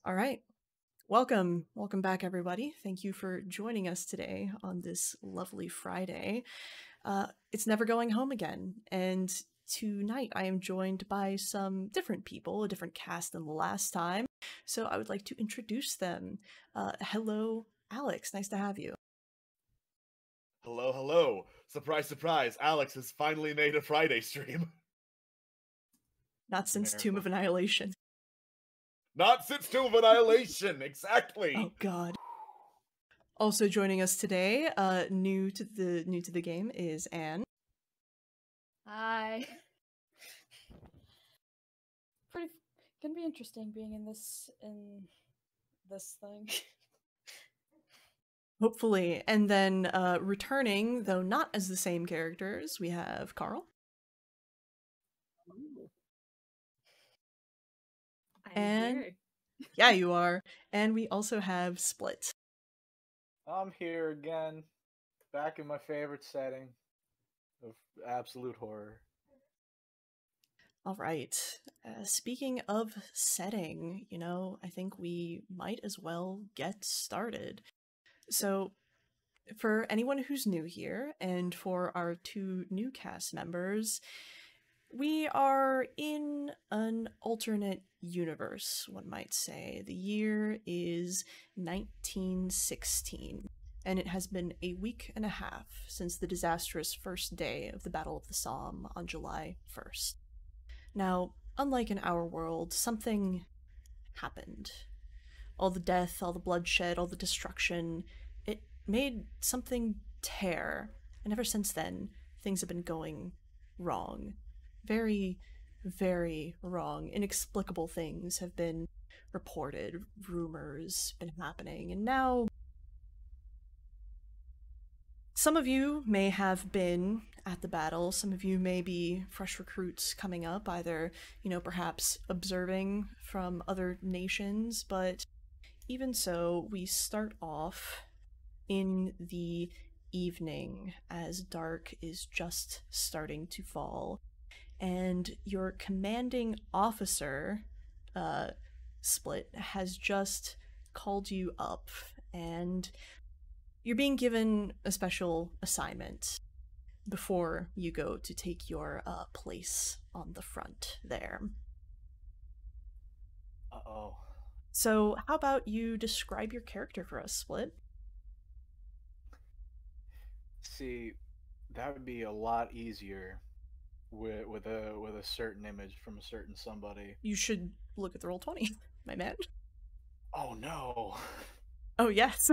All right. Welcome. Welcome back, everybody. Thank you for joining us today on this lovely Friday. It's never going home again. And tonight I am joined by some different people, a different cast than the last time. So I would like to introduce them. Hello, Alex. Nice to have you. Hello, hello. Surprise, surprise. Alex has finally made a Friday stream. Not since Tomb of Miracle. Annihilation. Not since Tomb of Annihilation, exactly. Oh, God. Also joining us today, new to the game, is Anne. Hi. Gonna be interesting being in this thing. Hopefully. And then returning, though not as the same characters, we have Carl. And here. yeah, you are. And we also have Split. I'm here again, back in my favorite setting of absolute horror. All right. Speaking of setting, I think we might as well get started. So, for anyone who's new here, and for our two new cast members, we are in an alternate universe, one might say. The year is 1916, and it has been a week and a half since the disastrous first day of the Battle of the Somme on July 1st. Now, unlike in our world, something happened. All the death, all the bloodshed, all the destruction, it made something tear. And ever since then, things have been going wrong. Very, very wrong. Inexplicable things have been reported, rumors been happening, and now some of you may have been at the battle, some of you may be fresh recruits coming up, either, perhaps observing from other nations, but even so, we start off in the evening as dark is just starting to fall, and your commanding officer, Split, has just called you up, and you're being given a special assignment before you go to take your place on the front there. Uh-oh. So, how about you describe your character for us, Split? See, that would be a lot easier with a certain image from a certain somebody. You should look at the Roll20, my man. Oh no. Oh, yes.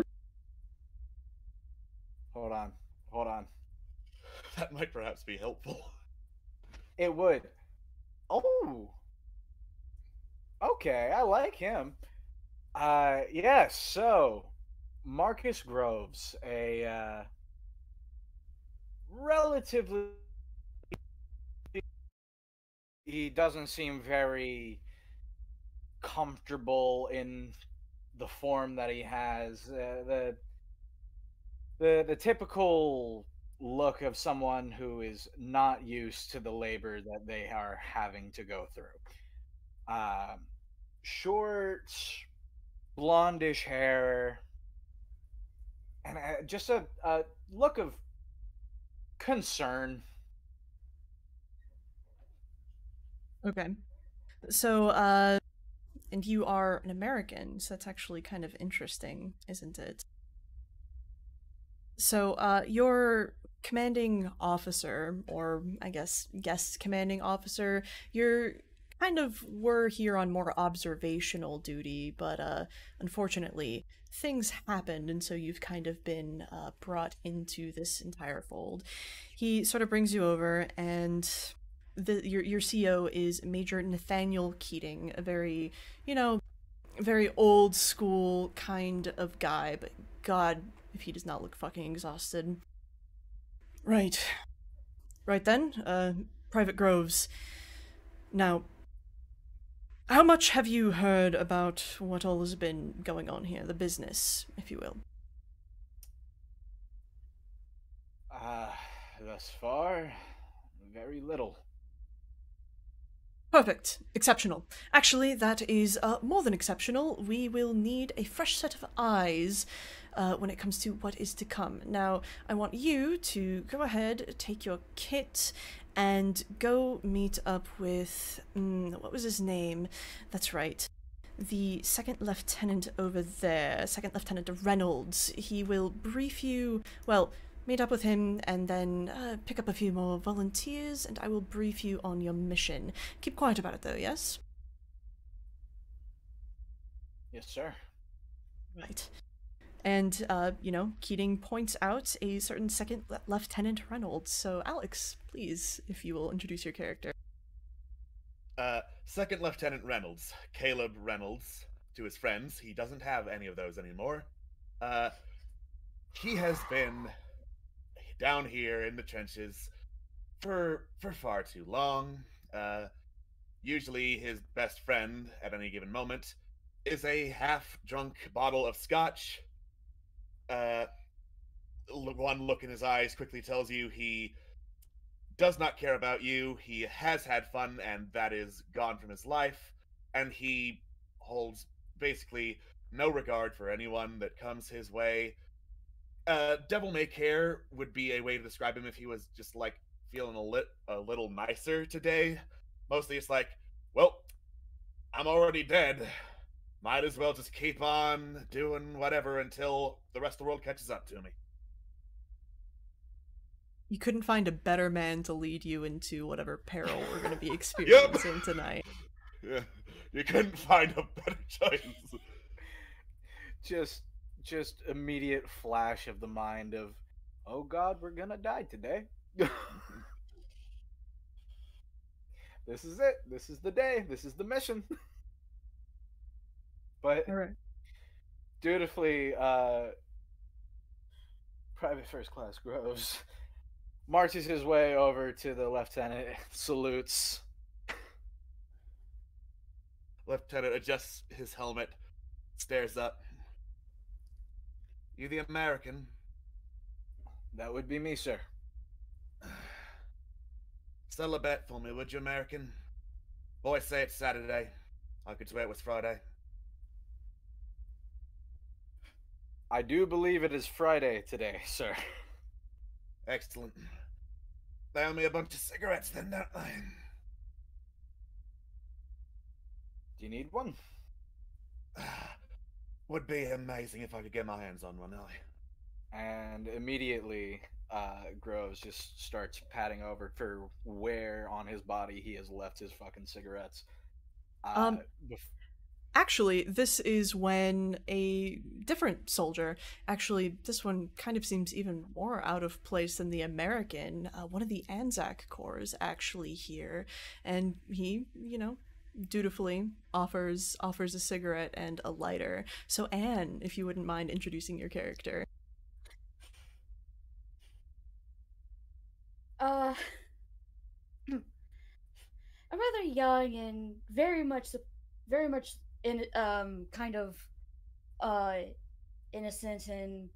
Hold on. That might perhaps be helpful. It would. Oh. Okay, I like him. Yeah, so Marcus Groves, a relatively, he doesn't seem very comfortable in the form that he has. The typical look of someone who is not used to the labor that they are having to go through. Short, blondish hair, and just a look of concern. Okay. So, and you are an American, so that's actually kind of interesting, isn't it? So, your commanding officer, or I guess guest commanding officer, you're kind of were here on more observational duty, but unfortunately, things happened, and so you've kind of been brought into this entire fold. He sort of brings you over, and your CO is Major Nathaniel Keating, a very, very old school kind of guy, but God, if he does not look fucking exhausted. Right. Right then, Private Groves. Now, how much have you heard about what all has been going on here, the business, if you will? Thus far, very little. Perfect. Exceptional. Actually, that is more than exceptional. We will need a fresh set of eyes when it comes to what is to come. Now, I want you to go ahead, take your kit, and go meet up with. What was his name? That's right. The second lieutenant over there, Second Lieutenant Reynolds. He will brief you. Well, meet up with him and then pick up a few more volunteers, and I will brief you on your mission. Keep quiet about it, though, yes? Yes, sir. Right. And, Keating points out a certain Second Lieutenant Reynolds. So, Alex, please, if you will introduce your character. Second Lieutenant Reynolds, Caleb Reynolds, to his friends. He doesn't have any of those anymore. He has been down here in the trenches for far too long. Usually his best friend at any given moment is a half-drunk bottle of scotch. One look in his eyes quickly tells you he does not care about you. He has had fun, and that is gone from his life. And he holds basically no regard for anyone that comes his way. Devil May Care would be a way to describe him if he was just like feeling a little nicer today. Mostly it's like, well, I'm already dead. Might as well just keep on doing whatever until the rest of the world catches up to me. You couldn't find a better man to lead you into whatever peril we're going to be experiencing tonight. Yeah, you couldn't find a better choice. Just immediate flash of the mind of, oh God, we're gonna die today. This is it. This is the day. This is the mission. But All right. dutifully, Private First Class Groves marches his way over to the lieutenant, salutes. Lieutenant adjusts his helmet, stares up. You the American? That would be me, sir. Settle a bet for me, would you, American? Boys say it's Saturday. I could swear it was Friday. I do believe it is Friday today, sir. Excellent. They owe me a bunch of cigarettes then, don't they? Do you need one? Would be amazing if I could get my hands on one, Ellie. And immediately, Groves just starts patting over for where on his body he has left his fucking cigarettes. Actually, this is when a different soldier, actually, this one kind of seems even more out of place than the American, one of the Anzac Corps is actually here, and he, dutifully offers a cigarette and a lighter. So Anne, if you wouldn't mind introducing your character. I'm rather young and very much in kind of innocent, and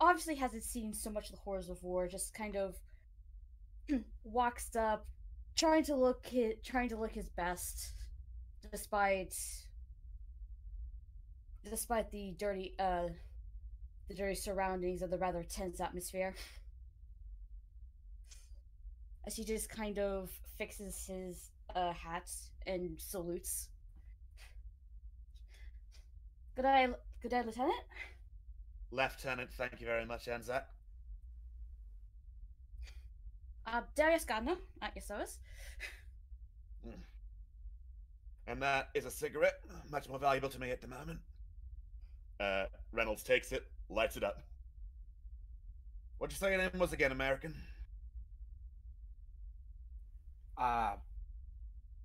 obviously hasn't seen so much of the horrors of war. Just kind of walks up, trying to look his best, despite the dirty surroundings of the rather tense atmosphere. As he just kind of fixes his hat and salutes. Good day, Lieutenant. Lieutenant, thank you very much, Anzac. Darius Gardner, at your service. And that is a cigarette, much more valuable to me at the moment. Reynolds takes it, lights it up. What'd you say your name was again, American?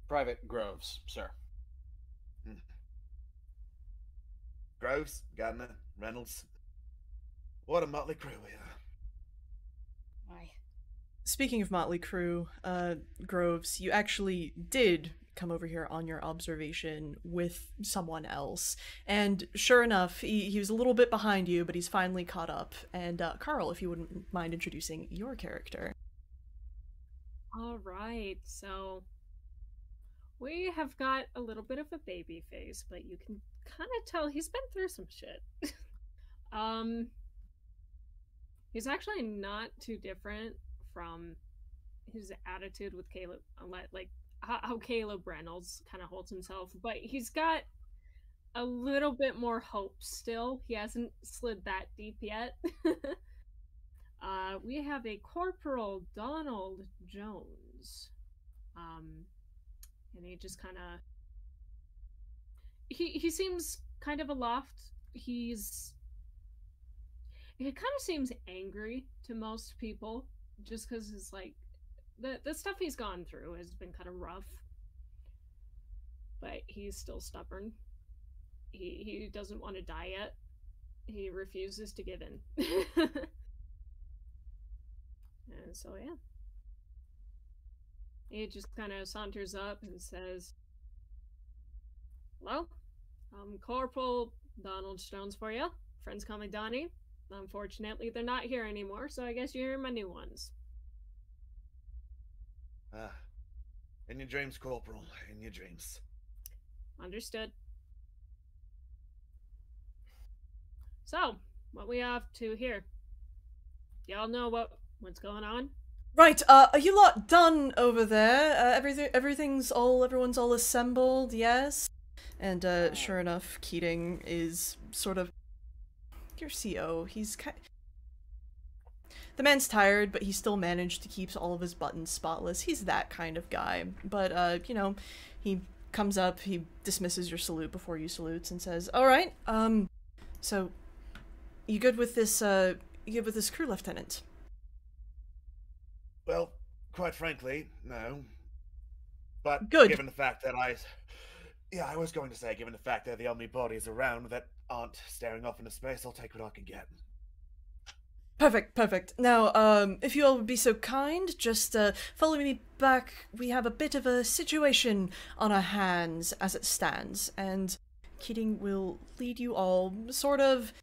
Private Groves, sir. Groves, Gardner, Reynolds. What a motley crew we are. Why? Speaking of motley crew, Groves, you actually did come over here on your observation with someone else. And sure enough, he was a little bit behind you, but he's finally caught up. And Carl, if you wouldn't mind introducing your character. All right, so We have got a little bit of a baby face, but you can kind of tell he's been through some shit. um, he's actually not too different from his attitude with Caleb, like how Caleb Reynolds kind of holds himself, but he's got a little bit more hope still. He hasn't slid that deep yet. We have a Corporal Donald Jones. And he just kind of he seems kind of aloft. He kind of seems angry to most people, just because it's like the stuff he's gone through has been kind of rough. But he's still stubborn. He doesn't want to die yet. He refuses to give in. And so yeah. He just kind of saunters up and says, "Well, I'm Corporal Donald Jones for you. Friends call me Donnie. Unfortunately, they're not here anymore, so I guess you hear my new ones." Ah, in your dreams, Corporal, in your dreams. Understood. So, what we have to here? Y'all know what's going on? Right, are you lot done over there? Everyone's all assembled, yes? And, sure enough, Keating is sort of your CO. The man's tired, but he still managed to keep all of his buttons spotless. He's that kind of guy. But, you know, he comes up, he dismisses your salute before you salutes and says, "Alright, so, you good with this crew, Lieutenant?" Well, quite frankly, no. But Good. given the fact that I was going to say, given the fact that the only bodies around that aren't staring off into space, I'll take what I can get. Perfect. Now, if you all would be so kind, just, follow me back. We have a bit of a situation on our hands as it stands, and Keating will lead you all, sort of,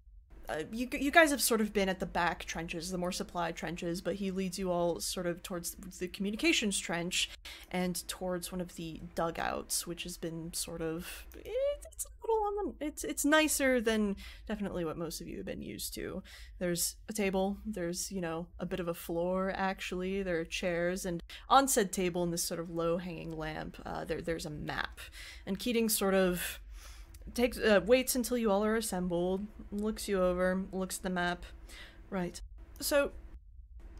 you guys have sort of been at the back trenches, the more supplied trenches, but he leads you all sort of towards the communications trench and towards one of the dugouts, which has been sort of, it's a little on the, it's nicer than definitely what most of you have been used to. There's a table, there's, you know, a bit of a floor, actually, there are chairs, and on said table in this sort of low-hanging lamp, there's a map. And Keating sort of waits until you all are assembled, looks you over, looks at the map. Right. So,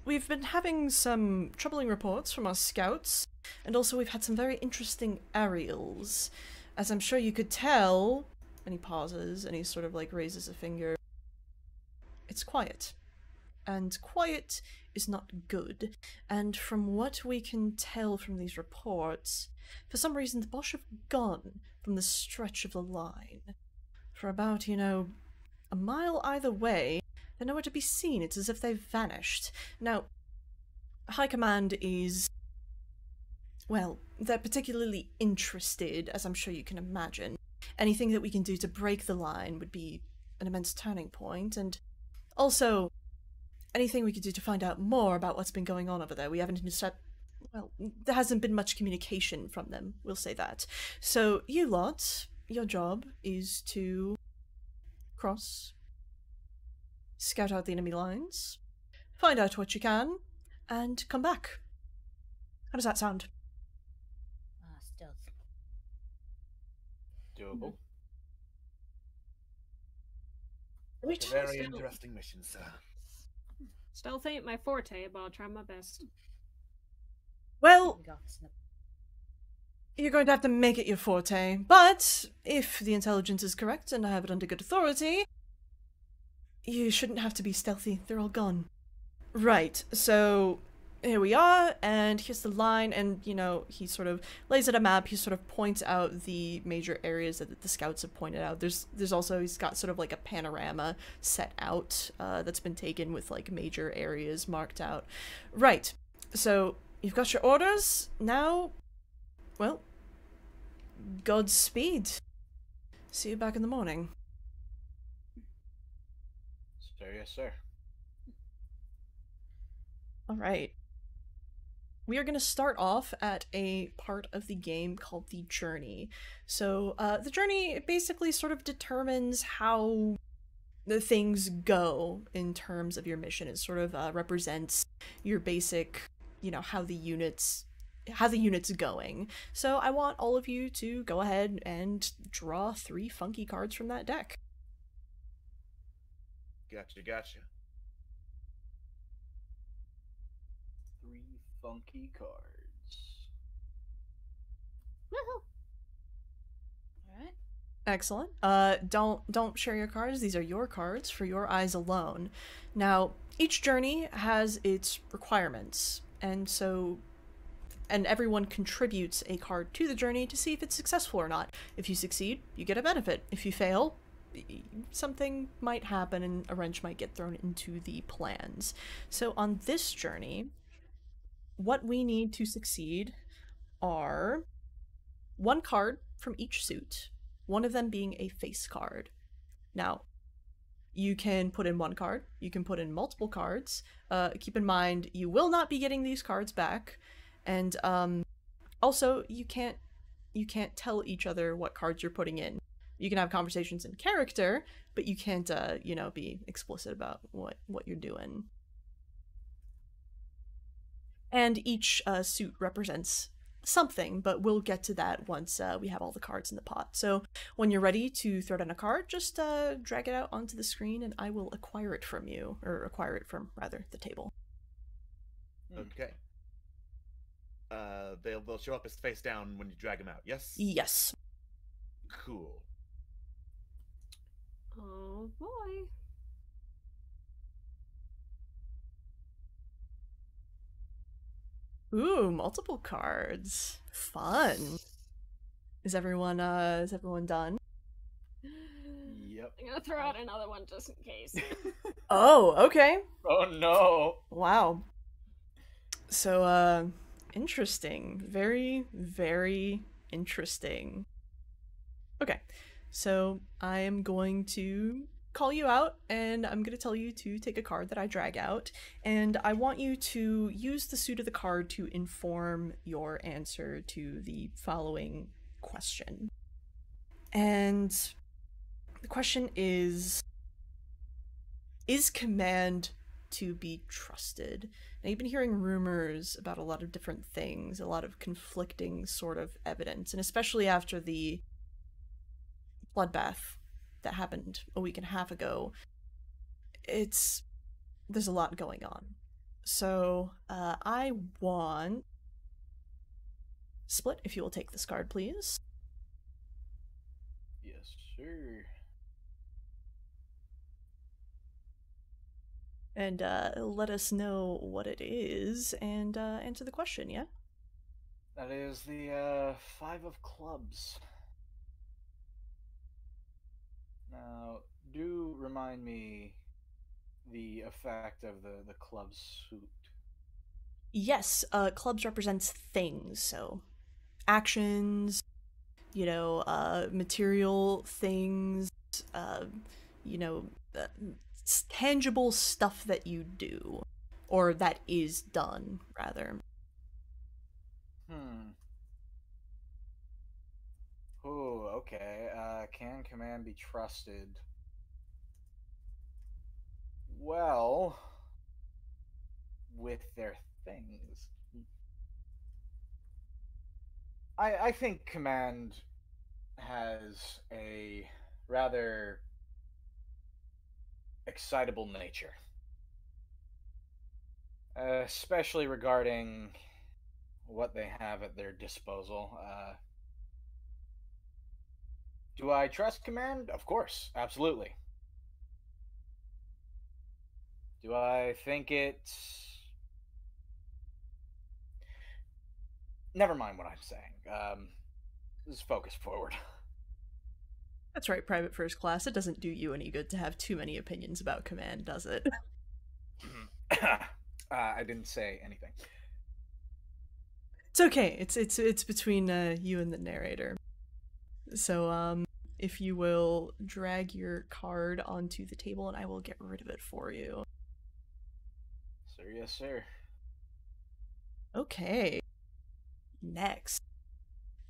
we've been having some troubling reports from our scouts, and also we've had some very interesting aerials. As I'm sure you could tell, and he pauses, and he sort of like raises a finger. It's quiet. And quiet is not good. And from what we can tell from these reports, for some reason the Bosch have gone from the stretch of the line. For about, you know, a mile either way, they're nowhere to be seen. It's as if they've vanished. Now, High Command is, well, they're particularly interested, as I'm sure you can imagine. Anything that we can do to break the line would be an immense turning point, and also anything we could do to find out more about what's been going on over there. We haven't well, there hasn't been much communication from them, we'll say that. So, you lot, your job is to cross, scout out the enemy lines, find out what you can, and come back. How does that sound? Stealth. Doable. It's a very interesting mission, sir. Stealth ain't my forte, but I'll try my best. Well, you're going to have to make it your forte, but if the intelligence is correct and I have it under good authority, you shouldn't have to be stealthy. They're all gone. Right, so here we are, and here's the line, and, you know, he sort of lays out a map, he sort of points out the major areas that the scouts have pointed out. There's also, he's got sort of like a panorama set out, that's been taken with, like, major areas marked out. Right, so you've got your orders, now, well, Godspeed. See you back in the morning. Sir, yes, sir. Alright. we are going to start off at a part of the game called the journey. So, the journey basically sort of determines how the things go in terms of your mission. It sort of represents your basic, how the units going. So I want all of you to go ahead and draw 3 funky cards from that deck. Gotcha. 3 funky cards. Alright. Excellent. Don't share your cards. These are your cards for your eyes alone. Now, each journey has its requirements, and everyone contributes a card to the journey to see if it's successful or not. If you succeed, you get a benefit. If you fail, something might happen and a wrench might get thrown into the plans. So on this journey, what we need to succeed are 1 card from each suit, one of them being a face card. Now, you can put in 1 card, you can put in multiple cards. Keep in mind, you will not be getting these cards back, and also you can't tell each other what cards you're putting in. You can have conversations in character, but you can't be explicit about what you're doing. And each suit represents something, but we'll get to that once we have all the cards in the pot. So when you're ready to throw down a card, just drag it out onto the screen and I will acquire it from you, or acquire it from, rather, the table. Okay. They'll show up as face down when you drag them out, yes? Yes. Cool. Oh boy. Ooh, multiple cards. Fun. Is everyone done? Yep. I'm gonna throw out another one just in case. Oh, okay. Oh no. Wow. So, interesting. Very, very interesting. Okay, so I am going to call you out, and I'm going to tell you to take a card that I drag out, and I want you to use the suit of the card to inform your answer to the following question. And the question is command to be trusted? Now, you've been hearing rumors about a lot of different things, a lot of conflicting sort of evidence, and especially after the bloodbath that happened a week and a half ago, there's a lot going on. So, I want Split, if you will take this card, please. Yes, sir. And let us know what it is and answer the question, yeah? That is the 5 of clubs. Now, do remind me the effect of the club suit. Yes, clubs represents things, so actions, material things, tangible stuff that you do, or that is done, rather. Oh, okay. Can command be trusted? Well, with their things. I think command has a rather excitable nature. Especially regarding what they have at their disposal. Do I trust command? Of course, absolutely. Do I think it's... Never mind what I'm saying. Let's focus forward. That's right, Private First Class. It doesn't do you any good to have too many opinions about command, does it? I didn't say anything. It's okay. It's between you and the narrator. So, if you will drag your card onto the table and I will get rid of it for you. Sir, yes, sir. Okay. Next,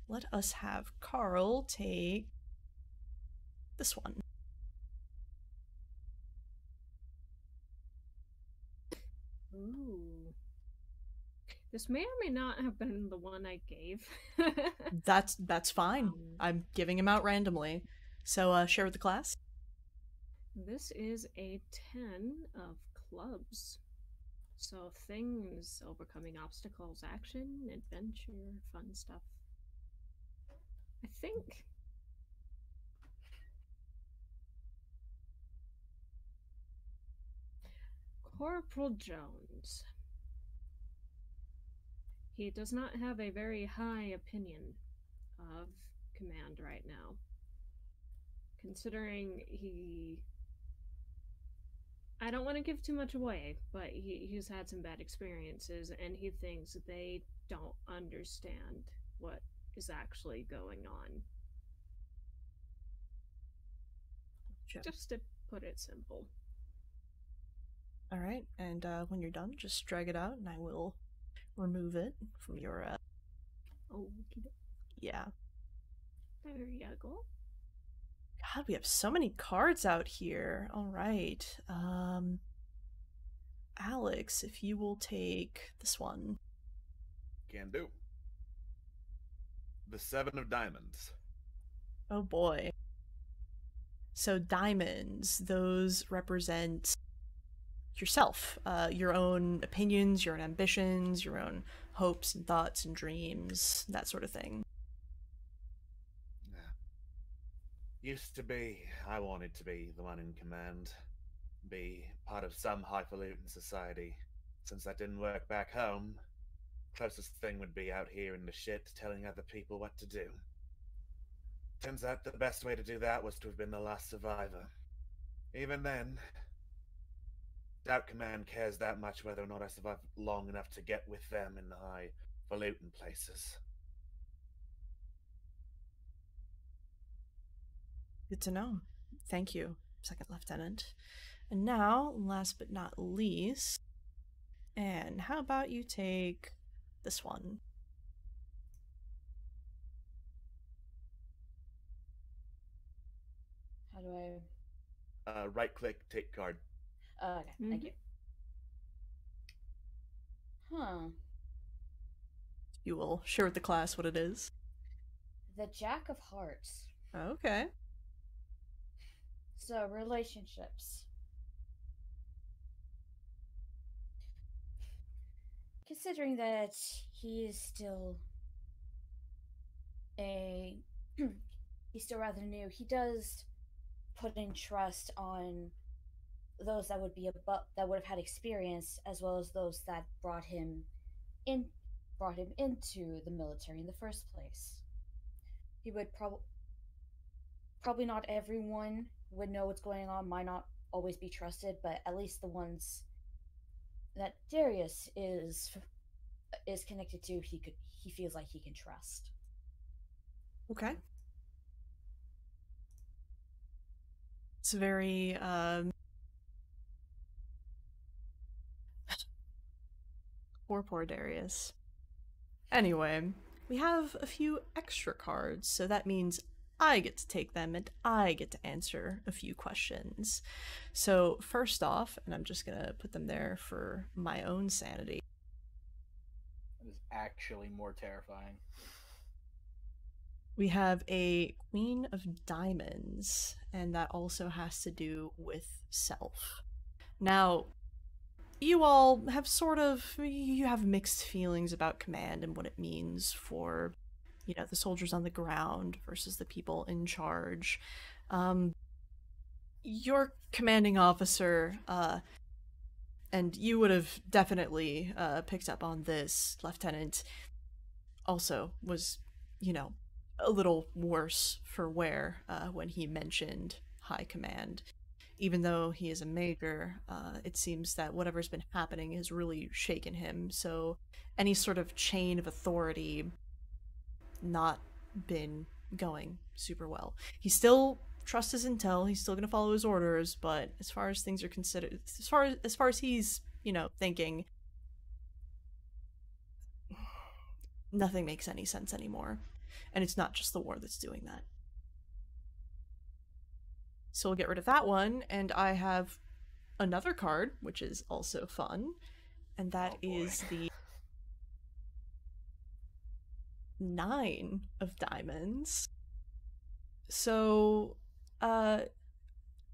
let us have Carl take this one. Ooh. This may or may not have been the one I gave. That's fine. I'm giving him out randomly. So share with the class. This is a 10 of clubs. So things, overcoming obstacles, action, adventure, fun stuff. I think. Corporal Jones. He does not have a very high opinion of command right now. Considering I don't want to give too much away, but he's had some bad experiences, and he thinks they don't understand what is actually going on. Sure. Just to put it simple. All right, and when you're done, just drag it out, and I will remove it from your. Oh, Yeah. there you go. God, we have so many cards out here. All right. Alex, if you will take this one. Can do. The 7 of Diamonds. Oh boy. So diamonds, those represent yourself, your own opinions, your own ambitions, your own hopes and thoughts and dreams, that sort of thing. Yeah. Used to be, I wanted to be the one in command. Be part of some highfalutin society. Since that didn't work back home, closest thing would be out here in the shit telling other people what to do. Turns out the best way to do that was to have been the last survivor. Even then, doubt command cares that much whether or not I survive long enough to get with them in the highfalutin places. Good to know. Thank you, Second Lieutenant. And now, last but not least, and how about you take this one? How do I? Right click, take card. Okay, thank you. Huh. You will share with the class what it is. The Jack of Hearts. Okay. So, relationships. Considering that he is still he's still rather new, he does put in trust on those that would be that would have had experience, as well as those that brought him into the military in the first place. He would probably not everyone would know what's going on, might not always be trusted, but at least the ones that Darius is connected to, he feels like he can trust. Okay. It's very poor Darius. Anyway, we have a few extra cards, so that means I get to take them and I get to answer a few questions. So first off, and I'm just gonna put them there for my own sanity. That is actually more terrifying. We have a Queen of Diamonds, and that also has to do with self. Now, you all have you have mixed feelings about command and what it means for, the soldiers on the ground versus the people in charge. Your commanding officer, and you would have definitely picked up on this, Lieutenant, also was, a little worse for wear when he mentioned high command. Even though he is a major, it seems that whatever's been happening has really shaken him, so any sort of chain of authority not been going super well. He still trusts his intel, he's still gonna follow his orders, but as far as things are considered, as far as he's, thinking, nothing makes any sense anymore. And it's not just the war that's doing that. So we'll get rid of that one, and I have another card, which is also fun, and that is the 9 of diamonds. So,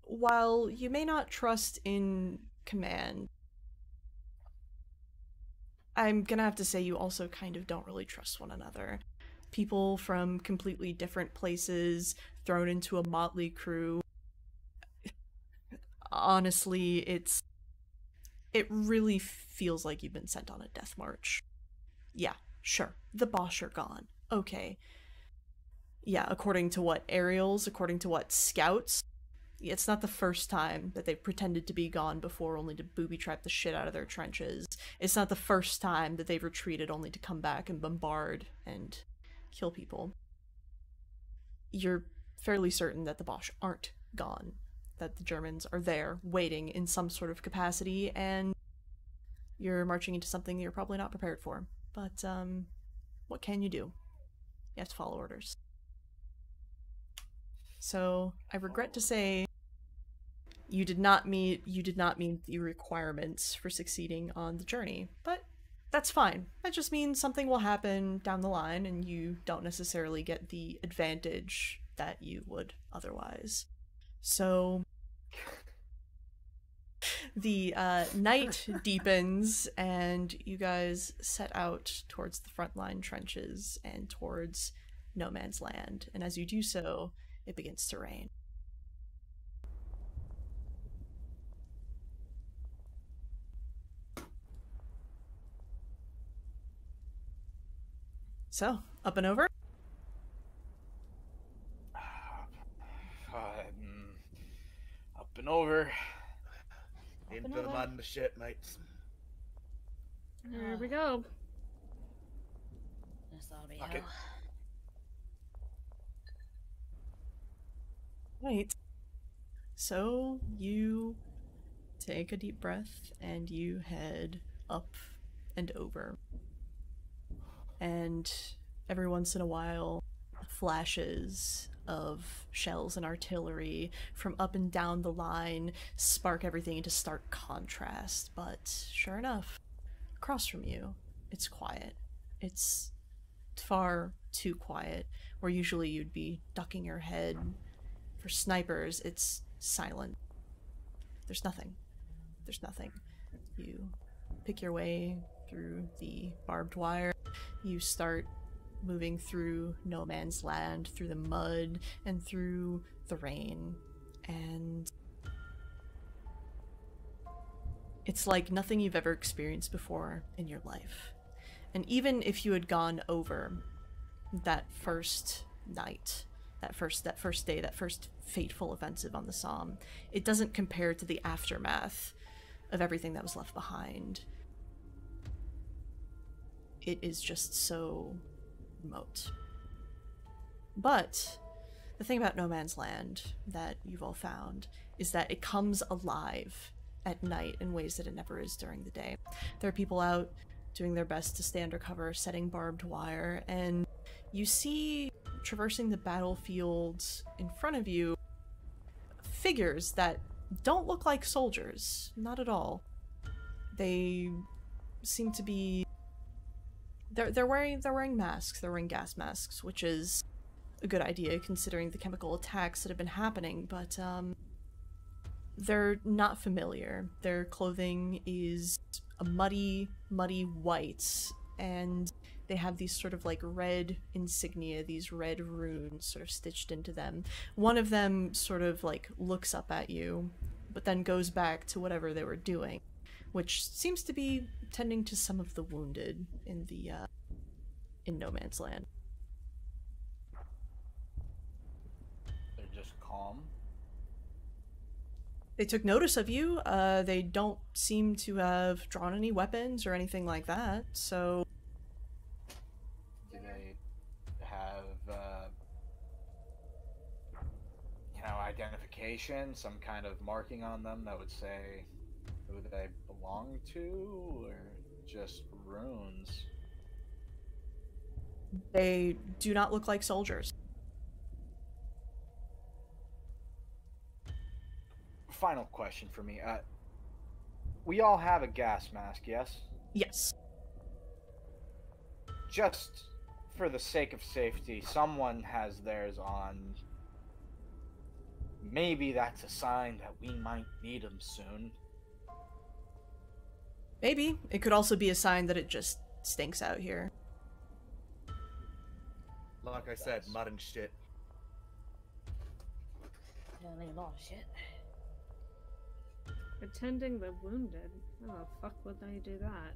while you may not trust in command, I'm gonna have to say you also kind of don't really trust one another. People from completely different places thrown into a motley crew. Honestly, it really feels like you've been sent on a death march. Yeah, sure. The Bosch are gone. Okay. Yeah, according to what aerials, according to what scouts, it's not the first time that they've pretended to be gone before only to booby-trap the shit out of their trenches. It's not the first time that they've retreated only to come back and bombard and kill people. You're fairly certain that the Bosch aren't gone, that the Germans are there, waiting in some sort of capacity, and you're marching into something you're probably not prepared for. But, what can you do? You have to follow orders. So, I regret to say, you did not meet the requirements for succeeding on the journey, but that's fine. That just means something will happen down the line and you don't necessarily get the advantage that you would otherwise. So the night deepens and you guys set out towards the frontline trenches and towards no man's land, and as you do so, it begins to rain. So, up and over? Up and over. Into the mud and the shit, mates. There we go. Fuck it. Right. So you take a deep breath and you head up and over. And every once in a while, flashes of shells and artillery from up and down the line spark everything into stark contrast. But sure enough, across from you, it's quiet. It's far too quiet, where usually you'd be ducking your head. For snipers, it's silent. There's nothing. There's nothing. You pick your way through the barbed wire. You start moving through no man's land, through the mud, and through the rain. And it's like nothing you've ever experienced before in your life. And even if you had gone over that first night, that first day, that first fateful offensive on the Somme, it doesn't compare to the aftermath of everything that was left behind. It is just so remote. But the thing about no man's land that you've all found is that it comes alive at night in ways that it never is during the day. There are people out doing their best to stay undercover, setting barbed wire, and you see traversing the battlefield in front of you figures that don't look like soldiers, not at all. They seem to be they're wearing masks, they're wearing gas masks, which is a good idea considering the chemical attacks that have been happening, but they're not familiar. Their clothing is a muddy white, and they have these sort of like red insignia, these red runes sort of stitched into them. One of them sort of like looks up at you, but then goes back to whatever they were doing, which seems to be tending to some of the wounded in the in no man's land. They're just calm. They took notice of you. They don't seem to have drawn any weapons or anything like that, so... Do they have, you know, identification, some kind of marking on them that would say who they belong to, or just runes? They do not look like soldiers. Final question for me. We all have a gas mask, yes? Yes. Just for the sake of safety, someone has theirs on. Maybe that's a sign that we might need them soon. Maybe. It could also be a sign that it just stinks out here. Like I said, mud and shit. Don't need a lot of shit. Attending the wounded. How the fuck would they do that?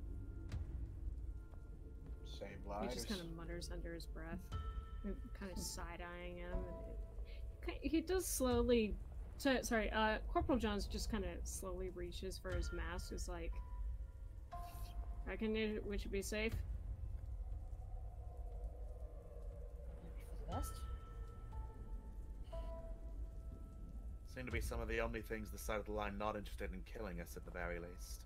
Save He lives. just kind of mutters under his breath, kind of side-eyeing him. And he does slowly. Sorry, Corporal Johns just kind of slowly reaches for his mask. Is like, reckon we should be safe. For the best. Seem to be some of the only things this side of the line not interested in killing us at the very least.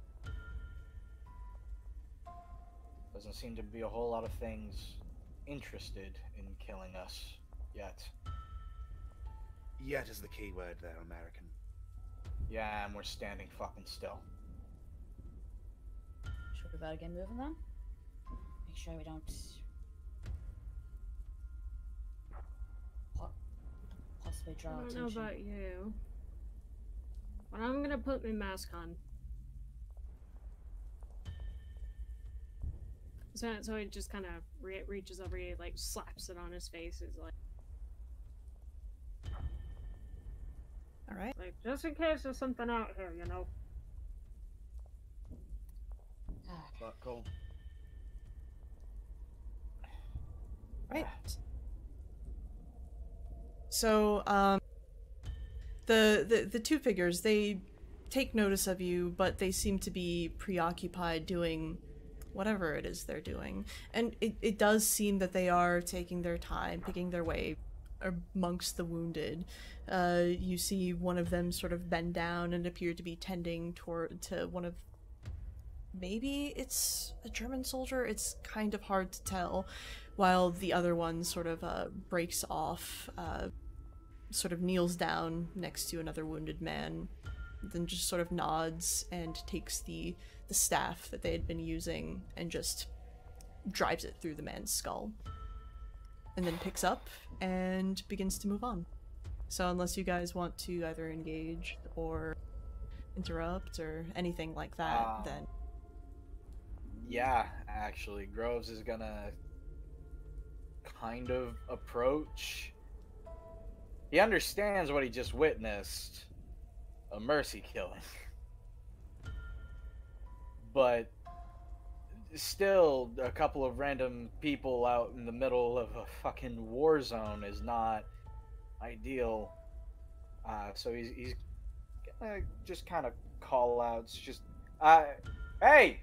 Doesn't seem to be a whole lot of things interested in killing us yet. Yet is the key word there, American. Yeah, and we're standing fucking still. Should we better get moving then? Make sure we don't possibly draw I don't attention. know about you, but I'm gonna put my mask on. So he just kind of reaches over, he like slaps it on his face. Is Alright. like, just in case there's something out here, you know. But cool. Right. So, the two figures, they take notice of you, but they seem to be preoccupied doing whatever it is they're doing. And it does seem that they are taking their time, picking their way amongst the wounded. You see one of them sort of bend down and appear to be tending to one of, maybe it's a German soldier, it's kind of hard to tell, while the other one sort of breaks off, sort of kneels down next to another wounded man, then just sort of nods and takes the staff that they had been using and just drives it through the man's skull. And then picks up and begins to move on. So unless you guys want to either engage or interrupt or anything like that, then... Yeah, actually, Groves is gonna kind of approach. He understands what he just witnessed, a mercy killing. But still, a couple of random people out in the middle of a fucking war zone is not ideal. So he's gonna just kind of call outs, just, hey!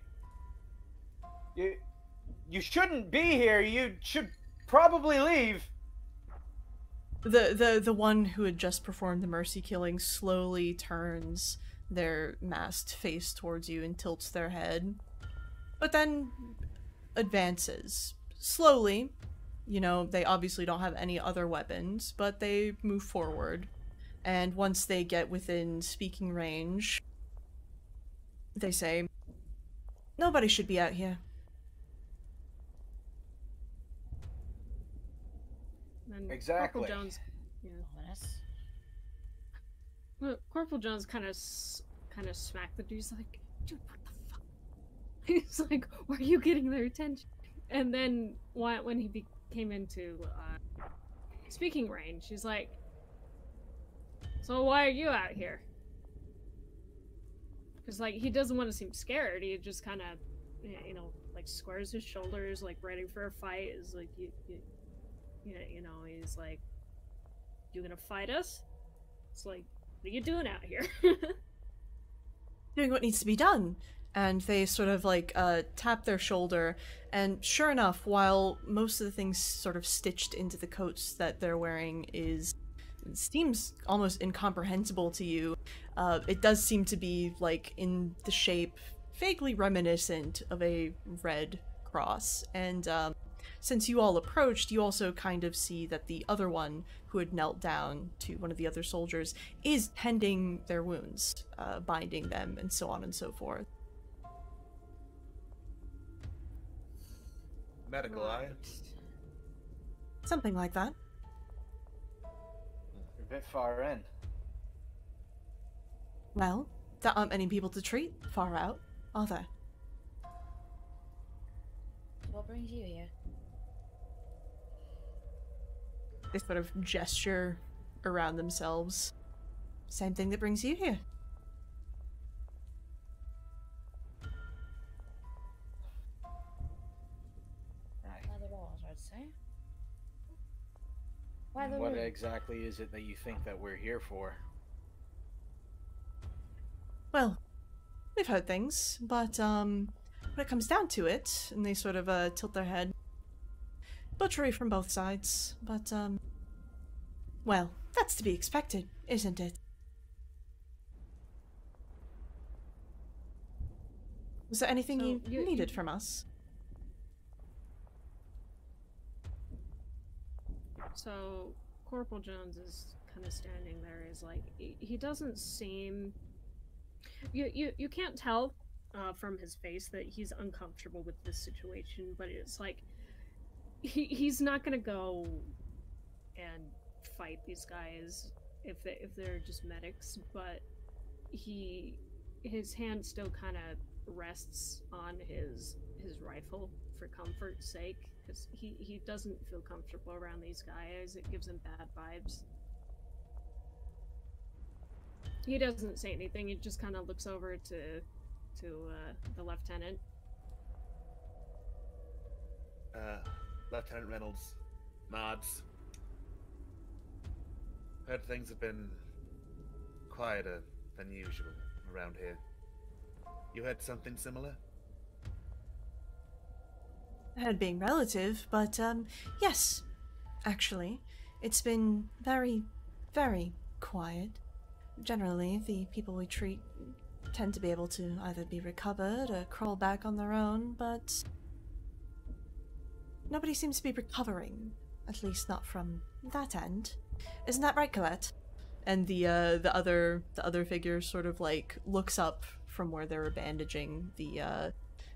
You shouldn't be here. You should probably leave. The one who had just performed the mercy killing slowly turns their masked face towards you and tilts their head, but then advances slowly. You know, they obviously don't have any other weapons, but they move forward, and once they get within speaking range, they say, "Nobody should be out here." And Exactly. Corporal Jones, yeah. Ominous. Well, Corporal Jones kind of smacked the dude. He's like, dude, what the fuck? He's like, why are you getting their attention? And then when he came into speaking range, he's like, so why are you out here? Because like he doesn't want to seem scared. He just kind of, you know, like squares his shoulders, like ready for a fight. Is like you know, he's like, you gonna fight us? It's like, what are you doing out here? Doing what needs to be done. And they sort of like tap their shoulder, and sure enough, while most of the things sort of stitched into the coats that they're wearing seems almost incomprehensible to you, it does seem to be like in the shape vaguely reminiscent of a red cross. And since you all approached, you also kind of see that the other one who had knelt down to one of the other soldiers is tending their wounds, binding them, and so on and so forth. Medical eye. Something like that. You're a bit far in. Well, there aren't many people to treat far out, are there? What brings you here? They sort of gesture around themselves. Same thing that brings you here. Right. Not at all, I'd say. Why the What room? exactly is it that you think that we're here for? Well, we've heard things, but when it comes down to it, and they sort of tilt their head, butchery from both sides, but well, that's to be expected, isn't it? Was there anything So you needed from us? So Corporal Jones is kind of standing there. Is like he doesn't seem. You can't tell from his face that he's uncomfortable with this situation, but it's like he's not gonna go and fight these guys if they're just medics, but his hand still kind of rests on his rifle for comfort's sake, because he doesn't feel comfortable around these guys. It gives him bad vibes. He doesn't say anything. He just kind of looks over to the lieutenant. Lieutenant Reynolds nods. Heard things have been quieter than usual around here. You heard something similar? Head being relative, but yes, actually, it's been very, very quiet. Generally, the people we treat tend to be able to either be recovered or crawl back on their own, but nobody seems to be recovering, at least not from that end. Isn't that right, Colette? And the other figure sort of like looks up from where they were bandaging the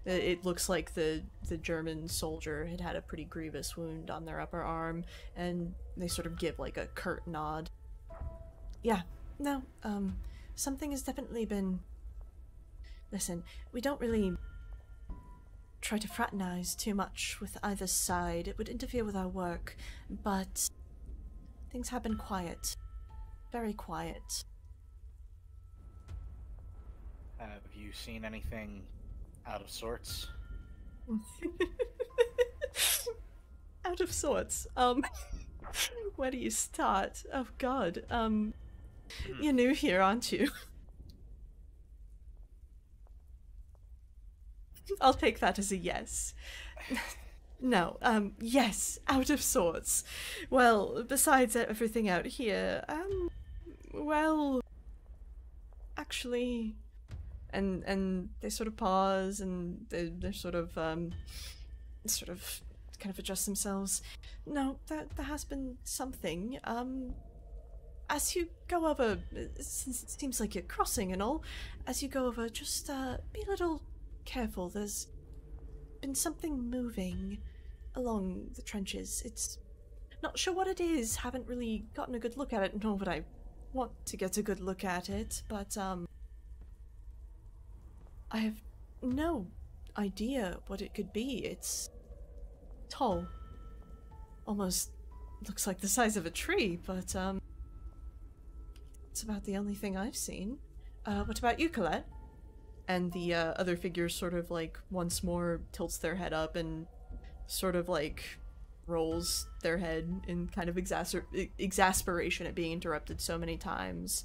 it looks like the German soldier had had a pretty grievous wound on their upper arm, and they sort of give like a curt nod. Yeah, no, something has definitely been... Listen, we don't really try to fraternize too much with either side. It would interfere with our work, but things have been quiet. Very quiet. Have you seen anything out of sorts? Out of sorts. Where do you start? Oh god. You're new here, aren't you? I'll take that as a yes. No, yes, out of sorts. Well, besides everything out here, well, actually, and they sort of pause, and they're sort of kind of adjust themselves. No, there has been something. As you go over, since it seems like you're crossing and all, as you go over, just be a little careful. There's been something moving along the trenches. It's not sure what it is. Haven't really gotten a good look at it, nor would I want to get a good look at it, but I have no idea what it could be. It's tall. Almost looks like the size of a tree, but it's about the only thing I've seen. What about you, Colette? And the other figure sort of like once more tilts their head up and sort of like rolls their head in kind of exasperation at being interrupted so many times,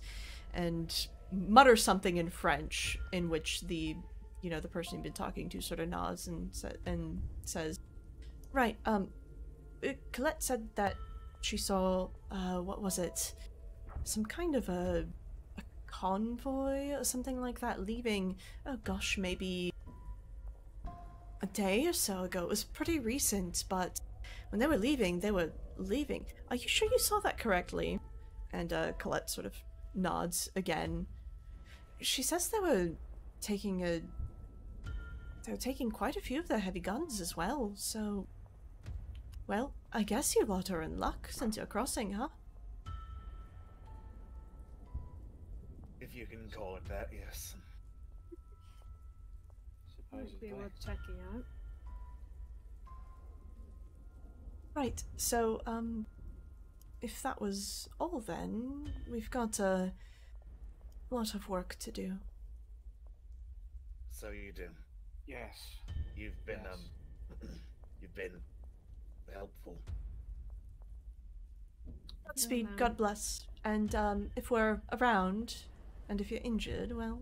and mutters something in French, in which the person you've been talking to sort of nods and says, "Right, Colette said that she saw, what was it? Some kind of a convoy or something like that leaving, oh gosh, maybe a day or so ago. It was pretty recent, but when they were leaving, they were leaving. Are you sure you saw that correctly? And Colette sort of nods again. She says they were taking quite a few of their heavy guns as well, so... Well, I guess you lot are in luck since you're crossing, huh? If you can call it that, yes. Might be Supposedly. worth checking out. Right, so, if that was all then, we've got a lot of work to do. So you do. Yes. You've been, Yes. you've been helpful. Godspeed, man. God bless. And, if we're around, and if you're injured, well...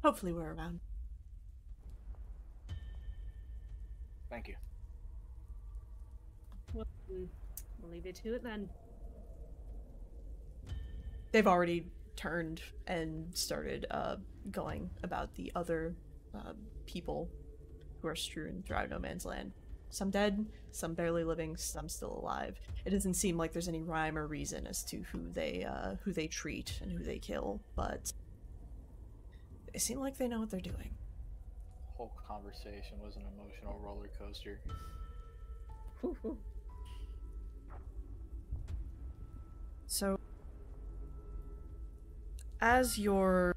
Hopefully we're around. Thank you. Well, we'll leave you to it then. They've already turned and started going about the other people who are strewn throughout no man's land. Some dead, some barely living, some still alive. It doesn't seem like there's any rhyme or reason as to who they treat and who they kill, but they seem like they know what they're doing. Whole conversation was an emotional roller coaster. So, as you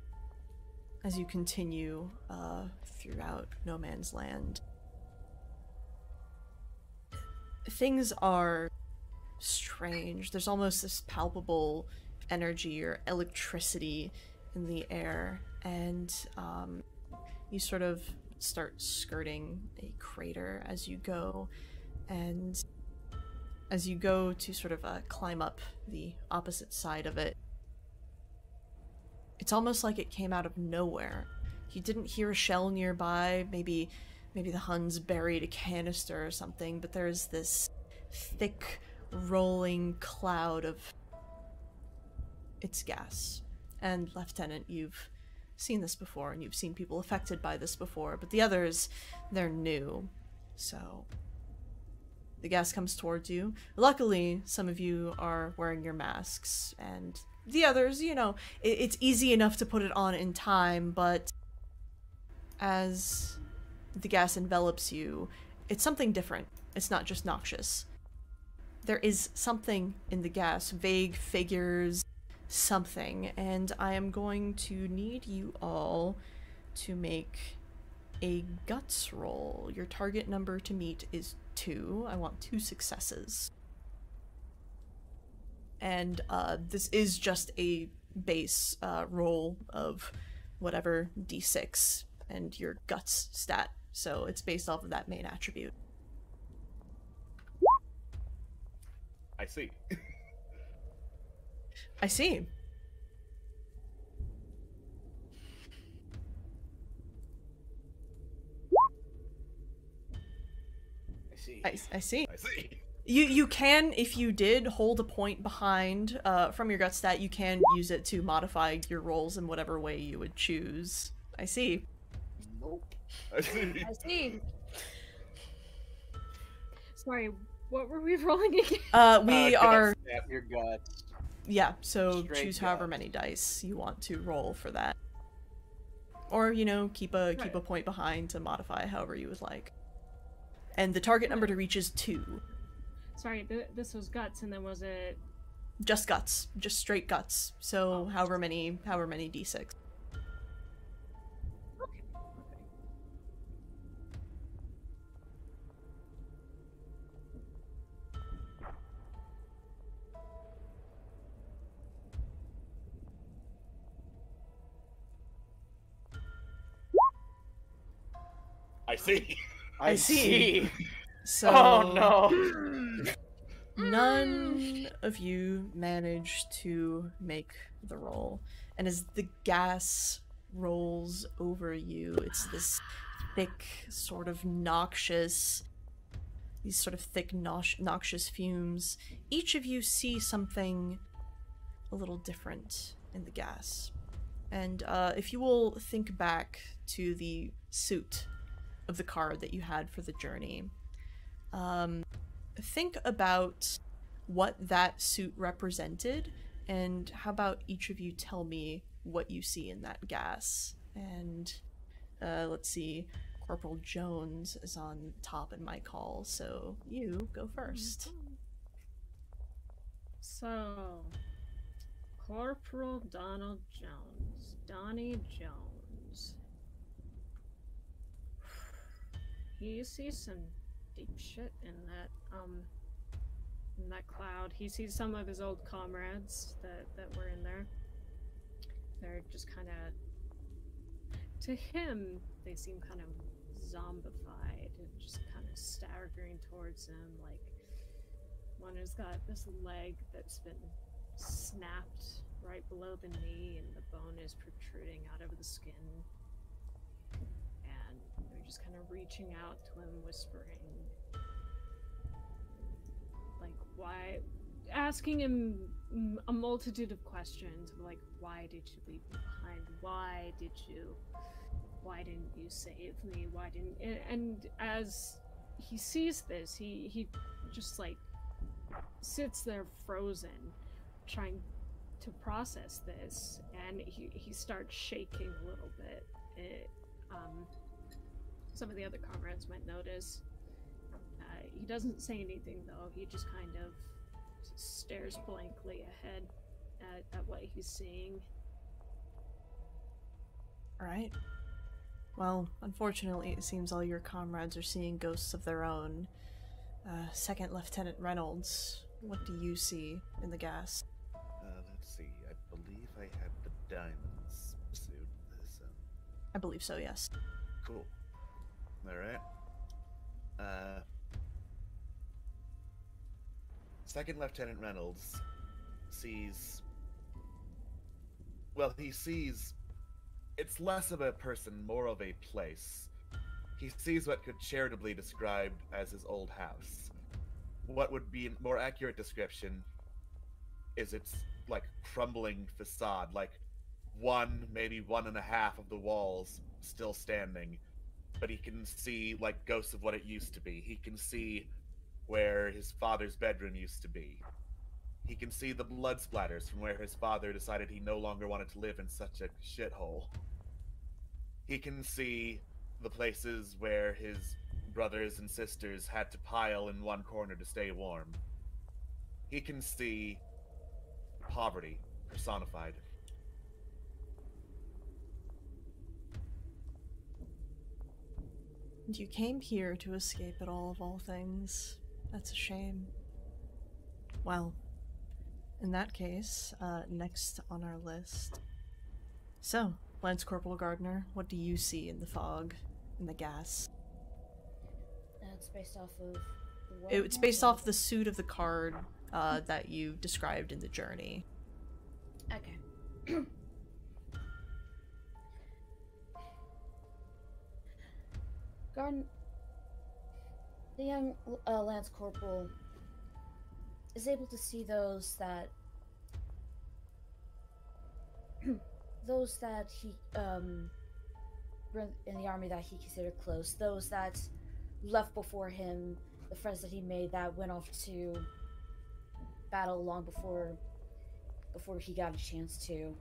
continue throughout no man's land, things are strange. There's almost this palpable energy or electricity in the air, and you sort of start skirting a crater as you go, and as you go to sort of climb up the opposite side of it, it's almost like it came out of nowhere. You didn't hear a shell nearby, maybe the Huns buried a canister or something, but there's this thick, rolling cloud of... it's gas. And Lieutenant, you've seen this before, and you've seen people affected by this before, but the others, they're new. So, the gas comes towards you. Luckily, some of you are wearing your masks, and the others, you know, it's easy enough to put it on in time, but as the gas envelops you, it's something different. It's not just noxious. There is something in the gas, vague figures, something, and I am going to need you all to make a guts roll. Your target number to meet is 2. I want 2 successes. And this is just a base roll of whatever d6 and your guts stat, so it's based off of that main attribute. I see. I see. I see. I see. I see. You can, if you did hold a point behind from your gut stat, you can use it to modify your rolls in whatever way you would choose. I see. Nope. I see. I see. Sorry, what were we rolling again? We guts are... stat. Your guts. Yeah, so Straight choose however guts. many dice you want to roll for that. Or, you know, keep a Right. point behind to modify however you would like. And the target number to reach is 2. Sorry, this was guts, and then was it? Just guts. Just straight guts. So however many d6. Okay. Okay. I see. I see. see. So Oh no. none of you manage to make the roll. And as the gas rolls over you, it's this thick, sort of noxious, these sort of thick, noxious fumes. Each of you see something a little different in the gas. And if you will think back to the suit of the card that you had for the journey, think about what that suit represented, and how about each of you tell me what you see in that gas? And let's see, Corporal Jones is on top in my call, so you go first. So, Corporal Donald Jones, Donnie Jones. He sees some deep shit in that cloud. He sees some of his old comrades that were in there. They're just kind of, to him, they seem kind of zombified and just kind of staggering towards him. Like, one has got this leg that's been snapped right below the knee, and the bone is protruding out of the skin. And they're just kind of reaching out to him, whispering, like, why, asking him a multitude of questions, like, why did you leave me behind? Why didn't you save me? Why didn't? And as he sees this, he just like sits there frozen, trying to process this, and he starts shaking a little bit. Some of the other comrades might notice. He doesn't say anything though. He just kind of stares blankly ahead at what he's seeing. Alright. Well, unfortunately, it seems all your comrades are seeing ghosts of their own. Second Lieutenant Reynolds, what do you see in the gas? Let's see. I believe I had the diamonds suit. I believe so, yes. Cool. Alright. Second Lieutenant Reynolds sees... Well, he sees... It's less of a person, more of a place. He sees what could charitably be described as his old house. What would be a more accurate description is its, like, crumbling facade, like, one, maybe 1.5 of the walls still standing. But he can see, like, ghosts of what it used to be. He can see where his father's bedroom used to be. He can see the blood splatters from where his father decided he no longer wanted to live in such a shithole. He can see the places where his brothers and sisters had to pile in one corner to stay warm. He can see poverty personified. And you came here to escape it all things. That's a shame. Well, in that case, next on our list. So, Lance Corporal Gardner, what do you see in the fog, in the gas? It's based off of what? It's based off the suit of the card that you described in the journey. Okay. Garden, the young Lance Corporal is able to see those that he were in the army that he considered close, those that left before him, the friends that he made that went off to battle long before he got a chance to,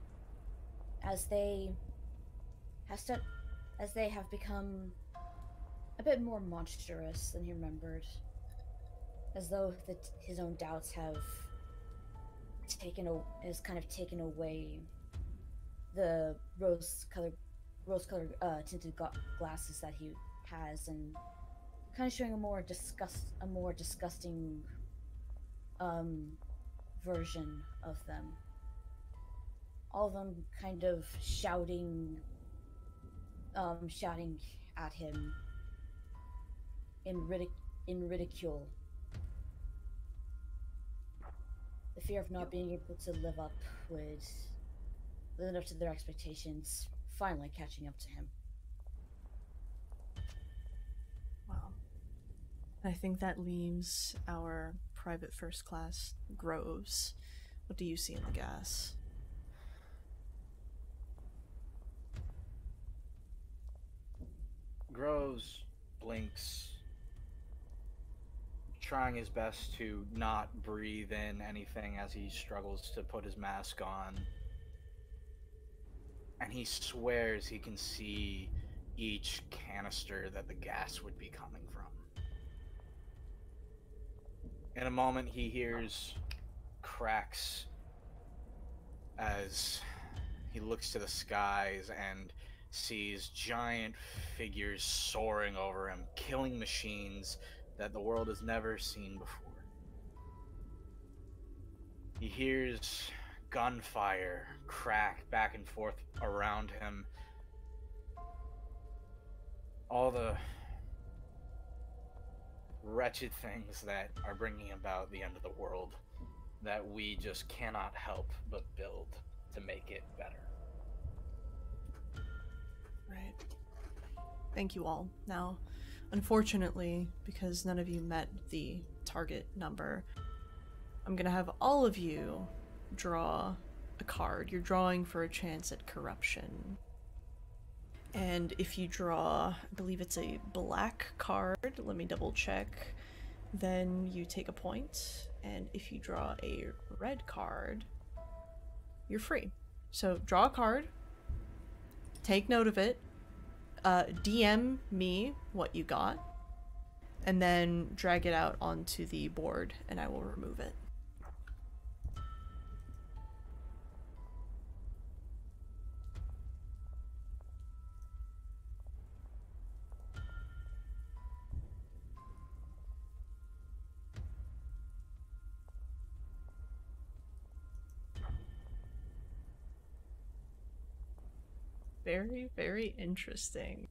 as they have become a bit more monstrous than he remembered, as though his own doubts have taken away the rose-colored tinted glasses that he has, and kind of showing a more disgusting version of them. All of them kind of shouting at him in ridicule. The fear of not being able to live up to their expectations finally catching up to him. Wow. I think that leaves our private first class, Groves. What do you see in the gas? Groves blinks trying his best to not breathe in anything as he struggles to put his mask on. And he swears he can see each canister that the gas would be coming from. In a moment, he hears cracks as he looks to the skies and sees giant figures soaring over him, killing machines that the world has never seen before. He hears gunfire crack back and forth around him. All the wretched things that are bringing about the end of the world that we just cannot help but build to make it better. Right. Thank you all. Now, unfortunately, because none of you met the target number, I'm gonna have all of you draw a card. You're drawing for a chance at corruption. And if you draw, I believe it's a black card, let me double check, then you take a point. And if you draw a red card, you're free. So draw a card, take note of it, DM me what you got, and then drag it out onto the board and I will remove it. Very, very interesting.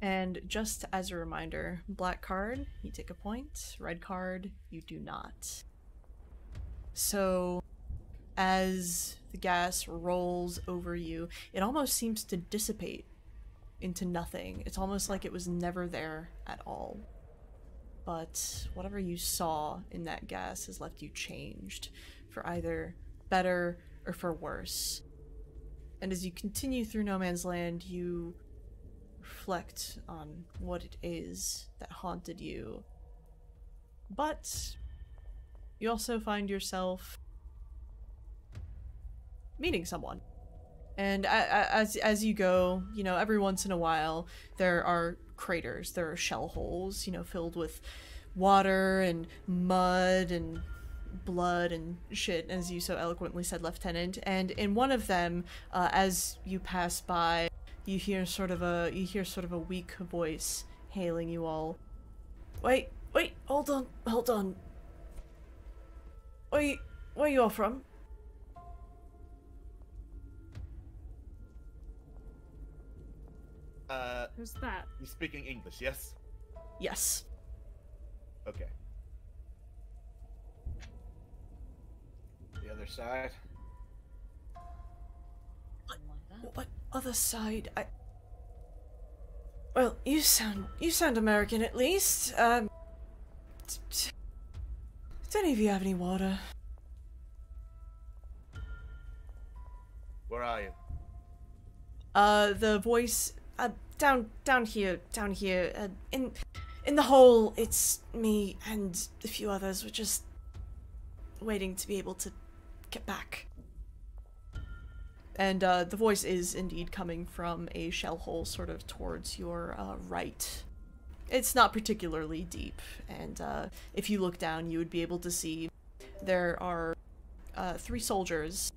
And just as a reminder, black card, you take a point. Red card, you do not. So, as the gas rolls over you, it almost seems to dissipate into nothing. It's almost like it was never there at all. But whatever you saw in that gas has left you changed, for either better or for worse. And as you continue through No Man's Land, you reflect on what it is that haunted you. But you also find yourself meeting someone. And as you go, you know, every once in a while, there are craters, there are shell holes, you know, filled with water and mud and blood and shit, as you so eloquently said, Lieutenant. And in one of them, as you pass by, you hear sort of a weak voice hailing you all. Wait, hold on. Where you all from? Who's that? You're speaking English, yes? Yes. Okay. The other side? What other side? Well, you sound American at least. Do any of you have any water? Where are you? The voice, down here, in the hole. It's me and a few others. We're just waiting to be able to get back. And the voice is indeed coming from a shell hole sort of towards your right. It's not particularly deep, and if you look down, you would be able to see there are 3 soldiers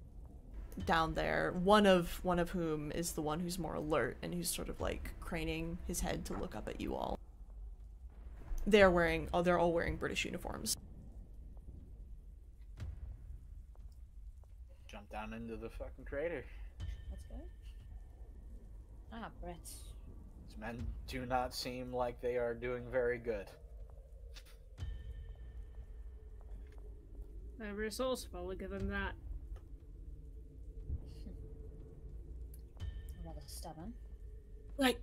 down there, one of whom is the one who's more alert and who's sort of like craning his head to look up at you all. They're all wearing British uniforms. Jump down into the fucking crater. Let's go. Ah, Brett. These men do not seem like they are doing very good. They're resourceful, we'll give them that. Rather stubborn. Like,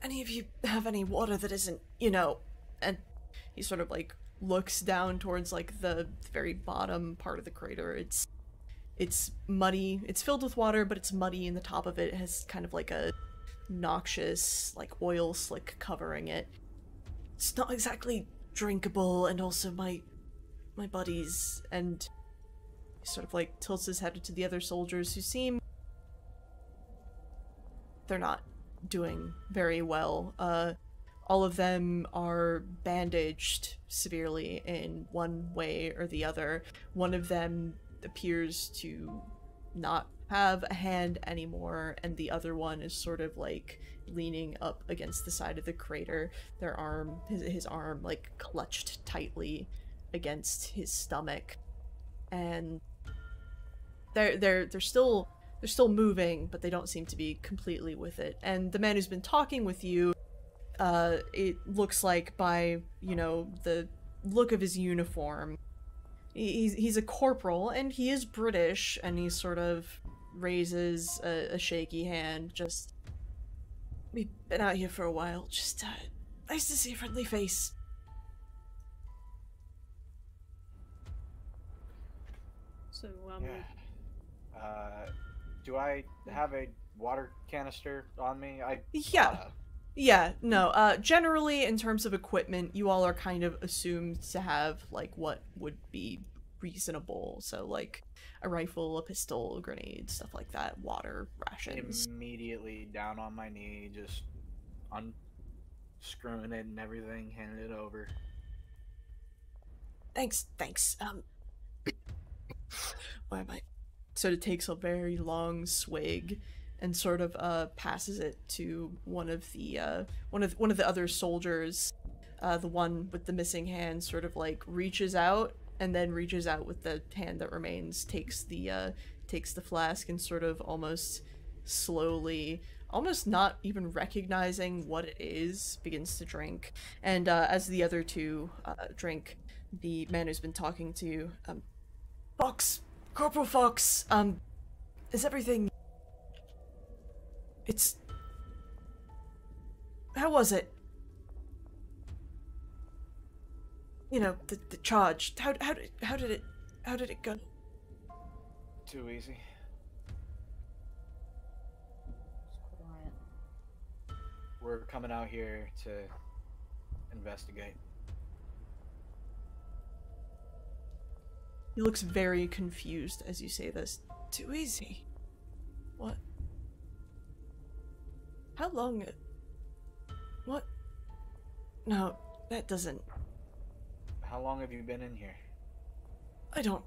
any of you have any water that isn't, you know, and he sort of like looks down towards like the very bottom part of the crater. It's muddy. It's filled with water, but it's muddy, and the top of it has kind of like a noxious, like, oil slick covering it. It's not exactly drinkable, and also my buddies, and he sort of, like, tilts his head to the other soldiers who seem... they're not doing very well. All of them are bandaged severely in one way or the other. One of them appears to not have a hand anymore, and the other one is sort of like leaning up against the side of the crater, their arm, his arm like clutched tightly against his stomach. And they're still moving, but they don't seem to be completely with it. And the man who's been talking with you, it looks like by, you know, the look of his uniform, he's a corporal, and he is British, and he sort of raises a shaky hand. Just, we've been out here for a while, just, nice to see a friendly face. So, Yeah. Do I have a water canister on me? Yeah. Yeah, no, generally, in terms of equipment, you all are kind of assumed to have, like, what would be reasonable. So, like, a rifle, a pistol, a grenade, stuff like that, water, rations. Immediately down on my knee, just unscrewing it and everything, handing it over. Thanks. Why am I... Sort of takes a very long swig and sort of passes it to one of the other soldiers. The one with the missing hand sort of like reaches out, and then reaches out with the hand that remains, takes the flask, and sort of almost slowly, almost not even recognizing what it is, begins to drink. And as the other two drink, the man who's been talking to you, Fox, Corporal Fox, is everything... How was it? You know, the charge. How did it go? Too easy. We're coming out here to investigate. He looks very confused as you say this. Too easy? What? How long? What? No, that doesn't... How long have you been in here? I don't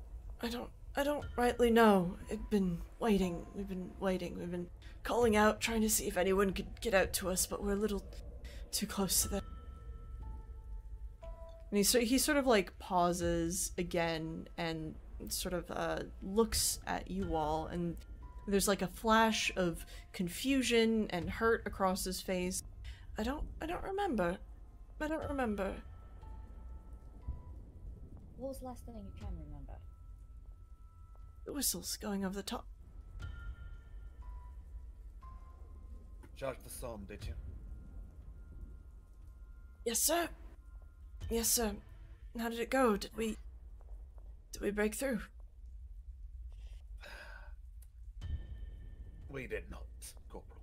rightly know. I've been waiting. We've been waiting. We've been calling out, trying to see if anyone could get out to us, but we're a little too close to them. And he sort of like pauses again and sort of looks at you all, and there's like a flash of confusion and hurt across his face. I don't remember. What was the last thing you can remember? The whistles going over the top. Charged the Somme, did you? Yes, sir. Yes, sir. How did it go? Did we break through? We did not, Corporal.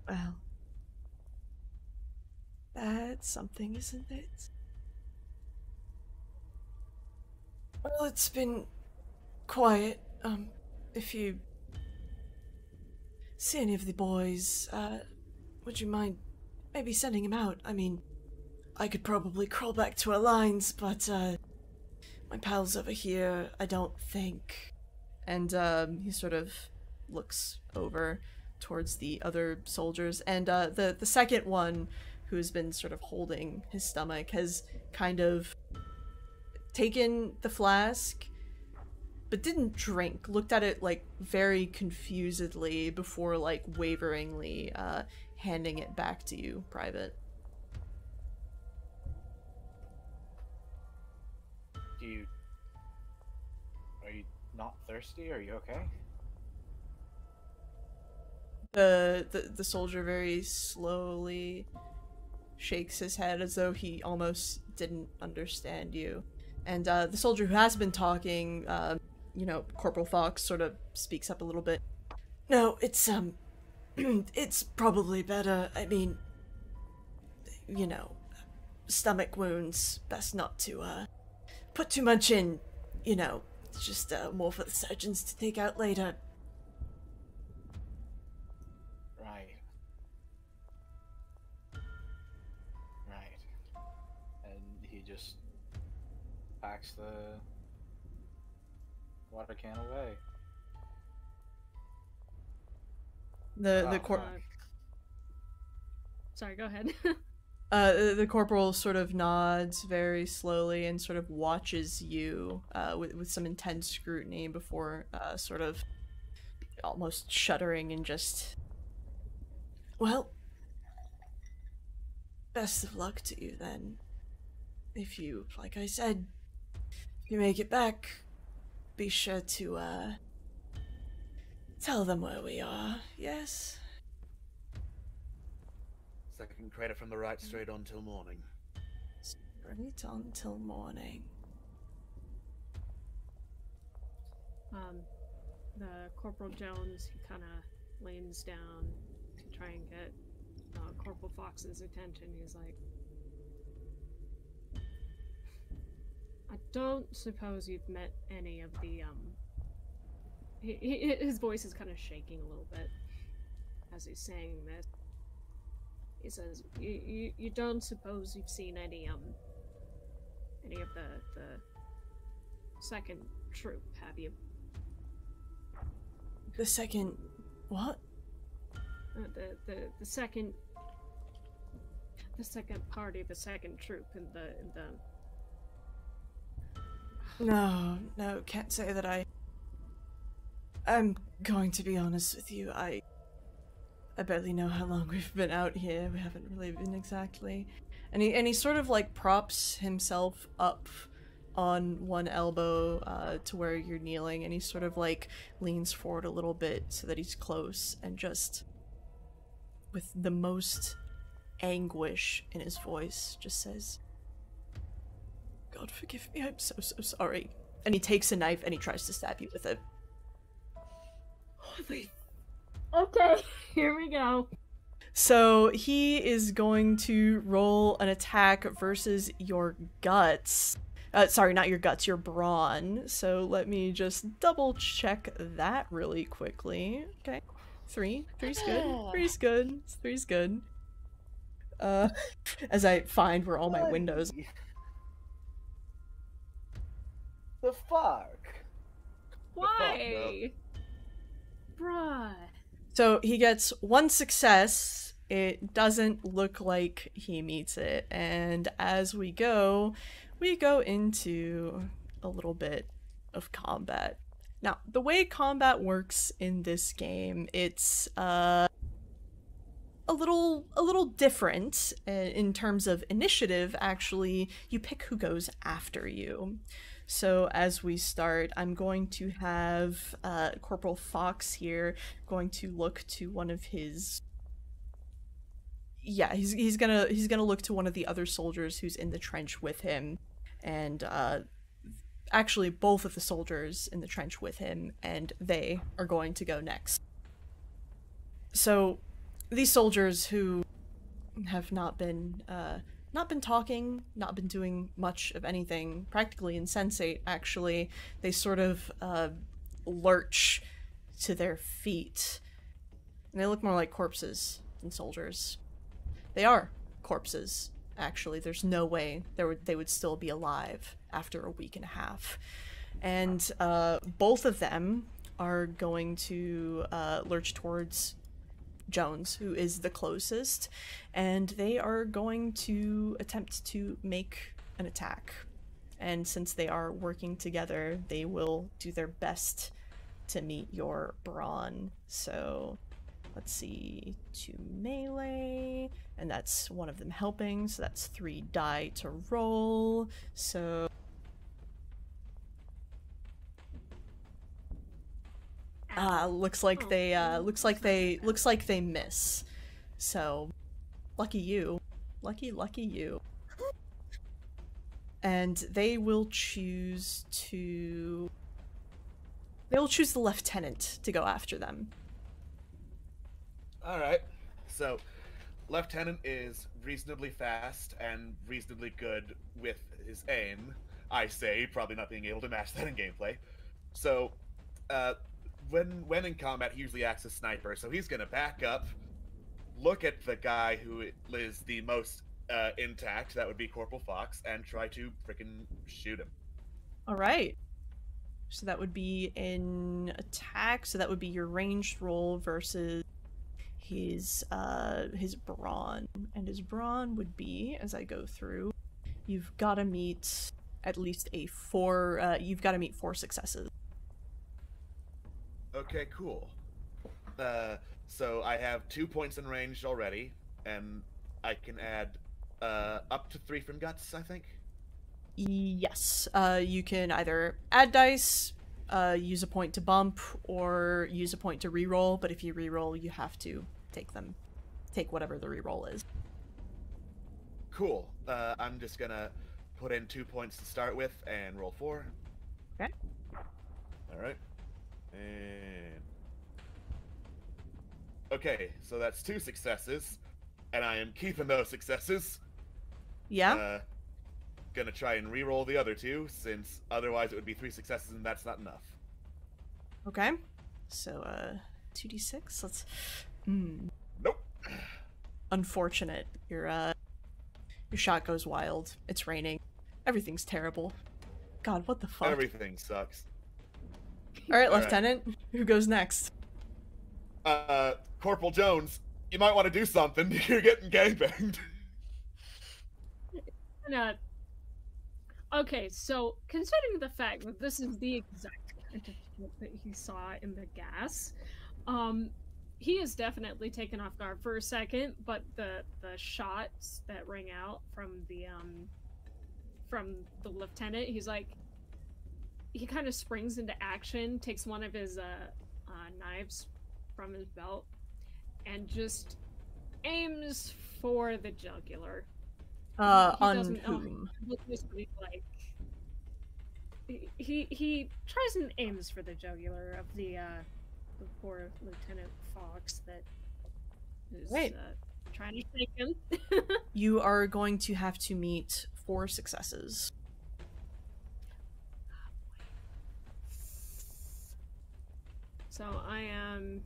Well, that's something, isn't it? Well, it's been quiet. If you see any of the boys, would you mind maybe sending him out? I mean, I could probably crawl back to our lines, but, my pals over here, I don't think. And, he sort of looks over towards the other soldiers, and, the second one, who has been sort of holding his stomach, has kind of taken the flask, but didn't drink, looked at it, like, very confusedly before, like, waveringly, handing it back to you, Private. Are you not thirsty? Are you okay? The soldier very slowly shakes his head as though he almost didn't understand you. And the soldier who has been talking, you know, Corporal Fox sort of speaks up a little bit. No, it's it's probably better. I mean, you know, stomach wounds, best not to put too much in, you know. It's just more for the surgeons to take out later. Right. Right. And he just packs the water can away. Sorry, go ahead. The corporal sort of nods very slowly and sort of watches you with some intense scrutiny before sort of almost shuddering and just... Well, best of luck to you then. If you, like I said, if you make it back, be sure to tell them where we are, yes? Second credit from the right straight on till morning. Straight on till morning. The Corporal Jones, he kind of leans down to try and get Corporal Fox's attention. He's like, I don't suppose you've met any of the, his voice is kind of shaking a little bit as he's saying this. He says, you don't suppose you've seen any of the second troop, have you? The second... what? The second party of the second troop in the No, can't say that I'm going to be honest with you, I barely know how long we've been out here. We haven't really been exactly. And he sort of like props himself up on one elbow to where you're kneeling, and he sort of like leans forward a little bit so that he's close, and just with the most anguish in his voice just says, God forgive me, I'm so sorry. And he takes a knife and he tries to stab you with it. Holy... Okay, here we go. So he is going to roll an attack versus your guts. Sorry, not your guts, your brawn. So let me just double check that really quickly. Okay. Three's good. Three's good. As I find where all my windows... The fuck? Why? Bruh. So he gets one success. It doesn't look like he meets it. And as we go into a little bit of combat. Now, the way combat works in this game, it's a little different in terms of initiative. Actually, you pick who goes after you. So as we start, I'm going to have Corporal Fox here going to look to one of his... Yeah, he's gonna look to one of the other soldiers who's in the trench with him, and actually both of the soldiers in the trench with him, and they are going to go next. So these soldiers who have not been talking, not been doing much of anything, practically insensate, actually. They sort of lurch to their feet. And they look more like corpses than soldiers. They are corpses, actually. There's no way they would still be alive after a week and a half. And both of them are going to lurch towards Jones, who is the closest, and they are going to attempt to make an attack. And since they are working together, they will do their best to meet your brawn. So let's see, 2 melee, and that's one of them helping, so that's 3 die to roll. So looks like they miss. So lucky you. Lucky you. and they will choose the lieutenant to go after them. All right. So, Lieutenant is reasonably fast and reasonably good with his aim. I say, probably not being able to match that in gameplay. So, when in combat, he usually acts as sniper. So he's gonna back up, look at the guy who is the most intact. That would be Corporal Fox, and try to freaking shoot him. All right. So that would be in attack. So that would be your ranged roll versus his brawn, and his brawn would be, as I go through, you've got to meet at least you've got to meet 4 successes. Okay, cool. So I have 2 points in range already, and I can add up to 3 from guts, I think. Yes. You can either add dice, use a point to bump, or use a point to reroll, but if you reroll, you have to take whatever the reroll is. Cool. I'm just gonna put in 2 points to start with and roll 4. Okay. Alright. And... Okay, so that's 2 successes, and I am keeping those successes. Yeah? Gonna try and re-roll the other 2, since otherwise it would be 3 successes and that's not enough. Okay. So, 2d6? Let's... Nope. Unfortunate. Your shot goes wild. It's raining. Everything's terrible. God, what the fuck? Everything sucks. Alright, All right. Lieutenant. Who goes next? Corporal Jones, you might want to do something. You're getting gangbanged. Okay, so considering the fact that this is the exact kind of shit that he saw in the gas, he is definitely taken off guard for a second, but the shots that ring out from the lieutenant, he's like, he kind of springs into action, takes one of his knives from his belt, and just aims for the jugular. On whom? Like, he tries and aims for the jugular of the poor Lieutenant Fox that is trying to shake him. You are going to have to meet 4 successes. So I'm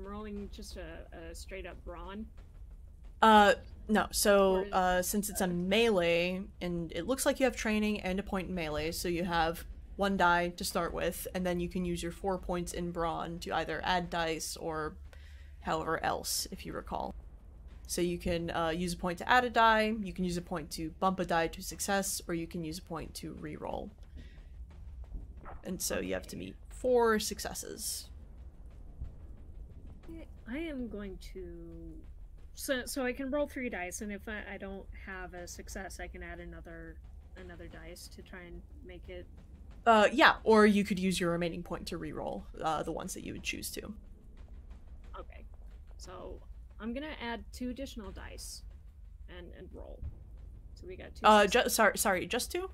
rolling just a straight up brawn. No, so, since it's a melee, and it looks like you have training and a point in melee, so you have 1 die to start with, and then you can use your 4 points in brawn to either add dice or however else, if you recall. So you can, use a point to add a die, you can use a point to bump a die to success, or you can use a point to reroll. And so you have to meet 4 successes. I am going to... So I can roll 3 dice, and if I don't have a success, I can add another dice to try and make it... Yeah, or you could use your remaining point to reroll the ones that you would choose to. Okay. So I'm gonna add 2 additional dice and roll. So we got 2 sorry, just 2?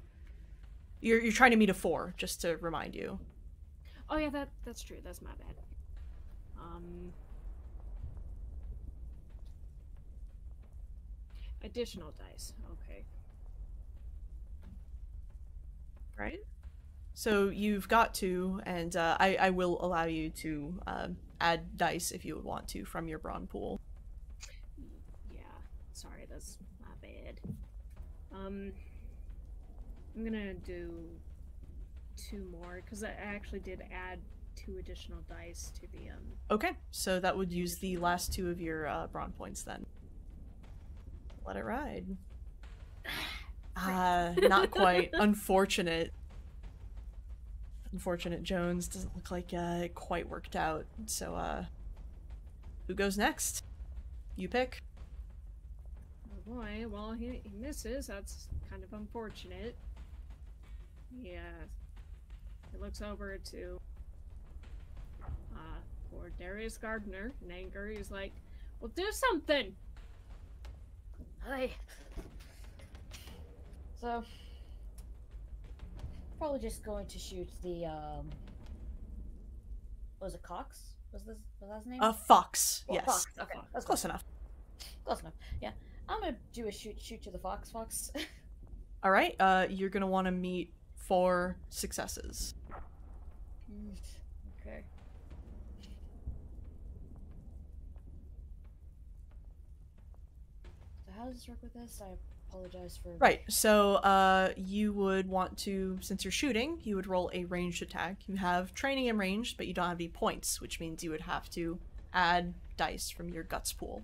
You're trying to meet a 4, just to remind you. Oh yeah, that's true. That's my bad. Additional dice. Okay. Right? So you've got 2, and I will allow you to add dice if you would want to from your brawn pool. Yeah. Sorry, that's my bad. I'm gonna do 2 more, because I actually did add 2 additional dice to the Okay, so that would use the last 2 of your brawn points then. Let it ride. Not quite. Unfortunate. Unfortunate Jones. Doesn't look like it quite worked out. So, who goes next? You pick. Oh boy, well, he misses. That's kind of unfortunate. Yeah. He looks over to poor Darius Gardner in anger. He's like, well, do something! Hi. So, probably just going to shoot the what was it, Cox? Was that his name? Fox. Well, Yes. Fox. Okay, that's Close enough. Close enough. Yeah, I'm gonna do a shoot to the Fox. Fox. All right. You're gonna want to meet 4 successes. Okay. So how does this work with this? I apologize for. Right. So, you would want to, since you're shooting, you would roll a ranged attack. You have training in ranged, but you don't have any points, which means you would have to add dice from your guts pool.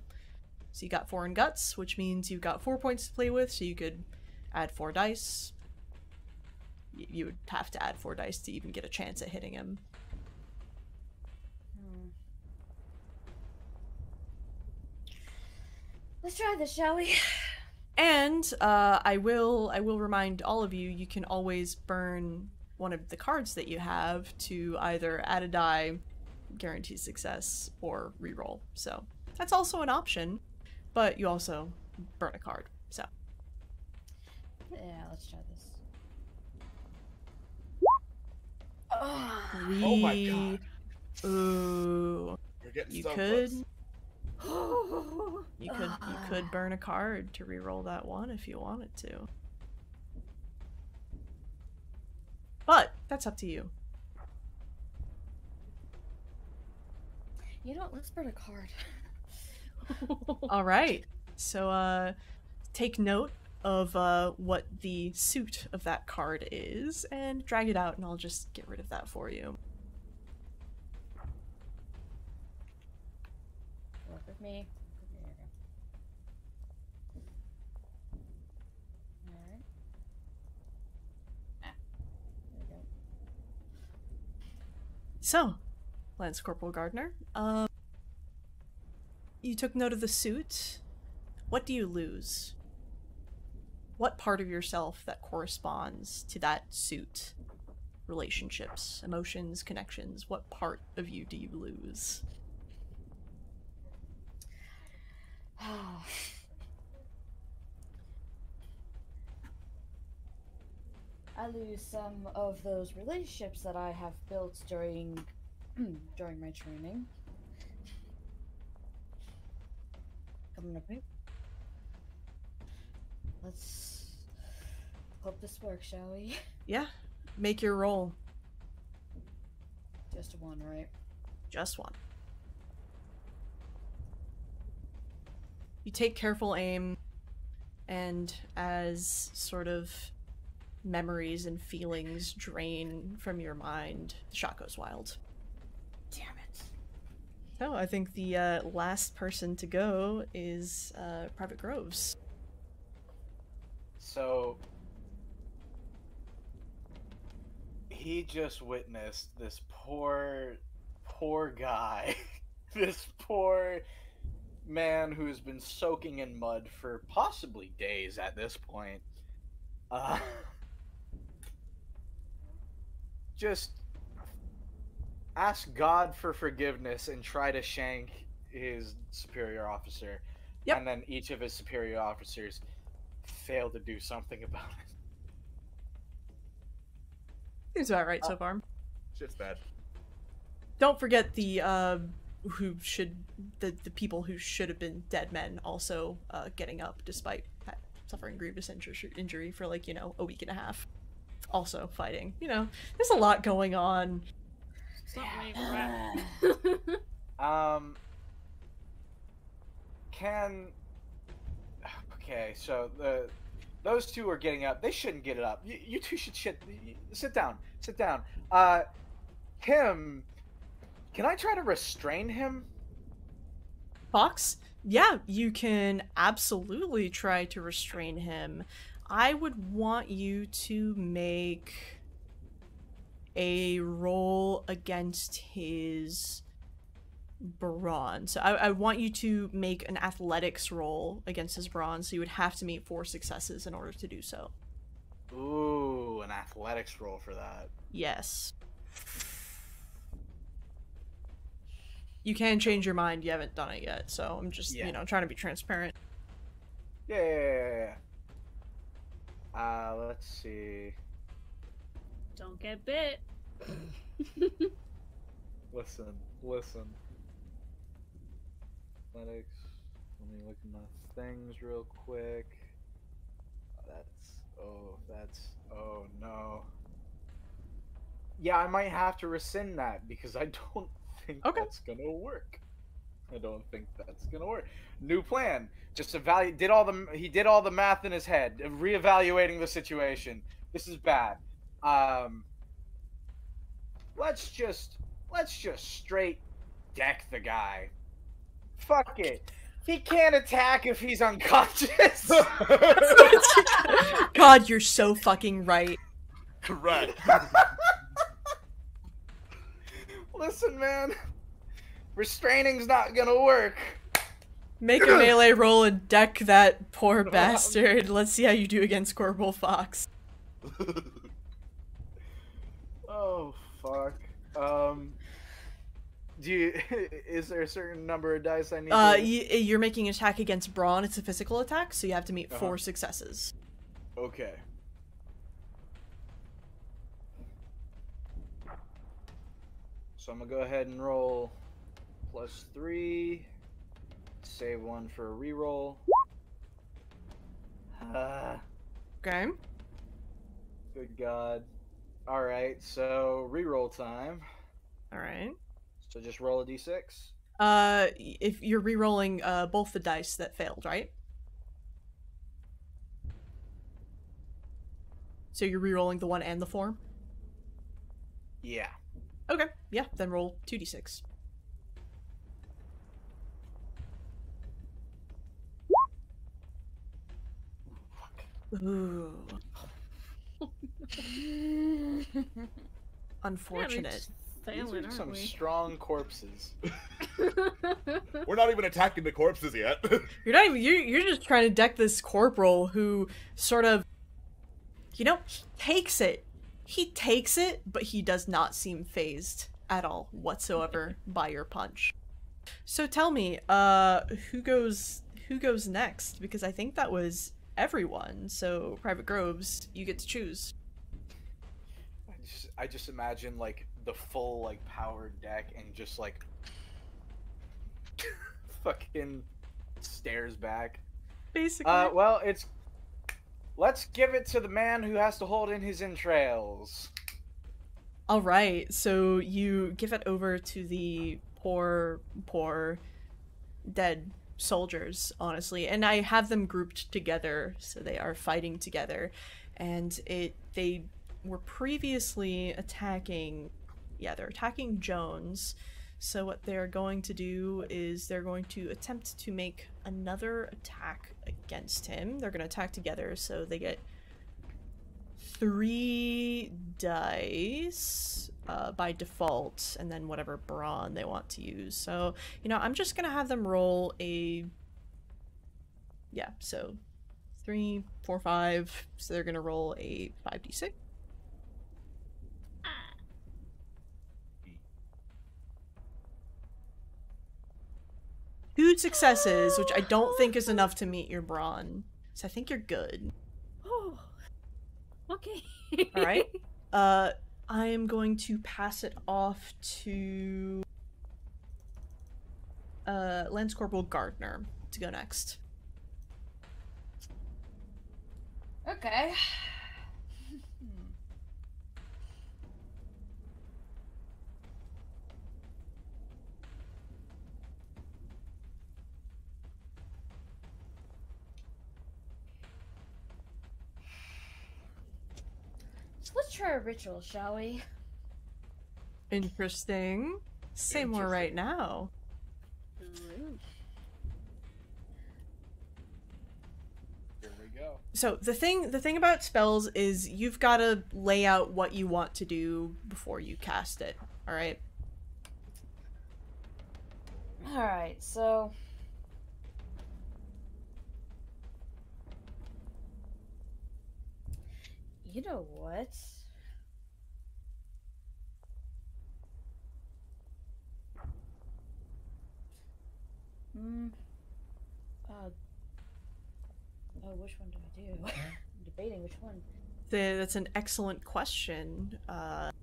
So you got 4 in guts, which means you've got 4 points to play with, so you could add 4 dice. You would have to add 4 dice to even get a chance at hitting him. Let's try this, shall we? And I will remind all of you, you can always burn one of the cards that you have to either add a die, guarantee success, or reroll. So that's also an option, but you also burn a card. So Yeah, let's try this. Oh my god. Ooh. You're getting You so could close. you could burn a card to reroll that one if you wanted to. But that's up to you. You know what? Let's burn a card. All right. So take note of what the suit of that card is and drag it out, and I'll just get rid of that for you. Work with me. Alright. There we go. So, Lance Corporal Gardner, you took note of the suit. What do you lose? What part of yourself that corresponds to that suit? Relationships, emotions, connections. What part of you do you lose? I lose some of those relationships that I have built during during my training. Coming up. Let's hope this works, shall we? Yeah, make your roll. Just one, right? Just one. You take careful aim, and as sort of memories and feelings drain from your mind, the shot goes wild. Damn it. So I think the last person to go is Private Groves. So he just witnessed this poor guy, this poor man who's been soaking in mud for possibly days at this point. Just ask God for forgiveness and try to shank his superior officer. Yep. And then each of his superior officers fail to do something about it. Seems about right so far. Shit's bad. Don't forget the the people who should have been dead men also getting up despite suffering grievous injury for like, a week and a half. Also fighting. There's a lot going on. Stop waiting for Okay, so those two are getting up. They shouldn't get it up. You two should sit down. Sit down. Tim, can I try to restrain him? Fox? Yeah, you can absolutely try to restrain him. I would want you to make a roll against his brawn. So I want you to make an athletics roll against his brawn, so you would have to meet 4 successes in order to do so. Ooh, an athletics roll for that. Yes. You can change your mind, you haven't done it yet, so I'm just, trying to be transparent. Yeah. Let's see. Don't get bit. Listen. Athletics. Let me look at my things real quick. Oh no. Yeah, I might have to rescind that because I don't think that's gonna work. New plan. Just he did all the math in his head, reevaluating the situation. This is bad. Let's just straight deck the guy. Fuck it. He can't attack if he's unconscious. God, you're so fucking right. Correct. Listen, man. Restraining's not gonna work. Make a melee roll and deck that poor bastard. Let's see how you do against Corporal Fox. Oh, fuck. Is there a certain number of dice I need to... You're making an attack against Brawn. It's a physical attack, so you have to meet 4 successes. Okay. So I'm gonna go ahead and roll +3. Save 1 for a reroll. Okay. Good God. Alright, so reroll time. Alright. So just roll a d6. If you're re-rolling both the dice that failed, right? So you're re-rolling the 1 and the 4? Yeah. Okay, yeah, then roll 2d6. Ooh. Unfortunate. These are some strong corpses. We're not even attacking the corpses yet. You're just trying to deck this corporal who sort of, he takes it. He takes it, but he does not seem phased at all whatsoever by your punch. So tell me, who goes next? Because I think that was everyone. So Private Groves, you get to choose. I just imagine like the full like powered deck and just like fucking stares back. Basically. Well, let's give it to the man who has to hold in his entrails. All right, so you give it over to the poor dead soldiers, honestly, and I have them grouped together, so they are fighting together, and they were previously attacking, they're attacking Jones. So what they're going to do is they're going to attempt to make another attack against him. They're going to attack together, so they get 3 dice by default, and then whatever brawn they want to use. So, I'm just going to have them roll so 3, 4, 5. So they're going to roll a 5d6. 2 successes, which I don't think is enough to meet your brawn. So I think you're good. Oh, okay. All right. I am going to pass it off to Lance Corporal Gardner to go next. Okay. Let's try a ritual, shall we? Interesting. Say more right now. Here we go. So the thing about spells is you've got to lay out what you want to do before you cast it. All right. All right. So. You know what? Which one do I do? I'm debating which one. That's an excellent question. Let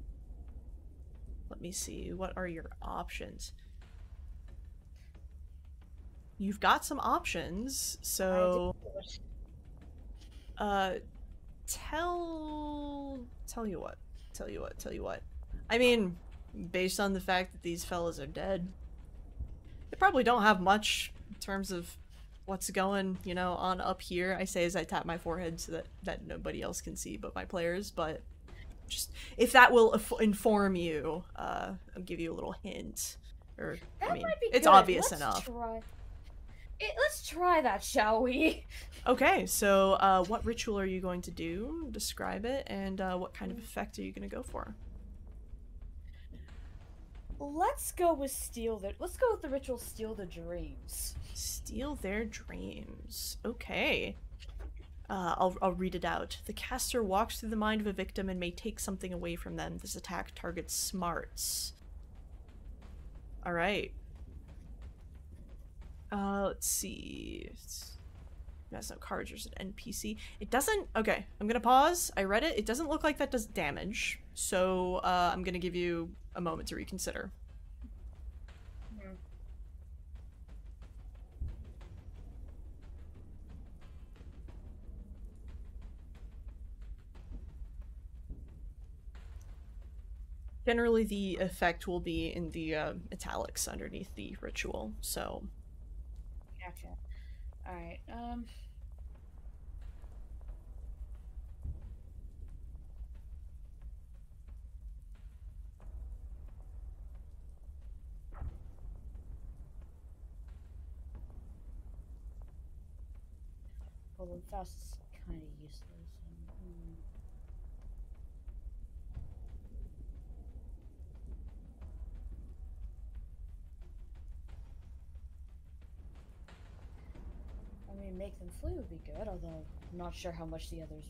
me see. What are your options? You've got some options, so tell you what. I mean, based on the fact that these fellas are dead, they probably don't have much in terms of what's going, you know, on up here. I say as I tap my forehead so that nobody else can see but my players, but just if that will inform you, I'll give you a little hint. Or That I mean, might be it's good. obvious Let's enough. Let's try that, shall we? Okay, so what ritual are you going to do? Describe it, and what kind of effect are you going to go for? Let's go with Let's go with the ritual Steal the Dreams. Steal their dreams. Okay. I'll read it out. The caster walks through the mind of a victim and may take something away from them. This attack targets smarts. Alright. Let's see. That's no cards, there's an NPC. It doesn't... Okay, I'm gonna pause. I read it. It doesn't look like that does damage. So, I'm gonna give you a moment to reconsider. Generally, the effect will be in the italics underneath the ritual, so... Gotcha. Alright, well, the fast is kind of useless. I mean, make them flee would be good, although I'm not sure how much the others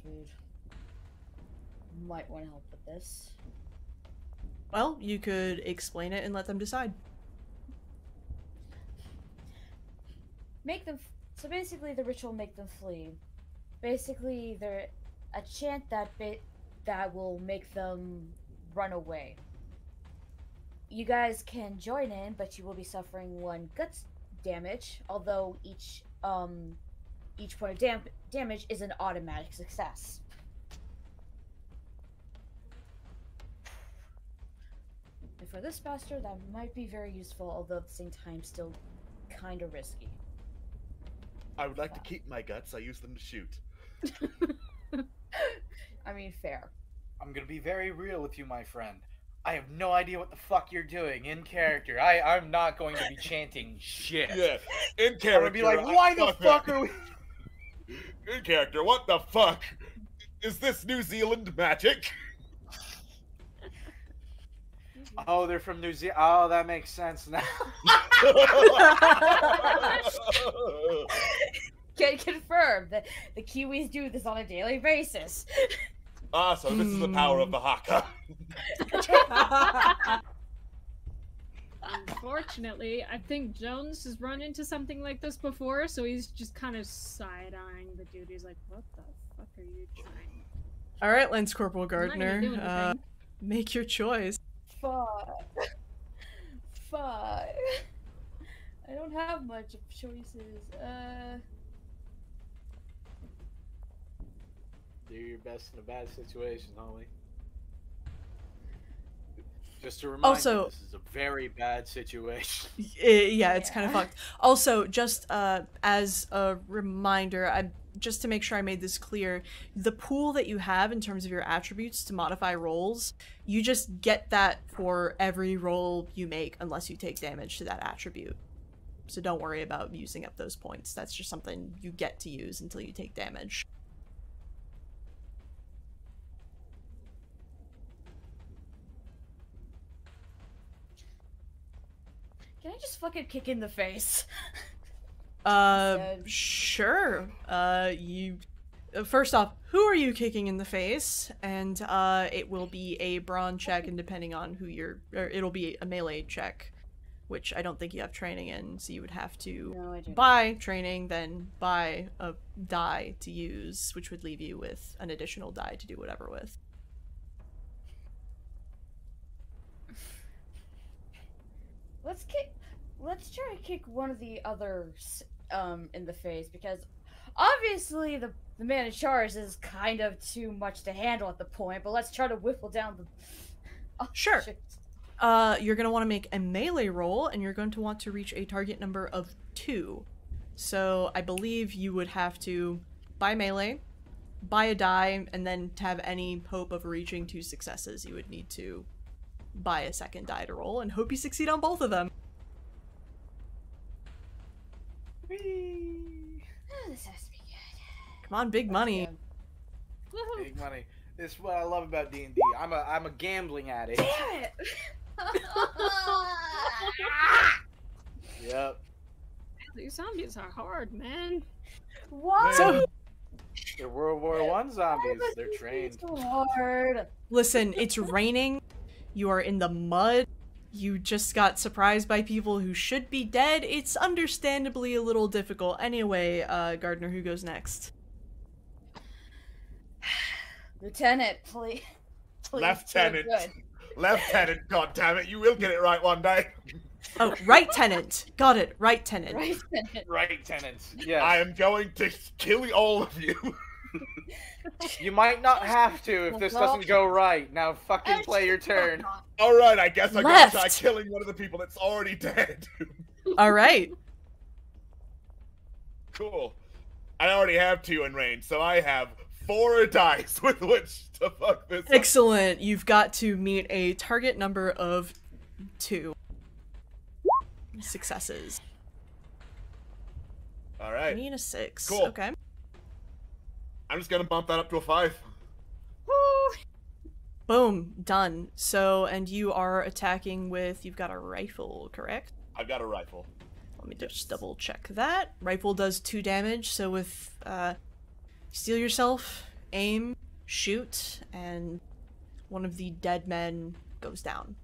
might want to help with this. Well, you could explain it and let them decide. Make them. So basically, the ritual make them flee. Basically, they're a chant that will make them run away. You guys can join in, but you will be suffering 1 guts damage. Although each point of damage is an automatic success. And for this master, that might be very useful, although at the same time still kind of risky. I would like to keep my guts. I use them to shoot. I mean, fair. I'm gonna be very real with you, my friend. I have no idea what the fuck you're doing in character. I'm not going to be chanting shit. Yeah, in character. I'm gonna be like, why the fuck are we... In character, what the fuck? Is this New Zealand magic? Oh, they're from New Zealand. Oh, that makes sense now. Can confirm that the Kiwis do this on a daily basis. Ah, so this is the power of the Haka. Unfortunately, I think Jones has run into something like this before, so he's just kind of side-eyeing the dude. He's like, what the fuck are you trying? Alright, Lance Corporal I'm not gonna do Gardner, anything. make your choice. Fuck. Fuck. I don't have much choices. Do your best in a bad situation, homie. Just to remind Also- you, this is a very bad situation. Yeah, it's kind of Yeah. fucked. Also, just as a reminder, just to make sure I made this clear, the pool that you have in terms of your attributes to modify rolls, you just get that for every roll you make unless you take damage to that attribute. So don't worry about using up those points. That's just something you get to use until you take damage. Can I just fucking kick in the face? Sure. First off, who are you kicking in the face? And, it will be a brawn check, and depending on who or it'll be a melee check, which I don't think you have training in, so you would have to No, I don't. buy training, then buy a die to use, which would leave you with an additional die to do whatever with. Let's try to kick one of the others in the face, because obviously the man in charge is kind of too much to handle at the point, but let's try to whittle down the Sure. shit. You're going to want to make a melee roll, and you're going to want to reach a target number of 2. So I believe you would have to buy melee, buy a die, and then to have any hope of reaching 2 successes, you would need to buy a second die to roll, and hope you succeed on both of them. Whee! Oh, this has to be good. Come on, big money. Woohoo. Big money. This is what I love about D&D. I'm a gambling addict. Damn it! Yep. These zombies are hard, man. Why? So, They're World War One zombies. They're trained. So hard. listen, it's raining, you are in the mud, you just got surprised by people who should be dead. It's understandably a little difficult. Anyway, Gardner, who goes next? Lieutenant, please. Lieutenant. Good. Lieutenant, God damn it, you will get it right one day. Oh, right tenant. Got it, right tenant. Right, Lieutenant. Right, tenants. Yes. I am going to kill all of you. You might not have to if this doesn't go right. Now fucking play your turn. Alright, I guess I gotta Left. try killing one of the people that's already dead. Alright. Cool. I already have 2 in range, so I have 4 dice with which to fuck this up. Excellent. You've got to meet a target number of 2 successes. I Alright. need a 6. Cool. Okay. I'm just gonna bump that up to a 5. Woo. Boom. Done. So, and you are attacking with, you've got a rifle, correct? I've got a rifle. Let me just double check that. Rifle does 2 damage, so with, steal yourself, aim, shoot, and one of the dead men goes down.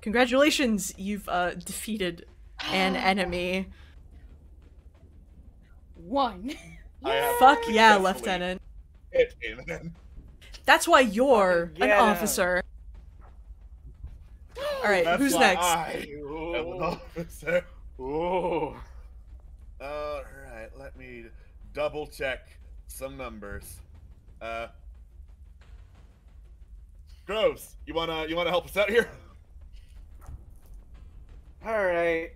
Congratulations, you've, defeated an enemy. One. I have Fuck yeah, successfully Lieutenant. hit him. That's why you're Fucking an get 'em. officer. Alright, That's who's why next? I am an officer. Ooh. Alright, let me double check some numbers. Groves, you wanna help us out here? All right.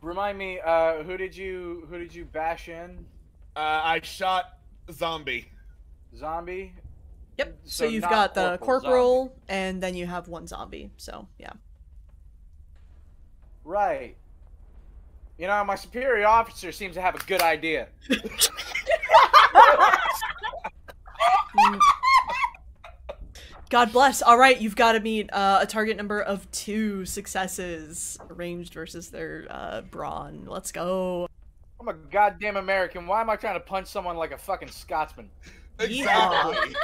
Remind me, who did you bash in? I shot zombie. Zombie. Yep, so you've not got the corporal corporal, and then you have 1 zombie, so, yeah. Right. You know, my superior officer seems to have a good idea. God bless. Alright, you've got to meet a target number of 2 successes. Ranged versus their brawn. Let's go. I'm a goddamn American. Why am I trying to punch someone like a fucking Scotsman? Exactly.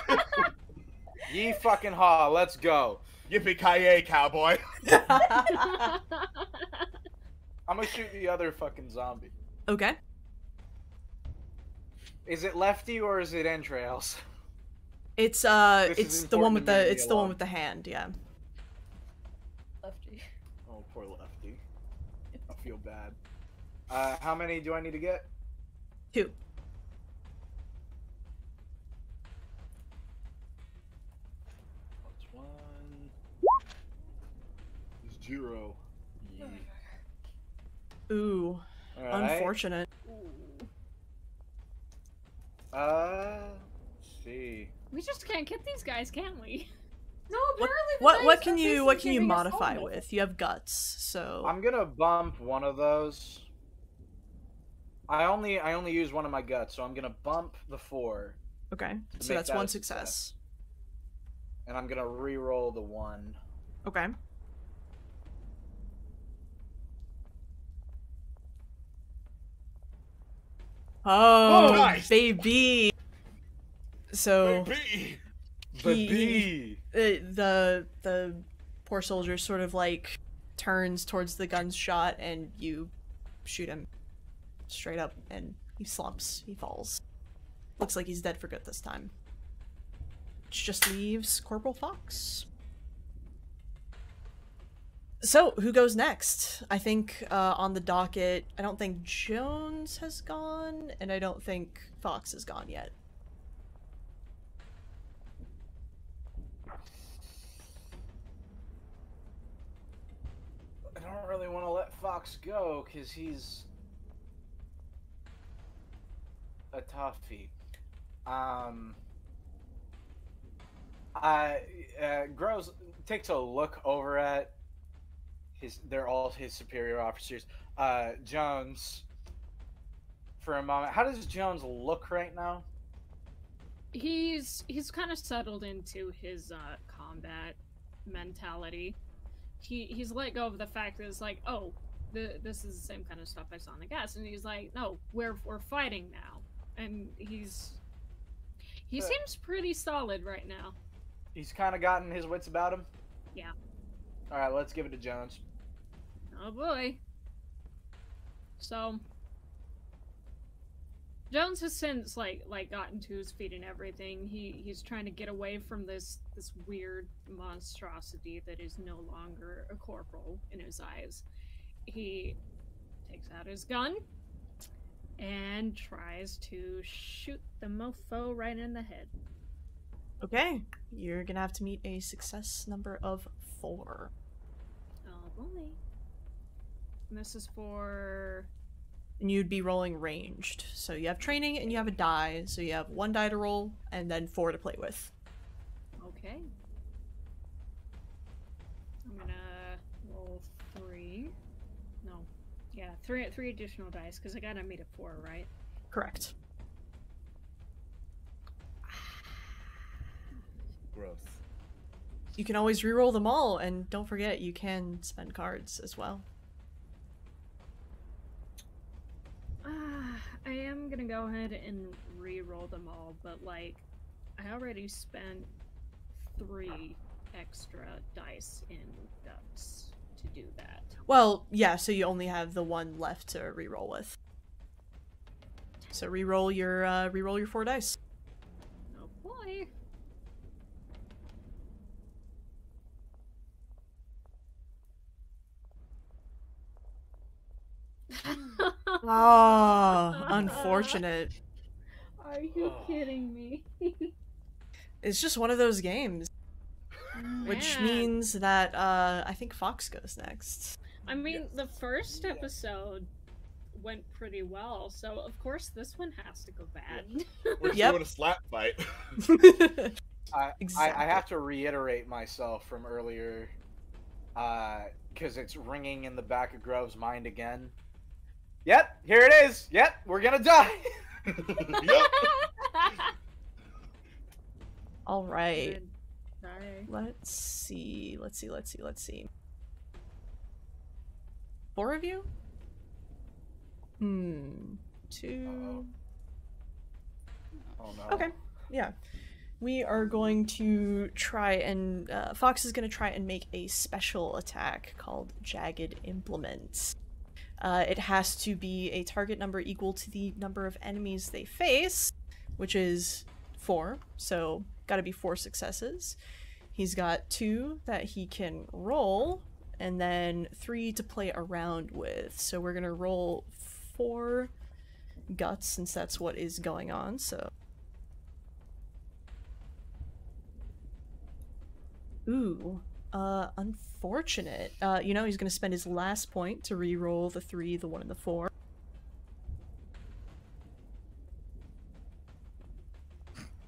Ye fucking haw. Let's go. Yippee-ki-yay, cowboy. I'm gonna shoot the other fucking zombie. Okay. Is it lefty or is it entrails? It's This is it's the one with important to the me it's the one alone. with the hand, yeah. Lefty. Oh, poor lefty. I feel bad. How many do I need to get? 2. That's 1. 0. Ooh, Alright. unfortunate. Let's see. We just can't get these guys, can we? No, What apparently the what dice can are you basically giving us modify bonus. with? You have guts, so I'm gonna bump one of those. I only use one of my guts, so I'm gonna bump the 4, okay. So make that's that 1 a success. and I'm gonna re-roll the 1. Okay. Oh, nice. baby. So Baby. he- the poor soldier sort of like turns towards the gun's shot, and you shoot him straight up, and he slumps. He falls. Looks like he's dead for good this time. Which just leaves Corporal Fox. So, who goes next? I think on the docket, I don't think Jones has gone, and I don't think Fox has gone yet. I don't really want to let Fox go because he's a toughie. Groves takes a look over at they're all his superior officers. Jones, for a moment. How does Jones look right now? He's kind of settled into his combat mentality. He's let go of the fact that it's like, oh, this is the same kind of stuff I saw in the gas, and he's like, no, we're fighting now, and he seems pretty solid right now. He's kind of gotten his wits about him. Yeah. All right, let's give it to Jones. Oh boy. So Jones has since like gotten to his feet and everything. He's trying to get away from this weird monstrosity that is no longer a corporal in his eyes. He takes out his gun and tries to shoot the mofo right in the head. Okay, you're gonna have to meet a success number of 4. Oh boy. And this is for... And you'd be rolling ranged. So you have training and you have a die. So you have 1 die to roll and then 4 to play with. Okay. I'm gonna roll 3. No. Yeah, 3 additional dice, because I gotta meet a 4, right? Correct. Gross. You can always reroll them all, and don't forget you can spend cards as well. I am gonna go ahead and re-roll them all, but like, I already spent 3 extra dice in guts to do that. Well, yeah, so you only have the 1 left to reroll with. So reroll your 4 dice. Oh boy. Oh, unfortunate. Are you kidding me? It's just one of those games. Which Man. means that I think Fox goes next. I mean, the first episode went pretty well, so of course this one has to go bad. We're Yep. doing a slap fight. I Exactly. have to reiterate myself from earlier, because it's ringing in the back of Grove's mind again. Yep, here it is. Yep, we're gonna die. Yep. All right. Good. Sorry. Let's see. 4 of you? 2. Oh no. Okay. Yeah. We are going to try and Fox is going to try and make a special attack called Jagged Implement. It has to be a target number equal to the number of enemies they face, which is 4. So, got to be 4 successes. He's got 2 that he can roll, and then 3 to play around with. So we're gonna roll 4 guts since that's what is going on. So, ooh, unfortunate. You know, he's gonna spend his last point to re-roll the 3, the 1, and the 4.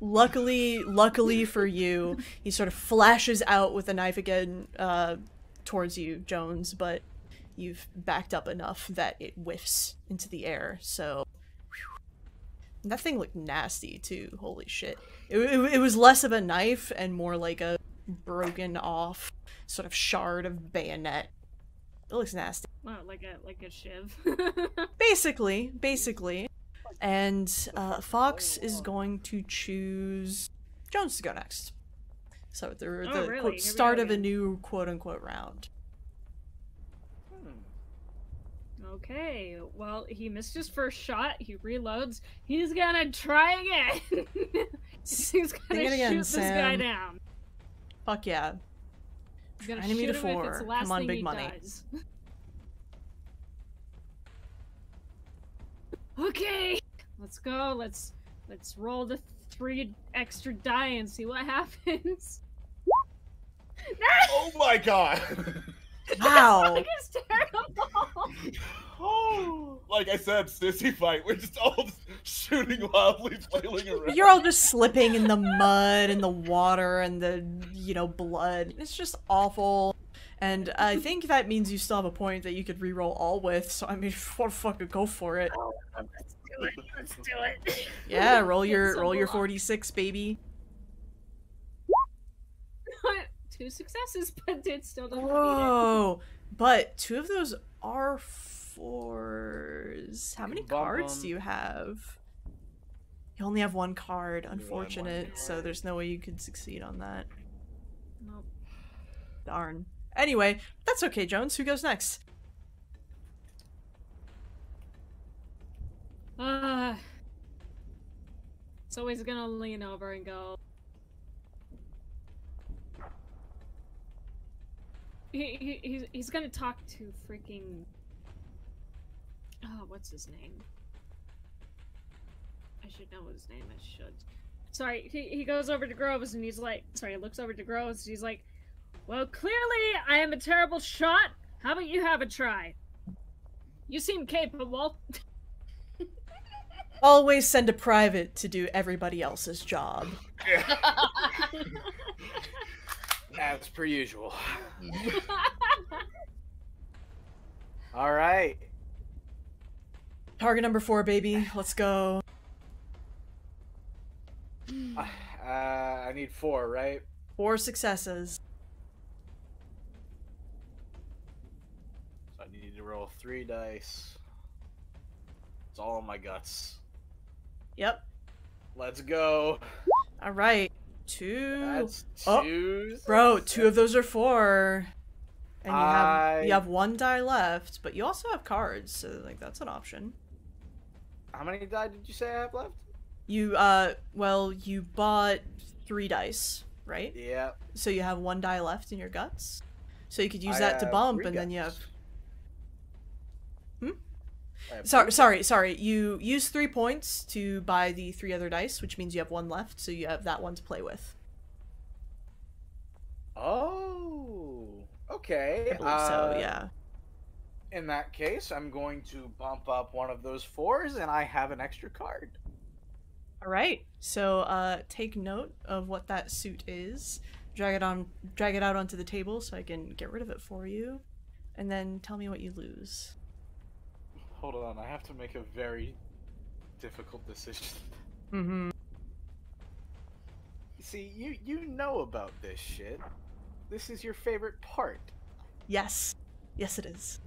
Luckily for you, he sort of flashes out with a knife again towards you, Jones, but you've backed up enough that it whiffs into the air, so... Whew. That thing looked nasty, too. Holy shit. It was less of a knife and more like a broken off sort of shard of bayonet. It looks nasty. Wow, like a shiv. Basically. And Fox is going to choose Jones to go next. So the Oh, really? quote, Here we start go of a again. new quote-unquote round. Okay, well, he missed his first shot. He reloads. He's gonna try again. He's Think gonna it again, shoot this guy Sam. down. Fuck yeah. He's gonna Trying to meet shoot a him if it's the 4. last Come on, thing big he money. does. Okay, let's go. Let's roll the 3 extra die and see what happens. Oh my god! Wow. Like, it's terrible. Oh, like I said, sissy fight. We're just all just shooting wildly, flailing around. You're all just slipping in the mud and the water and the, blood. It's just awful. And I think that means you still have a point that you could reroll all with, so I mean, fucking go for it. Let's do it. Let's do it. Yeah, roll It's your so roll your rough. 46, baby. 2 successes, but it still doesn't beat Whoa. But 2 of those are 4s. How many Bump cards 'em. do you have? You only have 1 card. one Unfortunate. So card. there's no way you could succeed on that. it. Nope. Darn. Anyway, that's okay, Jones. Who goes next? So he's gonna lean over and go. He's gonna talk to freaking. Oh, what's his name? I should know his name. I should. Sorry, he goes over to Groves and he's like, sorry, he looks over to Groves and he's like, well, clearly I am a terrible shot. How about you have a try? You seem capable. Always send a private to do everybody else's job. Yeah. As per usual. All right. Target number 4, baby. Let's go. I need 4, right? 4 successes. So I need to roll 3 dice. It's all in my guts. Yep. Let's go. All right. 2. That's Oh, 2. Bro, 2 of those are 4. And you I- have 1 die left, but you also have cards, so like that's an option. How many die did you say I have left? You well, you bought 3 dice, right? Yeah. So you have 1 die left in your guts. So you could use I that to have bump, 3 and then you have. guts. Hmm? I have Sorry. You use 3 points to buy the 3 other dice, which means you have 1 left, so you have that one to play with. Oh. Okay. I believe so, yeah. In that case, I'm going to bump up one of those 4s, and I have an extra card. All right. So take note of what that suit is. Drag it out onto the table so I can get rid of it for you, and then tell me what you lose. Hold on, I have to make a very difficult decision. Mm-hmm. See, you know about this shit. This is your favorite part. Yes. Yes, it is.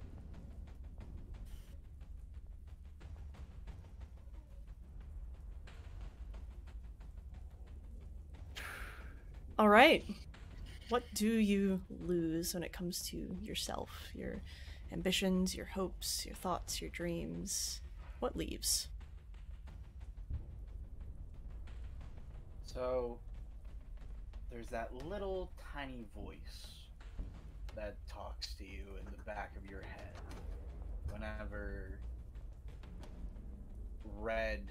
All right. What do you lose when it comes to yourself, your ambitions, your hopes, your thoughts, your dreams? What leaves? So, there's that little tiny voice that talks to you in the back of your head whenever red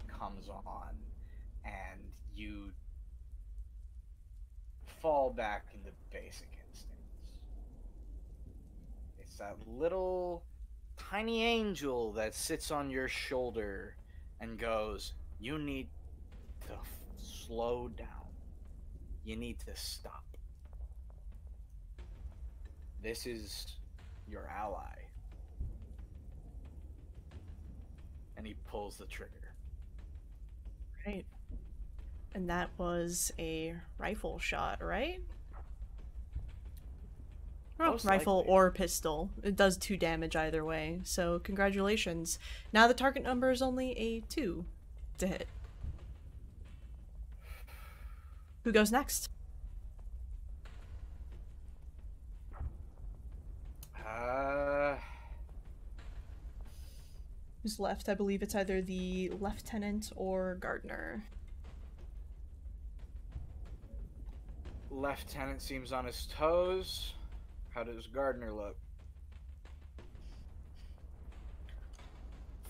comes on and you fall back into basic instincts. It's that little tiny angel that sits on your shoulder and goes, you need to slow down. You need to stop. This is your ally. And he pulls the trigger. Right. And that was a rifle shot, right? Oh, Most rifle likely. or pistol. It does 2 damage either way, so congratulations. Now the target number is only a 2 to hit. Who goes next? Who's left? I believe it's either the lieutenant or Gardner. Lieutenant seems on his toes. How does Gardner look?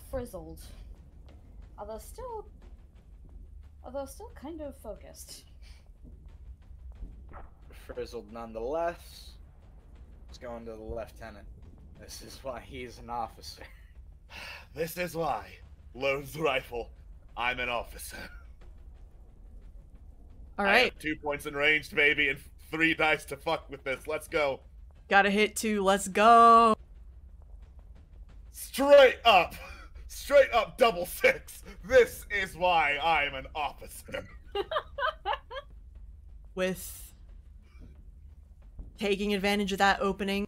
Frizzled. Although still kind of focused. Frizzled nonetheless. Let's go into the lieutenant. This is why he's an officer. This is why. Loads the rifle. I'm an officer. All I right. have 2 points in ranged, baby, and 3 dice to fuck with this. Let's go. Gotta hit 2. Let's go. Straight up. Straight up double 6. This is why I'm an officer. With taking advantage of that opening,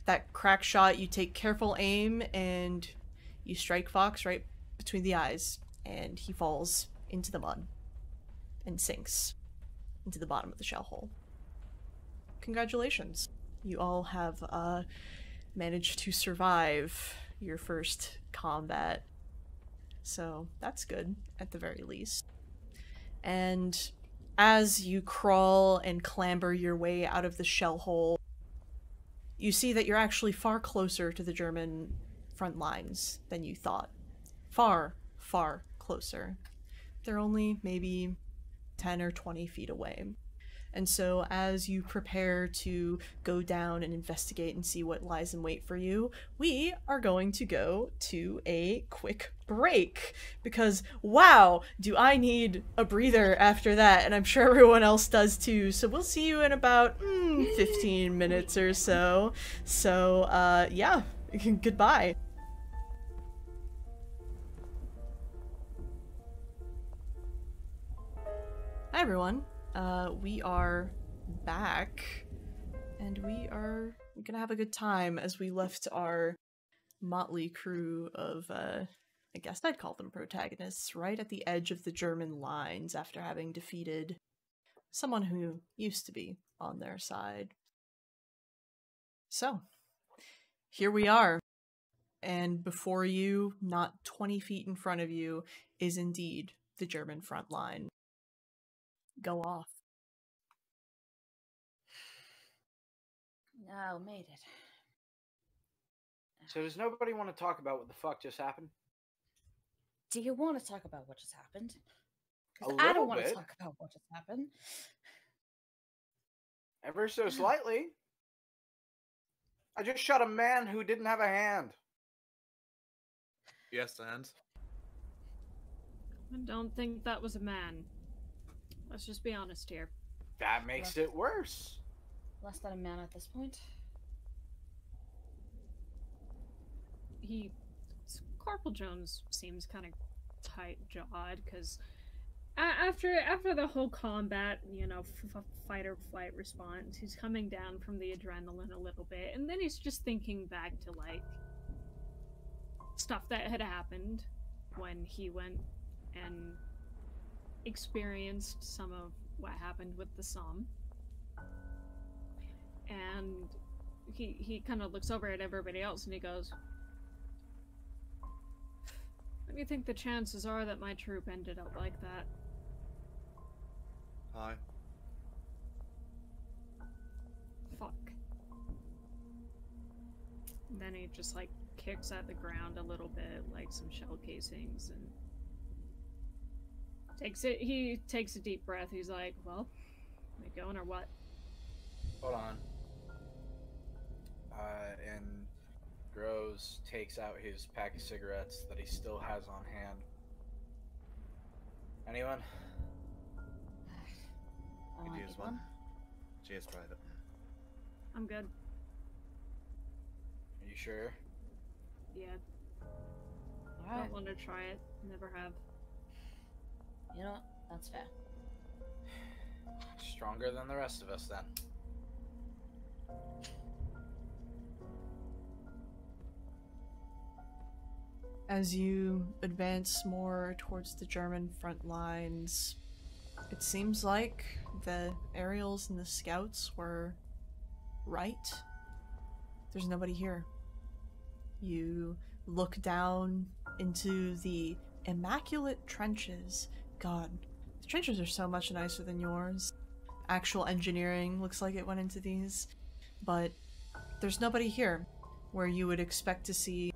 that crack shot, you take careful aim and you strike Fox right between the eyes, and he falls into the mud and sinks into the bottom of the shell hole. Congratulations. You all have managed to survive your first combat. So that's good, at the very least. And as you crawl and clamber your way out of the shell hole, you see that you're actually far closer to the German front lines than you thought. Far, far closer. They're only maybe 10 or 20 feet away. And so as you prepare to go down and investigate and see what lies in wait for you, we are going to go to a quick break. Because, wow, do I need a breather after that, and I'm sure everyone else does too. So we'll see you in about 15 minutes or so. So, yeah, goodbye. Hi everyone. We are back, and we are gonna have a good time as we left our motley crew of, I guess I'd call them protagonists, right at the edge of the German lines after having defeated someone who used to be on their side. So, here we are, and before you, not 20 feet in front of you, is indeed the German front line. Go off. No, made it. So does nobody want to talk about what the fuck just happened? Do you want to talk about what just happened? A 'Cause I little don't want to bit. talk about what just happened. Ever so slightly. I just shot a man who didn't have a hand. Yes, and? I don't think that was a man. Let's just be honest here. That makes it worse. Less than a man at this point. Corporal Jones seems kind of tight-jawed because after the whole combat, you know, fight or flight response, he's coming down from the adrenaline a little bit, and then he's just thinking back to like stuff that had happened when he went and experienced some of what happened with the Somme. And he kind of looks over at everybody else and he goes, "What do you think the chances are that my troop ended up like that?" Hi. Fuck. And then he just like kicks at the ground a little bit, like some shell casings, and he takes a deep breath. He's like, "Well, we going or what?" Hold on. And Groves takes out his pack of cigarettes that he still has on hand. Anyone? I Could want to use get one. one. Cheers, Private. I'm good. Are you sure? Yeah, All right. don't want to try it. Never have. You know what? That's fair. Stronger than the rest of us, then. As you advance more towards the German front lines, it seems like the aerials and the scouts were right. There's nobody here. You look down into the immaculate trenches. God, the trenches are so much nicer than yours. Actual engineering looks like it went into these. But there's nobody here where you would expect to see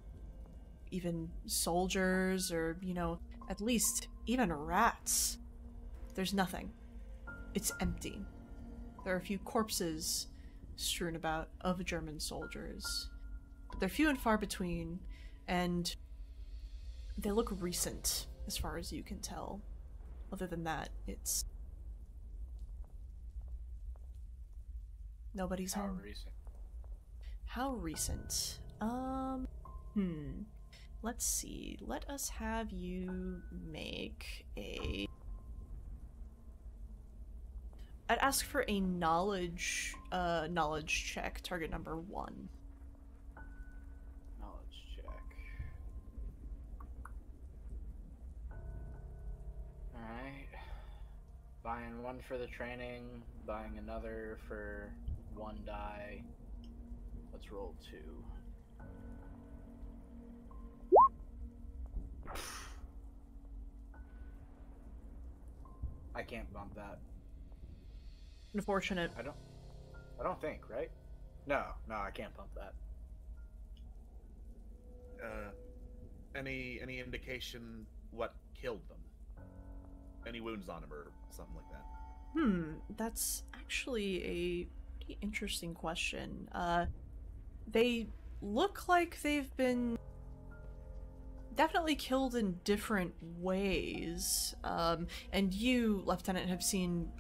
even soldiers or, you know, at least even rats. There's nothing. It's empty. There are a few corpses strewn about of German soldiers. But they're few and far between, and they look recent as far as you can tell. Other than that, it's... Nobody's How home. recent? How recent? Let's see. Let us have you make a... I'd ask for a knowledge check, target number 1. Knowledge check. Alright. Buying one for the training, buying another for 1 die. Let's roll 2. I can't bump that. Unfortunate. I don't think, right? No, I can't bump that. Any indication what killed them? Any wounds on him or something like that? That's actually a pretty interesting question. They look like they've been definitely killed in different ways. And you, Lieutenant, have seen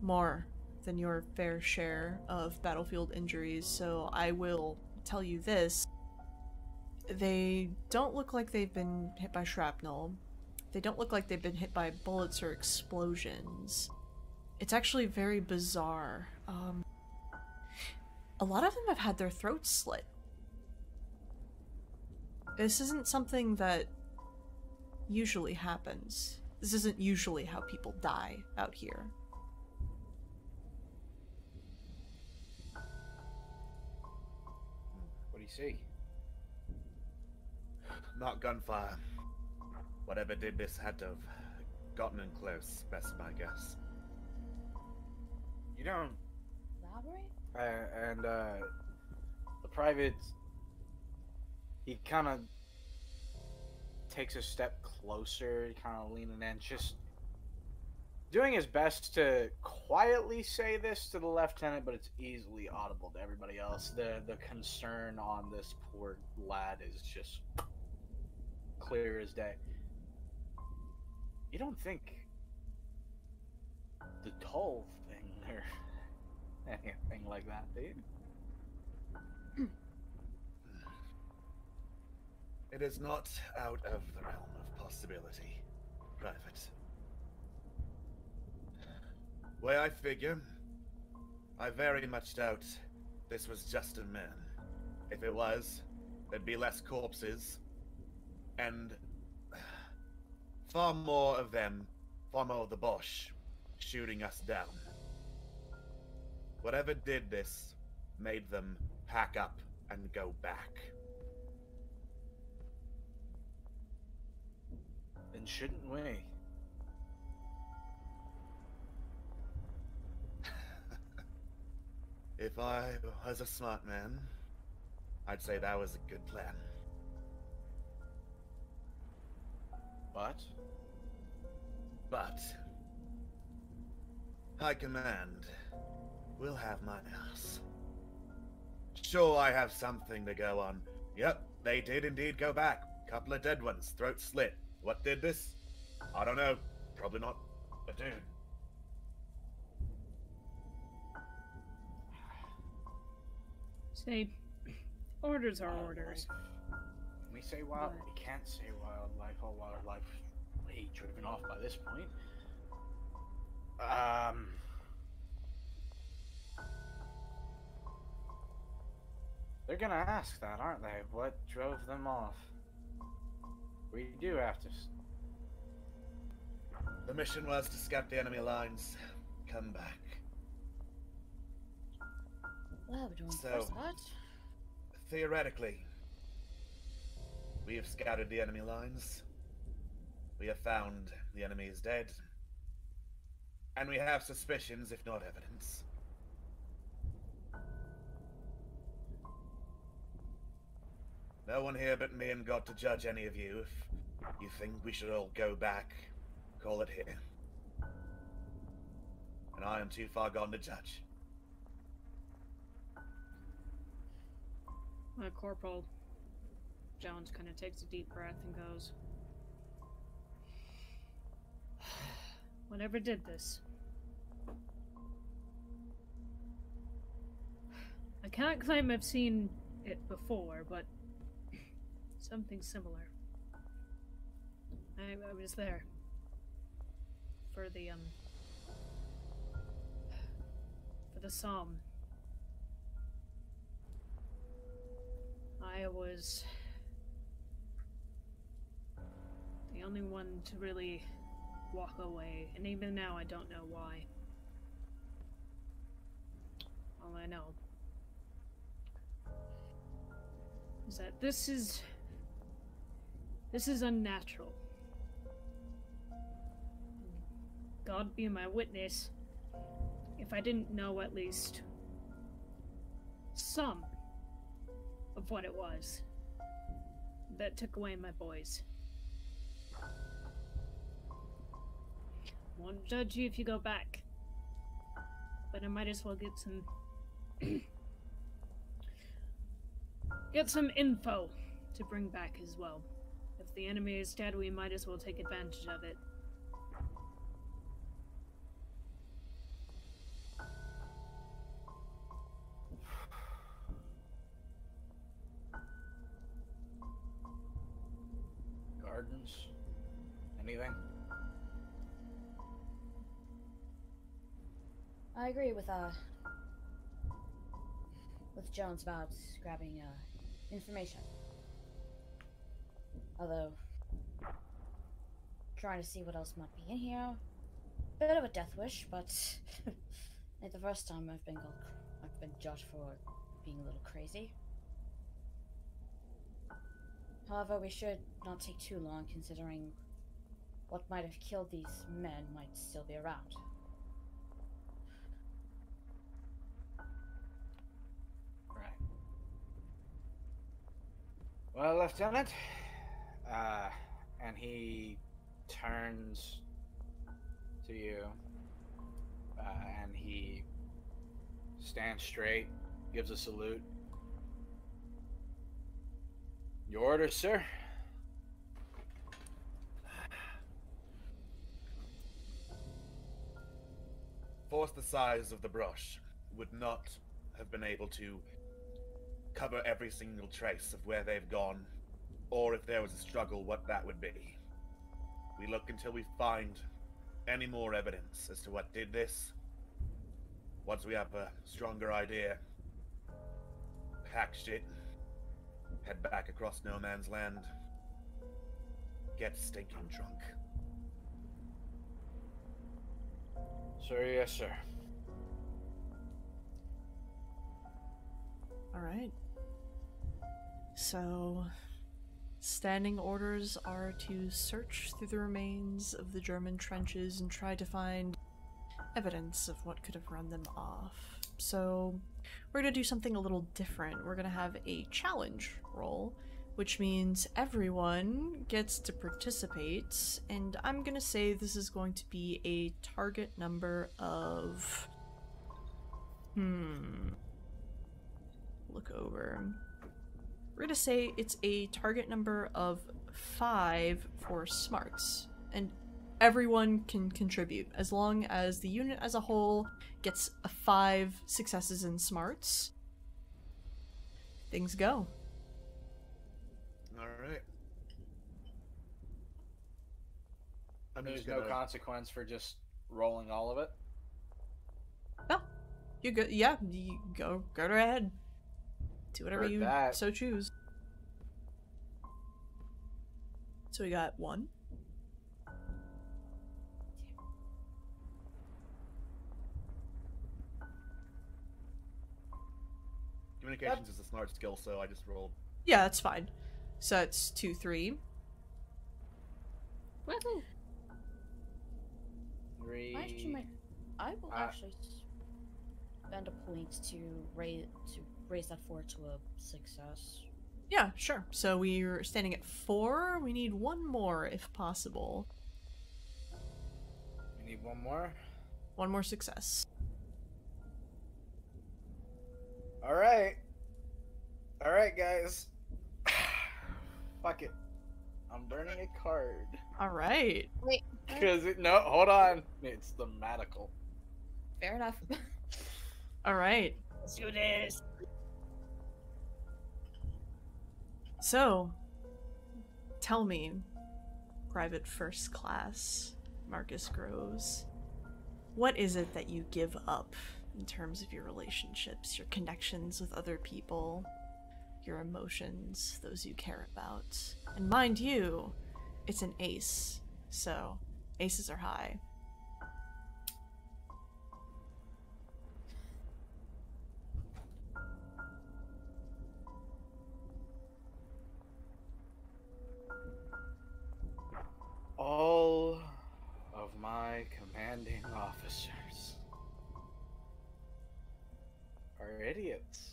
more than your fair share of battlefield injuries, so I will tell you this. They don't look like they've been hit by shrapnel. They don't look like they've been hit by bullets or explosions. It's actually very bizarre. A lot of them have had their throats slit. This isn't something that usually happens. This isn't usually how people die out here. What do you see? Not gunfire. Whatever did this had to have gotten in close, best my guess. You don't. Elaborate? The private, he kind of takes a step closer, kind of leaning in, just doing his best to quietly say this to the lieutenant, but it's easily audible to everybody else. The concern on this poor lad is just clear as day. You don't think the toll thing or anything like that, do you? It is not out of the realm of possibility, Private. Way I figure, I very much doubt this was just a man. If it was, there'd be less corpses, and far more of them, far more of the Bosch, shooting us down. Whatever did this made them pack up and go back. Then shouldn't we? If I was a smart man, I'd say that was a good plan. But High Command will have my ass. Sure, I have something to go on. Yep, they did indeed go back. Couple of dead ones, throats slit. What did this? I don't know. Probably not a dude. Say, orders are orders. Can we say wild? We can't say wildlife. All wildlife way driven off by this point. They're gonna ask that, aren't they? What drove them off? We do have to. The mission was to scout the enemy lines, come back. Well, we're doing So- first that. theoretically, we have scouted the enemy lines. We have found the enemy is dead. And we have suspicions, if not evidence. No one here but me and God to judge any of you. If you think we should all go back, call it here. And I am too far gone to judge. Corporal Jones kind of takes a deep breath and goes, whatever did this? I can't claim I've seen it before, but something similar. I was there for the Somme. I was the only one to really walk away, and even now I don't know why. All I know is that this is unnatural. God be my witness, if I didn't know at least some of what it was that took away my boys. Won't judge you if you go back, but I might as well get some info to bring back as well. If the enemy is dead, we might as well take advantage of it. Gardens? Anything? I agree with Jones about grabbing information. Although trying to see what else might be in here. Bit of a death wish, but ain't the first time I've been judged for being a little crazy. However, we should not take too long, considering what might have killed these men might still be around. Right. Well, Lieutenant, and he turns to you, and he stands straight, gives a salute. Your orders, sir? Force the size of the brush would not have been able to cover every single trace of where they've gone, or if there was a struggle, what that would be. We look until we find any more evidence as to what did this. Once we have a stronger idea, pack shit, head back across no man's land, get stinking drunk. Sir, yes, sir. Alright. So, standing orders are to search through the remains of the German trenches and try to find evidence of what could have run them off. So, we're gonna do something a little different. We're gonna have a challenge roll, which means everyone gets to participate, and I'm gonna say this is going to be a target number of... Look over. We're gonna say it's a target number of 5 for smarts, and everyone can contribute as long as the unit as a whole gets 5 successes in smarts. Things go. Alright. There's no consequence for just rolling all of it? No. You go, yeah, you go right ahead. Do whatever Heard you that. so choose. So we got 1. Give Communications is a smart skill, so I just rolled. Yeah, that's fine. So it's 2-3. Woohoo! 3. I will actually spend a point to raise that 4 to a success. Yeah, sure. So we're standing at 4. We need one more if possible. We need one more. One more success. All right, guys. Fuck it. I'm burning a card. All right. Wait, Because no, hold on. It's thematical. fair enough. All right. Let's do this. So, tell me, Private First Class Marcus Groves, what is it that you give up in terms of your relationships, your connections with other people, your emotions, those you care about? And mind you, it's an ace, so aces are high. All of my commanding officers are idiots.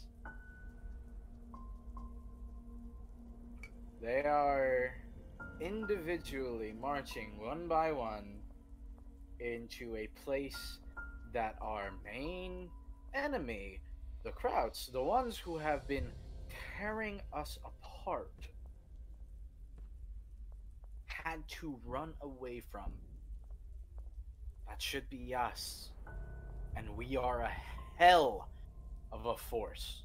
They are individually marching one by one into a place that our main enemy, the Krauts, the ones who have been tearing us apart, had to run away from. That should be us. And we are a hell of a force.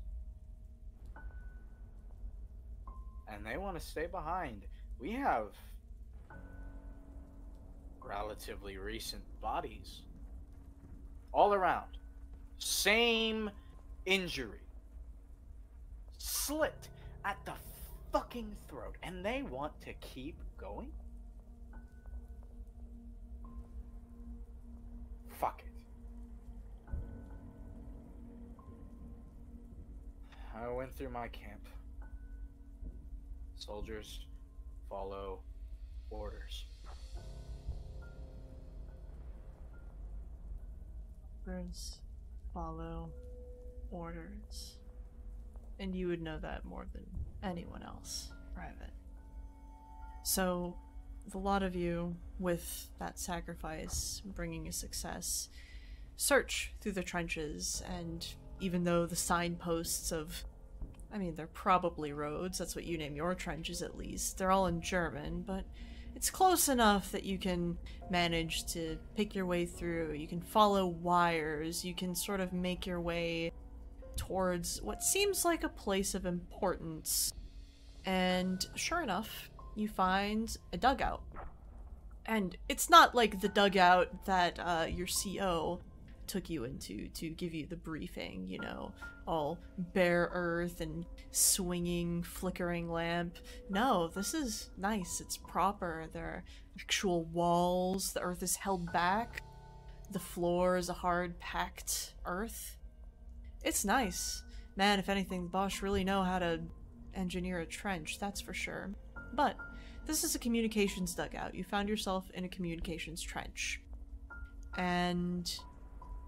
And they want to stay behind. We have relatively recent bodies all around. Same injury. Slit at the fucking throat. And they want to keep going? Fuck it. I went through my camp. Soldiers follow orders. Orders follow orders. And you would know that more than anyone else, Private. So, with a lot of you, with that sacrifice bringing a success, search through the trenches, and even though the signposts of, I mean, they're probably roads, that's what you name your trenches at least, they're all in German, but it's close enough that you can manage to pick your way through, you can follow wires, you can sort of make your way towards what seems like a place of importance. And sure enough, you find a dugout. And it's not like the dugout that your CO took you into to give you the briefing, you know, all bare earth and swinging, flickering lamp. No, this is nice. It's proper. There are actual walls. The earth is held back. The floor is a hard, packed earth. It's nice. Man, if anything, the Bosch really know how to engineer a trench, that's for sure. But this is a communications dugout. You found yourself in a communications trench. And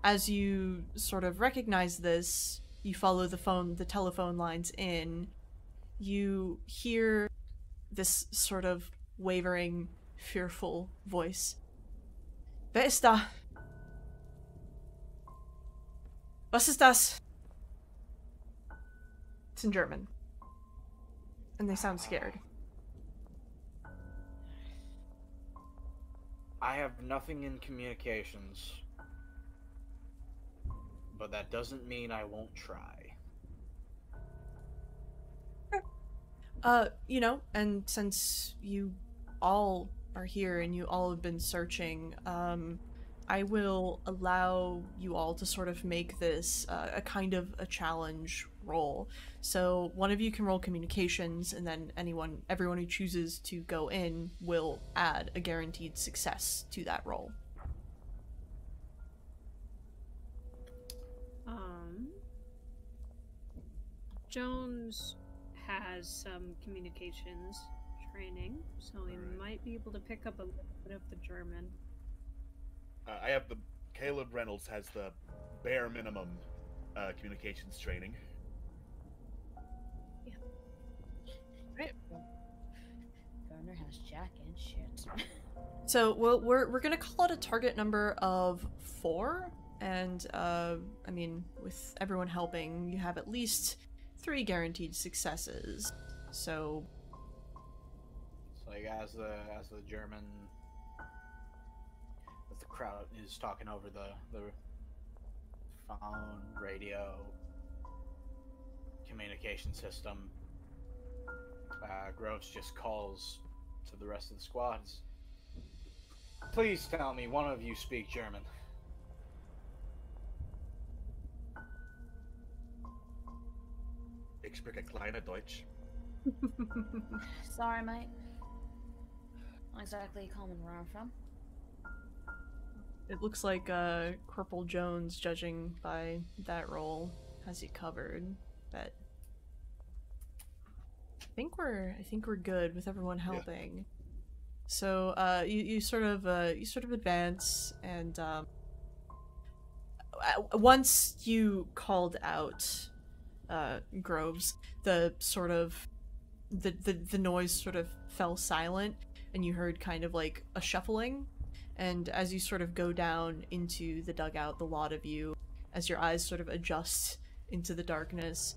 as you sort of recognize this, you follow the telephone lines in, you hear this sort of wavering, fearful voice. Wer ist da? Was ist das? It's in German. And they sound scared. I have nothing in communications, but that doesn't mean I won't try. You know, and since you all are here and you all have been searching, I will allow you all to sort of make this a kind of a challenge roll. So one of you can roll communications, and then everyone who chooses to go in will add a guaranteed success to that roll. Jones has some communications training, so he Alright. might be able to pick up a little bit of the German. I have the Caleb Reynolds has the bare minimum communications training. Garner has Jack and shit. So we're gonna call it a target number of 4, and I mean, with everyone helping, you have at least 3 guaranteed successes. So It's like as the German, as the crowd is talking over the phone, radio, communication system, Groves just calls to the rest of the squads. Please tell me one of you speak German. Ich spreche kleine Deutsch. Sorry, mate. Not exactly common where I'm from. it looks like Corporal Jones, judging by that roll, has you covered. But I think we're good with everyone helping. So you sort of advance, and once you called out Groves, the noise sort of fell silent, and you heard kind of like a shuffling. And as you sort of go down into the dugout, the lot of you, as your eyes sort of adjust into the darkness,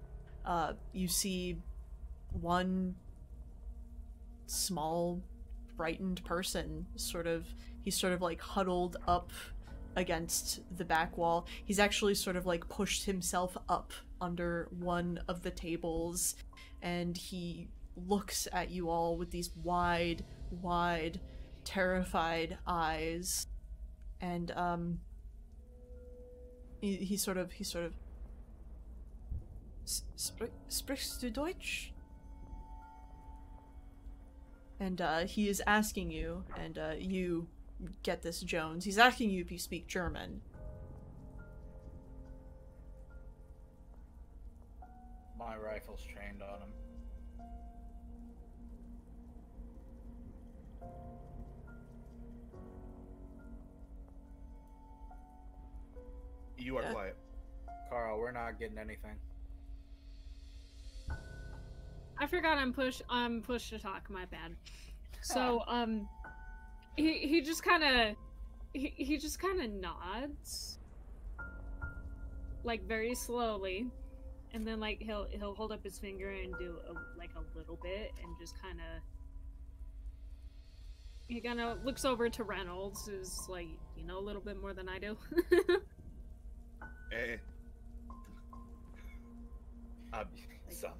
you see one small, frightened person. He's sort of like huddled up against the back wall. He's actually sort of like pushed himself up under one of the tables, and he looks at you all with these wide, terrified eyes. And he sort of sprichst du Deutsch? And he is asking you, and you get this, Jones. He's asking you if you speak German. My rifle's trained on him. You are quiet. Carl, we're not getting anything. I forgot I'm push to talk, my bad. So he just kinda nods, like very slowly, and then like he'll hold up his finger and do a little bit, and just he looks over to Reynolds, who's like, you know, a little bit more than I do. Some.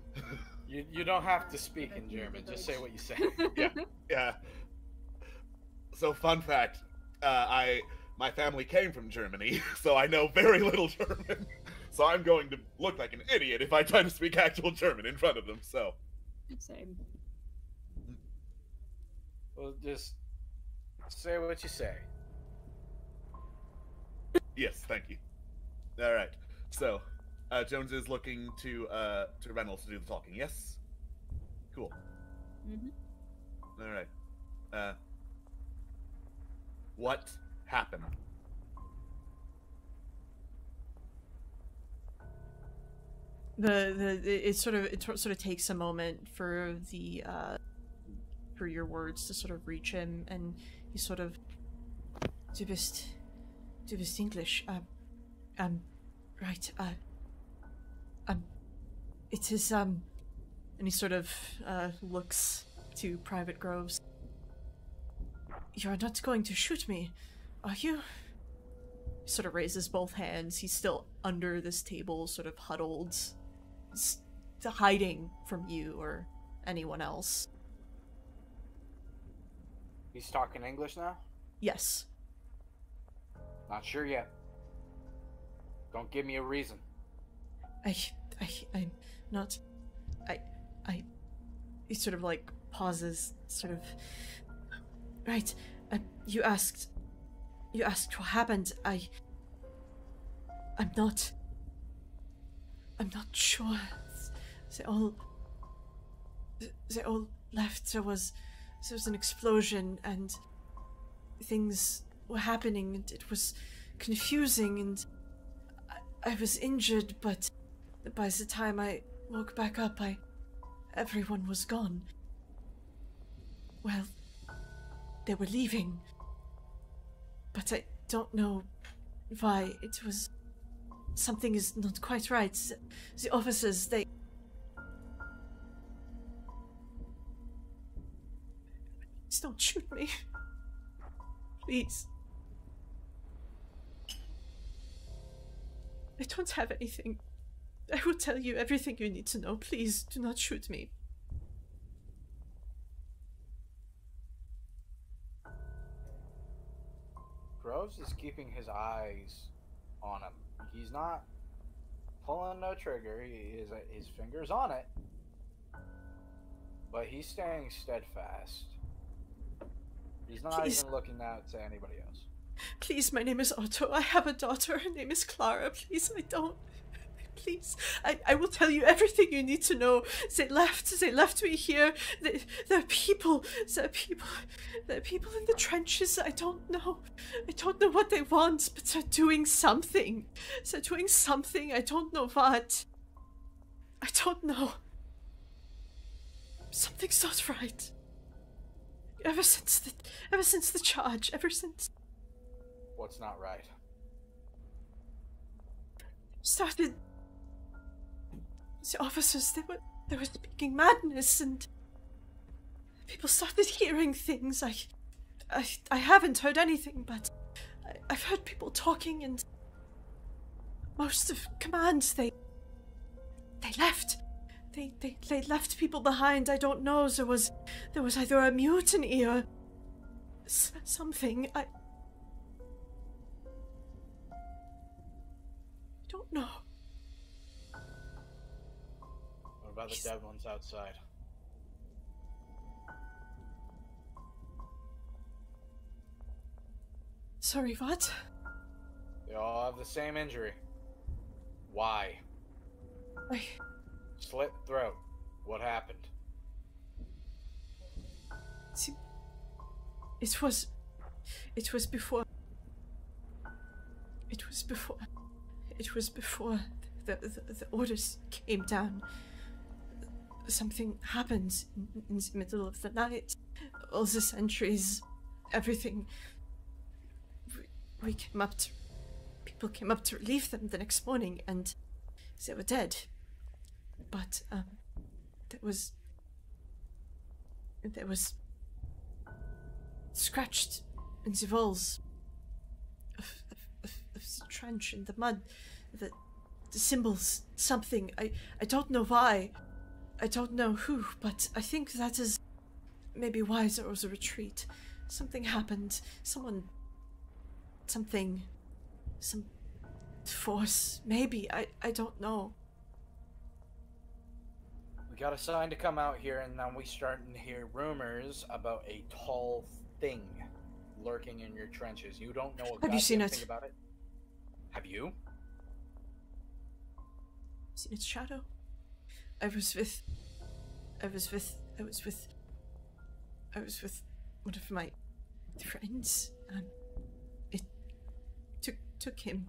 You don't have to speak in German. Just say what you say. Yeah. So, fun fact: my family came from Germany, so I know very little German. So I'm going to look like an idiot if I try to speak actual German in front of them. So. Same. Well, just say what you say. Yes, thank you. All right. So, Jones is looking to Reynolds to do the talking. Yes. Cool. All right. What happened? It sort of takes a moment for your words to sort of reach him, and he sort of, du bist English. Right. It is and he sort of looks to Private Groves. You are not going to shoot me, are you? He sort of raises both hands. He's still under this table, sort of huddled, hiding from you or anyone else. He's talking English now? Yes. Not sure yet. Don't give me a reason. I'm not. He sort of like pauses, sort of. Right. You asked what happened. I'm not sure. they all they all left. There was an explosion and things were happening, and it was confusing, and I was injured, but by the time I woke back up, everyone was gone. Well, they were leaving, but I don't know why. It was... something is not quite right. The officers, they... Please don't shoot me. Please. I don't have anything. I will tell you everything you need to know. Please, do not shoot me. Groves is keeping his eyes on him. He's not pulling no trigger. His finger's on it, but he's staying steadfast. He's not even looking out to anybody else. Please, my name is Otto. I have a daughter. Her name is Clara. Please, I don't... Please, I will tell you everything you need to know. They left me here. There are people in the trenches. I don't know what they want, but they're doing something. I don't know what. I don't know. Something's not right. Ever since the charge, What's not right? Started... The officers, they were speaking madness, and people started hearing things. I haven't heard anything, but I've heard people talking, and most of command, they left. They left people behind. I don't know. There was either a mutiny or something. I don't know. What about the dead ones outside? Sorry, what? They all have the same injury. Why? Slit throat. What happened? See, it was before the orders came down. Something happened in the middle of the night. All the sentries, everything. People came up to relieve them the next morning, and they were dead. But there was scratched in the walls of the trench, in the mud, the symbols, something. I don't know why. I don't know who, but I think that is maybe why there was a retreat. Something happened. Some force, maybe. I don't know. We got a sign to come out here, and then we starting to hear rumors about a tall thing lurking in your trenches. You don't know a Have you seen goddamn thing it? about it. Have you? Seen its shadow? I was with one of my friends, and it took him.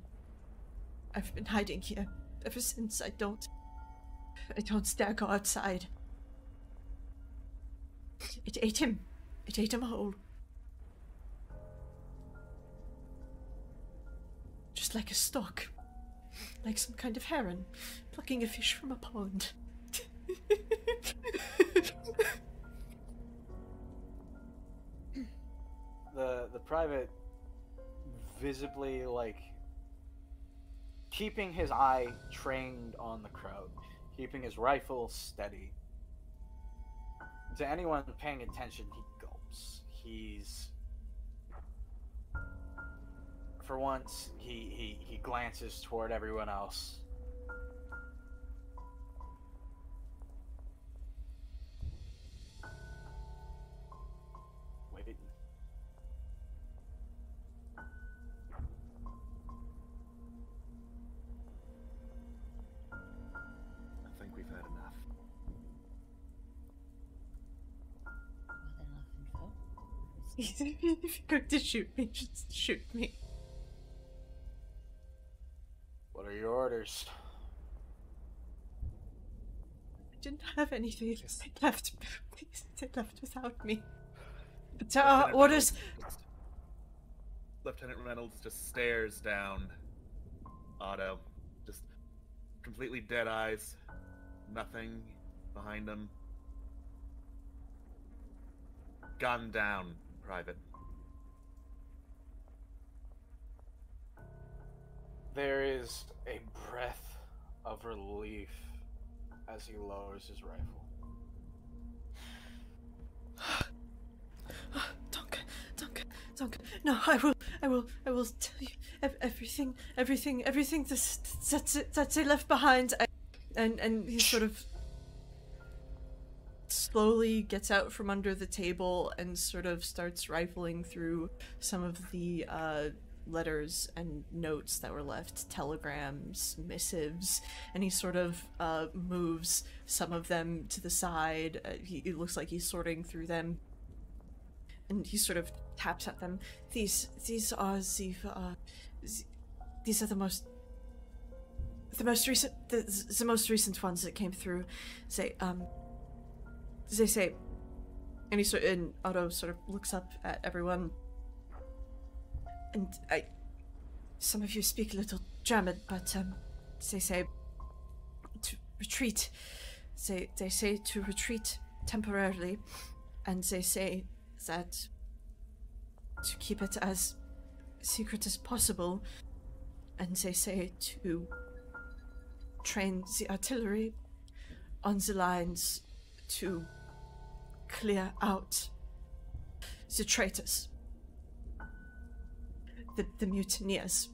I've been hiding here ever since. I don't dare go outside. It ate him whole. Just like a stalk. Like some kind of heron plucking a fish from a pond. The private visibly, like, keeping his eye trained on the crowd, keeping his rifle steady. To anyone paying attention, he gulps. He's... For once, he glances toward everyone else. Wait. I think we've had enough. If you're going to shoot me, just shoot me. What are your orders? I didn't have anything. They left. They left without me. But Lieutenant orders. Lieutenant Reynolds just stares down Otto. Just completely dead eyes. Nothing behind him. Gun down, Private. There is a breath of relief as he lowers his rifle. Don't. No, I will tell you everything that they left behind. And he sort of slowly gets out from under the table and sort of starts rifling through some of the letters and notes that were left, telegrams, missives, and he sort of moves some of them to the side. It looks like he's sorting through them, and he sort of taps at them. These are the most recent ones that came through. They say, and Otto sort of looks up at everyone. And some of you speak a little German, but they say to retreat. They say to retreat temporarily, and they say that to keep it as secret as possible, and they say to train the artillery on the lines to clear out the traitors. The mutineers.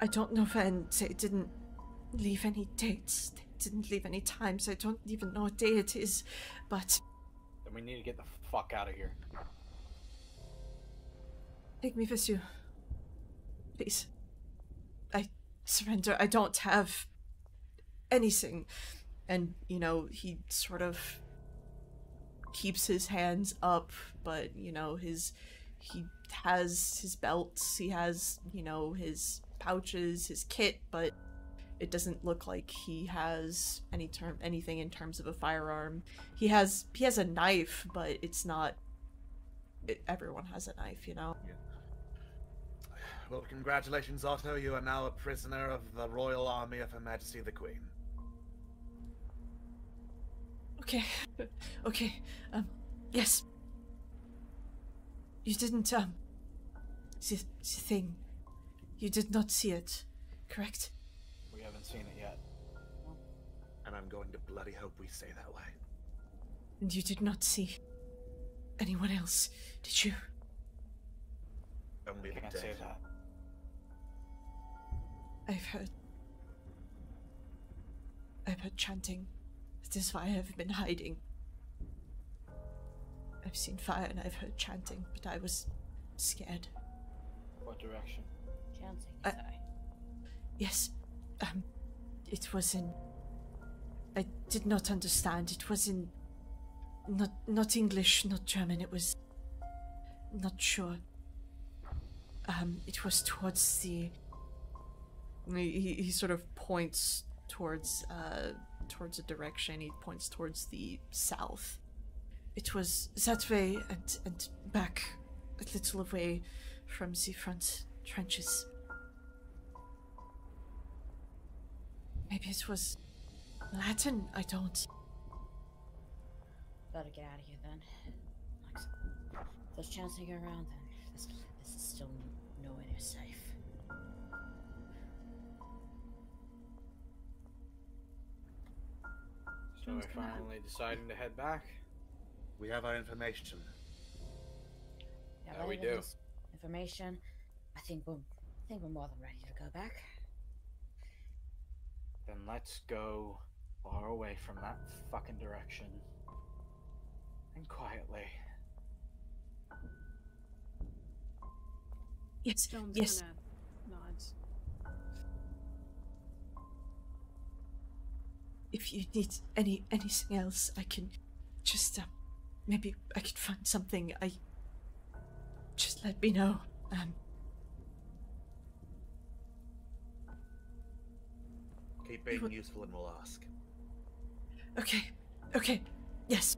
I don't know when. They didn't leave any dates. They didn't leave any times. I don't even know what day it is, but... Then we need to get the fuck out of here. Take me with you. Please. I surrender. I don't have anything. And, you know, he sort of keeps his hands up, but, you know, he has his belts, he has, you know, his pouches, his kit, but it doesn't look like he has anything in terms of a firearm. He has a knife, but it's not... everyone has a knife, you know? Yeah. Well, congratulations, Otto. You are now a prisoner of the Royal Army of Her Majesty the Queen. Okay, yes. You didn't, the thing. You did not see it, correct? We haven't seen it yet. And I'm going to bloody hope we stay that way. And you did not see anyone else, did you? Only the Can't dead. say that. I've heard chanting. That is why I have been hiding. I've seen fire and I've heard chanting, but I was scared. What direction? Chanting, you say? Yes, it was in... I did not understand. It was in... Not English, not German. It was... not sure. It was towards the... He sort of points towards a direction. He points towards the south. It was that way and back a little away from the front trenches. Maybe it was Latin, I don't. Better get out of here then. Like, if there's chancing around, then this is still nowhere near safe. So we're finally deciding to head back? We have our information. Yeah, we whatever do. this Information. I think we're more than ready to go back. Then let's go far away from that fucking direction. And quietly. Yes, Stone's yes. kinda nods. If you need anything else, I can just maybe I could find something. Just let me know. Keep being useful and we'll ask. Okay, yes.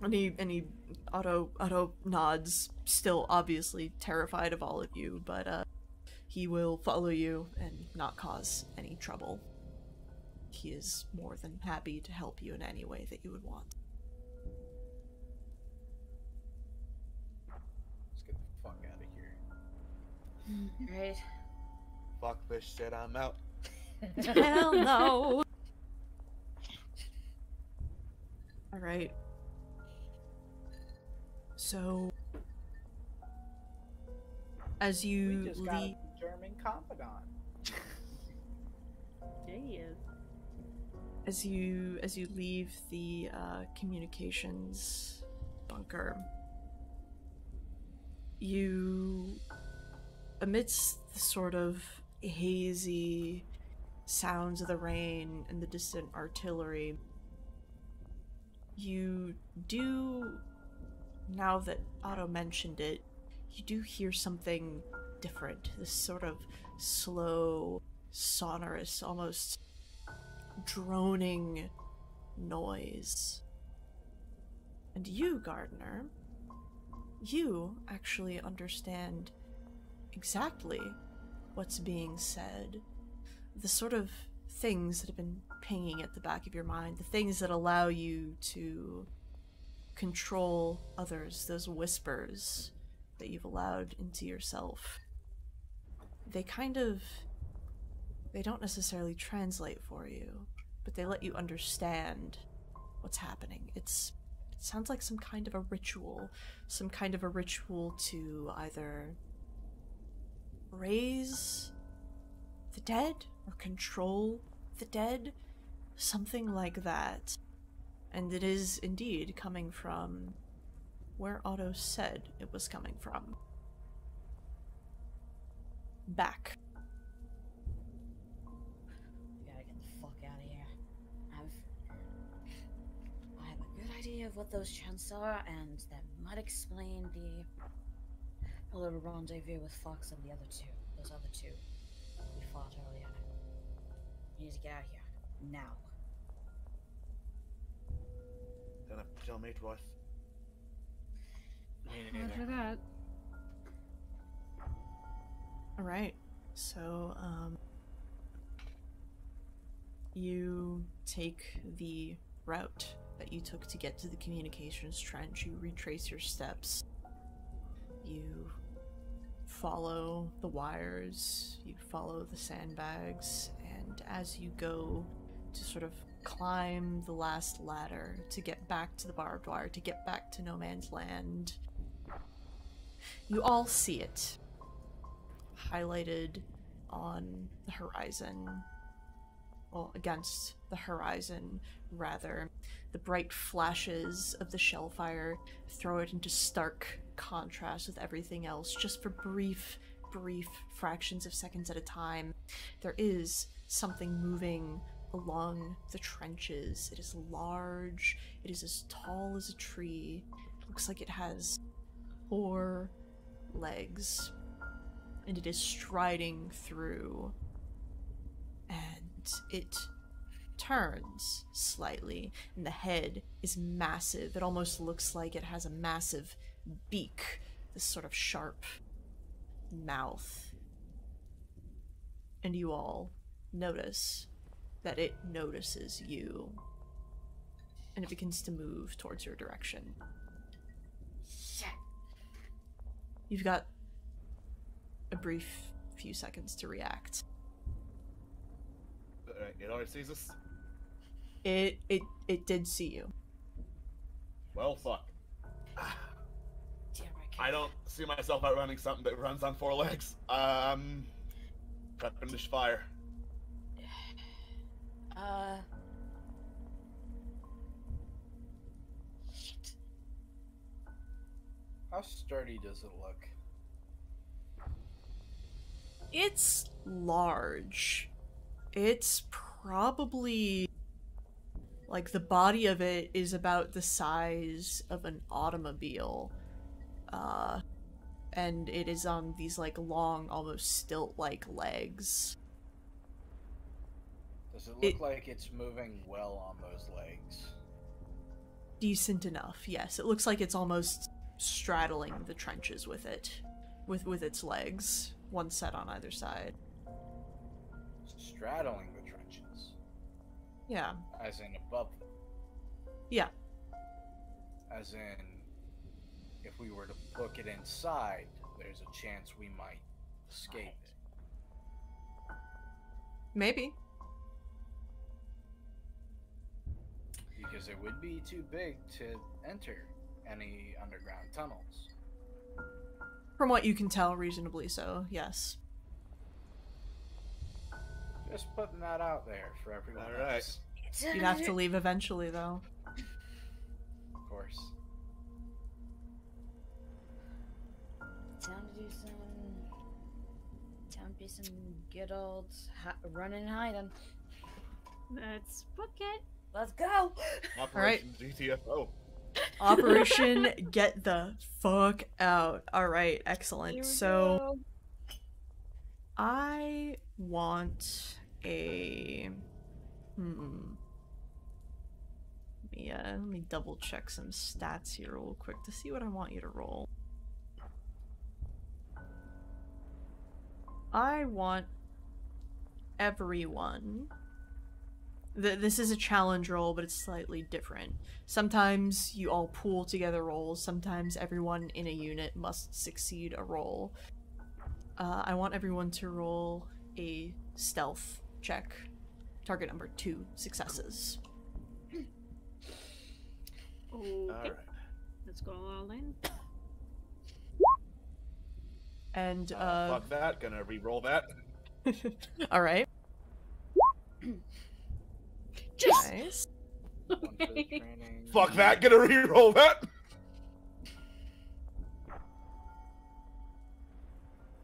And he Otto nods, still obviously terrified of all of you, but he will follow you and not cause any trouble. He is more than happy to help you in any way that you would want. Let's get the fuck out of here. Right. Fuck this shit, I'm out. Hell no! Alright. So, as you We just got leave, a German confidant. Yeah, he is. as you leave the communications bunker, you, amidst the sort of hazy sounds of the rain and the distant artillery, you do, now that Otto mentioned it, you do hear something different. This sort of slow, sonorous, almost droning noise. And you, Gardener, you actually understand exactly what's being said. The sort of things that have been pinging at the back of your mind, the things that allow you to control others, those whispers that you've allowed into yourself. They don't necessarily translate for you, but they let you understand what's happening. It sounds like some kind of a ritual to either raise the dead or control the dead, something like that. And it is indeed coming from where Otto said it was coming from. Back. We gotta get the fuck out of here. I have a good idea of what those chants are, and that might explain the little rendezvous with Fox and those other two we fought earlier. We need to get out of here now. Don't have to tell me twice. After that, Alright, so, you take the route that you took to get to the communications trench. You retrace your steps. You follow the wires, you follow the sandbags, and as you go to sort of climb the last ladder to get back to the barbed wire, to get back to no man's land, you all see it highlighted on the horizon, well, against the horizon rather. The bright flashes of the shellfire throw it into stark contrast with everything else, just for brief fractions of seconds at a time. There is something moving along the trenches. It is large, it is as tall as a tree. It looks like it has 4 legs, and it is striding through, and it turns slightly, and the head is massive. It almost looks like it has a massive beak, this sort of sharp mouth. And you all notice that it notices you, and it begins to move towards your direction. Shit. You've got a brief few seconds to react. It already sees us? It did see you. Well, fuck. Damn right. I don't see myself outrunning something that runs on 4 legs. Prepping this fire. Shit. How sturdy does it look? It's large. It's probably Like, the body of it is about the size of an automobile. And it is on these, like, long, almost stilt-like legs. Does it look like it's moving well on those legs? Decent enough, yes. It looks like it's almost straddling the trenches with it. With its legs. One set on either side. Straddling the trenches? Yeah. As in above them? Yeah. As in, if we were to book it inside, there's a chance we might escape it. Maybe. Because it would be too big to enter any underground tunnels. From what you can tell, reasonably so, yes. Just putting that out there for everyone All else. You'd have to leave eventually, though. Of course. Time to be some good old running and hiding. Let's book it. Let's go. Operation GTFO. Operation Get the Fuck Out. Alright, excellent. So, I want a... let me double check some stats here real quick to see what I want you to roll. I want everyone... This is a challenge roll, but it's slightly different. Sometimes you all pool together rolls, sometimes everyone in a unit must succeed a roll. I want everyone to roll a stealth check. Target number 2 successes. Okay. Alright. Let's go all in. And, fuck that, gonna re-roll that. alright. Just Nice. Fuck that, gonna re-roll that.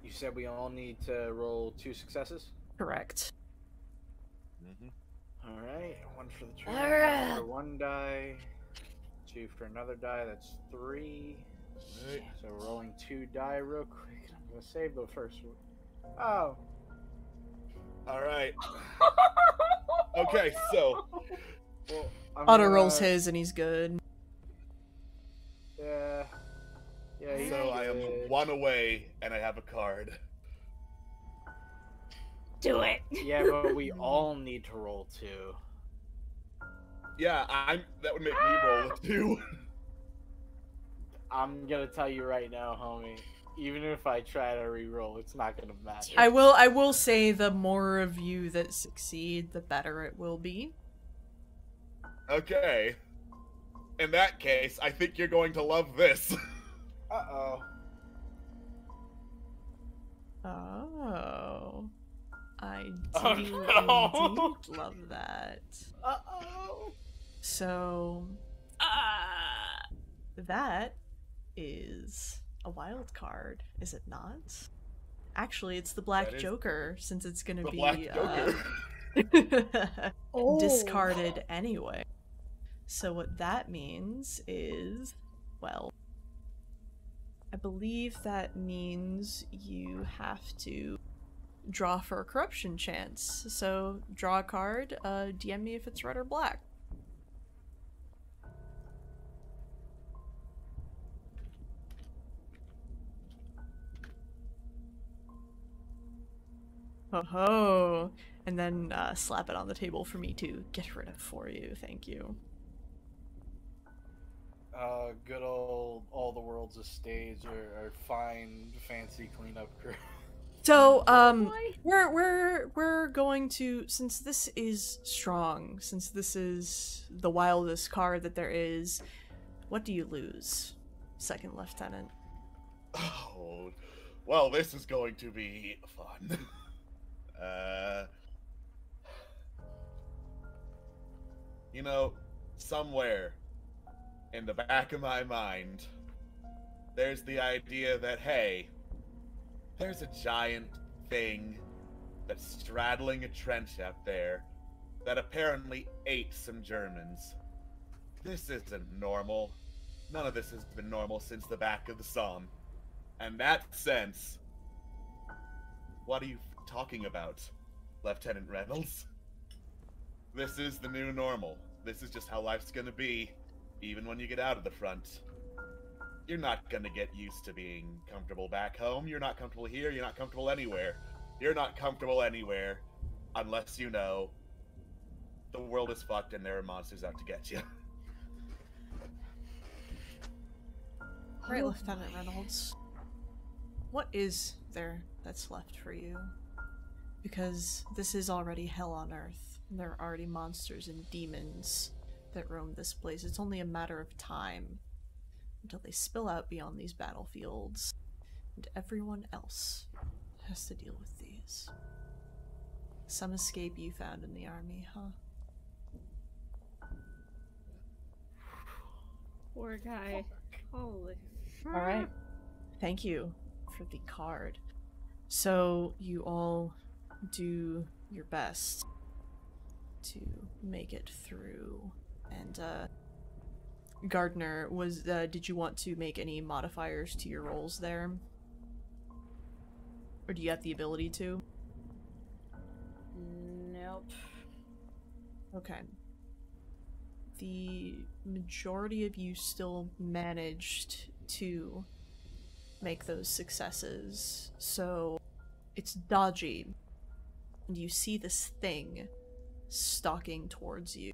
You said we all need to roll 2 successes? Correct. Alright, 1 for the training, Alright. 1 for 1 die, 2 for another die, that's 3. Right. So we're rolling 2 die real quick. I'm gonna save the first one. Oh. Alright. Okay, so Well, Otto rolls his and he's good. Yeah. Yeah, he's so I am good. 1 away and I have a card. do it. Yeah, but we all need to roll 2. Yeah, that would make me roll a 2. I'm gonna tell you right now, homie. Even if I try to re-roll, it's not gonna matter. I will say the more of you that succeed, the better it will be. Okay. In that case, I think you're going to love this. Uh-oh. Oh. I do Oh, no. indeed love that. Uh-oh. So, that is a wild card, is it not? Actually, it's the Black That is Joker, since it's gonna The be Black Joker. Oh. discarded anyway. So what that means is, well, I believe that means you have to draw for a corruption chance. So draw a card, DM me if it's red or black. Oh-ho! And then slap it on the table for me to get rid of for you, thank you. Good old all the world's a stage or fine fancy cleanup crew. So, we're going to, since this is strong, since this is the wildest card that there is, what do you lose, Second Lieutenant? Oh, well, this is going to be fun. You know, somewhere in the back of my mind, there's the idea that, hey, there's a giant thing that's straddling a trench out there, that apparently ate some Germans. This isn't normal. None of this has been normal since the back of the Somme. And that sense, what are you talking about, Lieutenant Reynolds? This is the new normal. This is just how life's gonna be, even when you get out of the front. You're not gonna get used to being comfortable back home. You're not comfortable here. You're not comfortable anywhere. You're not comfortable anywhere unless you know the world is fucked and there are monsters out to get you. Right, Lieutenant Reynolds. What is there that's left for you? Because this is already hell on Earth. There are already monsters and demons that roam this place. It's only a matter of time until they spill out beyond these battlefields, and everyone else has to deal with these. Some escape you found in the army, huh? Poor guy. Holy fuck. Alright. Thank you for the card. So you all do your best to make it through. And Gardner, did you want to make any modifiers to your rolls there? Or do you have the ability to? Nope. Okay. The majority of you still managed to make those successes, so it's dodgy, and you see this thing stalking towards you,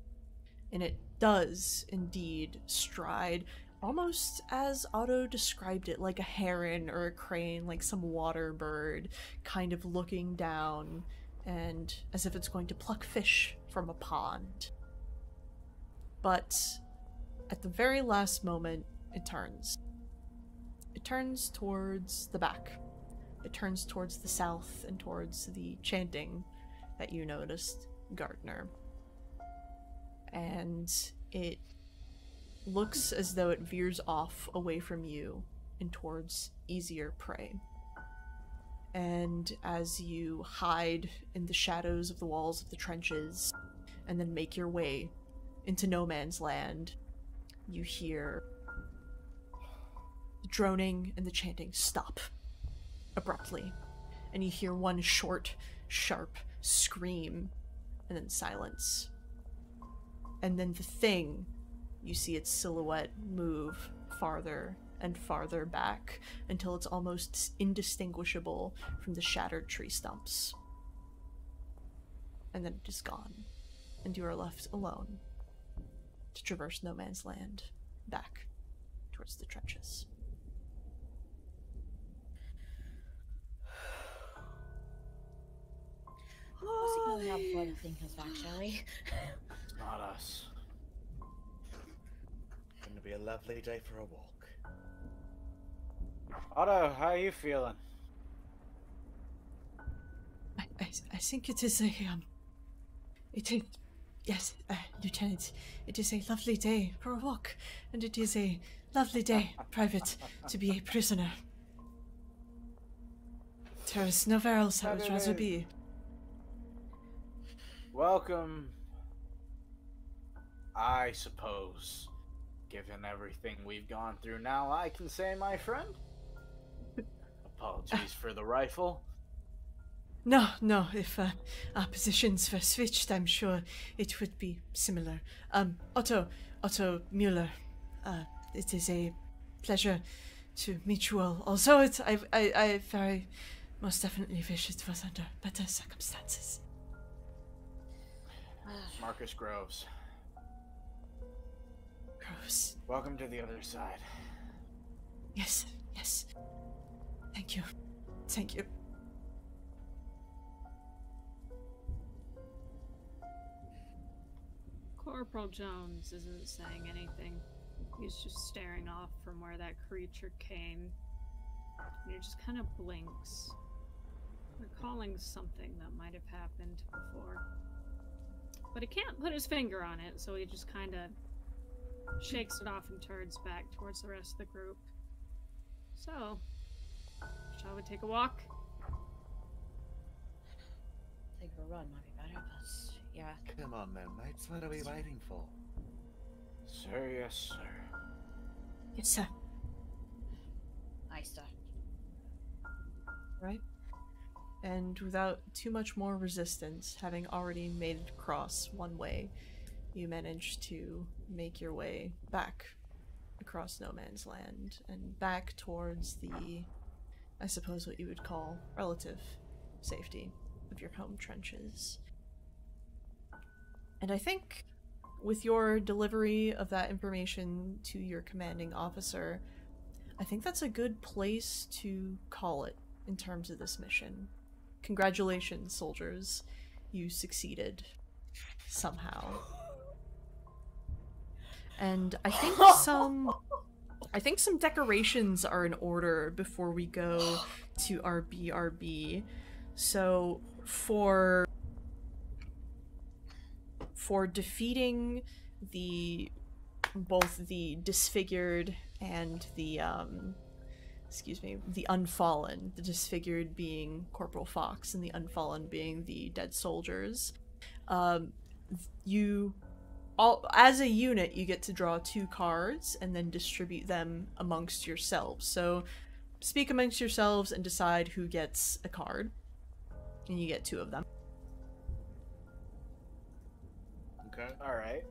and it does indeed stride almost as Otto described it, like a heron or a crane, like some water bird, kind of looking down and as if it's going to pluck fish from a pond. But at the very last moment, it turns. It turns towards the back. It turns towards the south and towards the chanting that you noticed, Gardner. And it looks as though it veers off away from you and towards easier prey. And as you hide in the shadows of the walls of the trenches and then make your way into no man's land, you hear the droning and the chanting stop abruptly, and you hear one short, sharp scream, and then silence. And then the thing, you see its silhouette move farther and farther back until it's almost indistinguishable from the shattered tree stumps. And then it is gone, and you are left alone to traverse no man's land back towards the trenches. Let's go now before the thing comes back, shall we? It's not us. Gonna be a lovely day for a walk. Otto, how are you feeling? I think it is a, it is, yes, Lieutenant, it is a lovely day for a walk, and it is a lovely day, Private, to be a prisoner. There is nowhere else I would rather be. Welcome, I suppose. Given everything we've gone through now, I can say, my friend. Apologies for the rifle. No, if our positions were switched, I'm sure it would be similar. Otto Mueller, it is a pleasure to meet you all. Although I very most definitely wish it was under better circumstances. Marcus Groves. Gross. Welcome to the other side. Yes. Thank you. Corporal Jones isn't saying anything. He's just staring off from where that creature came. And he just kind of blinks, recalling something that might have happened before. But he can't put his finger on it, so he just kind of shakes it off and turns back towards the rest of the group. So, shall we take a walk? I think a run might be better, but yeah, Come on then, mates. What are we waiting for? Sir, yes, sir. Yes, sir. Aye, sir. Right? And without too much more resistance, having already made it across one way, you manage to make your way back across no man's land and back towards the, I suppose what you would call, relative safety of your home trenches. And I think with your delivery of that information to your commanding officer, I think that's a good place to call it in terms of this mission. Congratulations, soldiers. You succeeded. Somehow. And I think some decorations are in order before we go to our BRB. So for defeating both the disfigured and the the unfallen, the disfigured being Corporal Fox and the unfallen being the dead soldiers, you all, as a unit, you get to draw 2 cards and then distribute them amongst yourselves. So speak amongst yourselves and decide who gets a card, and you get 2 of them. Okay. All right.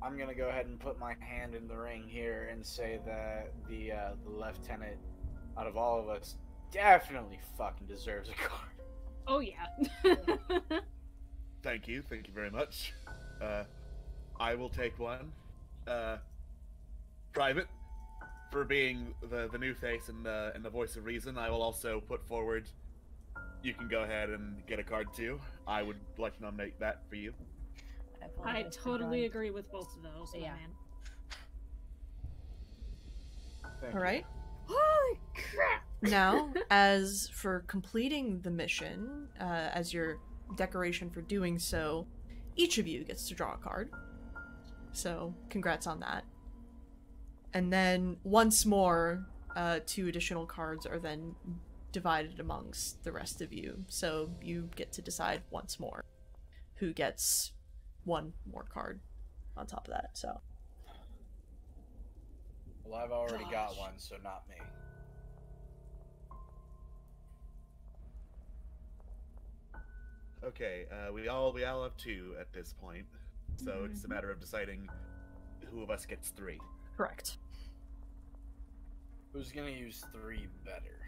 I'm gonna go ahead and put my hand in the ring here and say that the lieutenant, out of all of us, definitely fucking deserves a card. Oh yeah. Thank you very much. I will take one. Private, for being the new face and the voice of reason, I will also put forward. You can go ahead and get a card too. I would like to nominate that for you. I totally agree with both of those, my Yeah. man. Thank All you. right. Holy crap! Now, as for completing the mission, as your decoration for doing so, each of you gets to draw a card. So, congrats on that. And then, once more, 2 additional cards are then divided amongst the rest of you. So, you get to decide once more who gets 1 more card on top of that, so. Well, I've already got Gosh. one, so not me. Okay, we all have 2 at this point, so it's a matter of deciding who of us gets 3. Correct. Who's gonna use 3 better?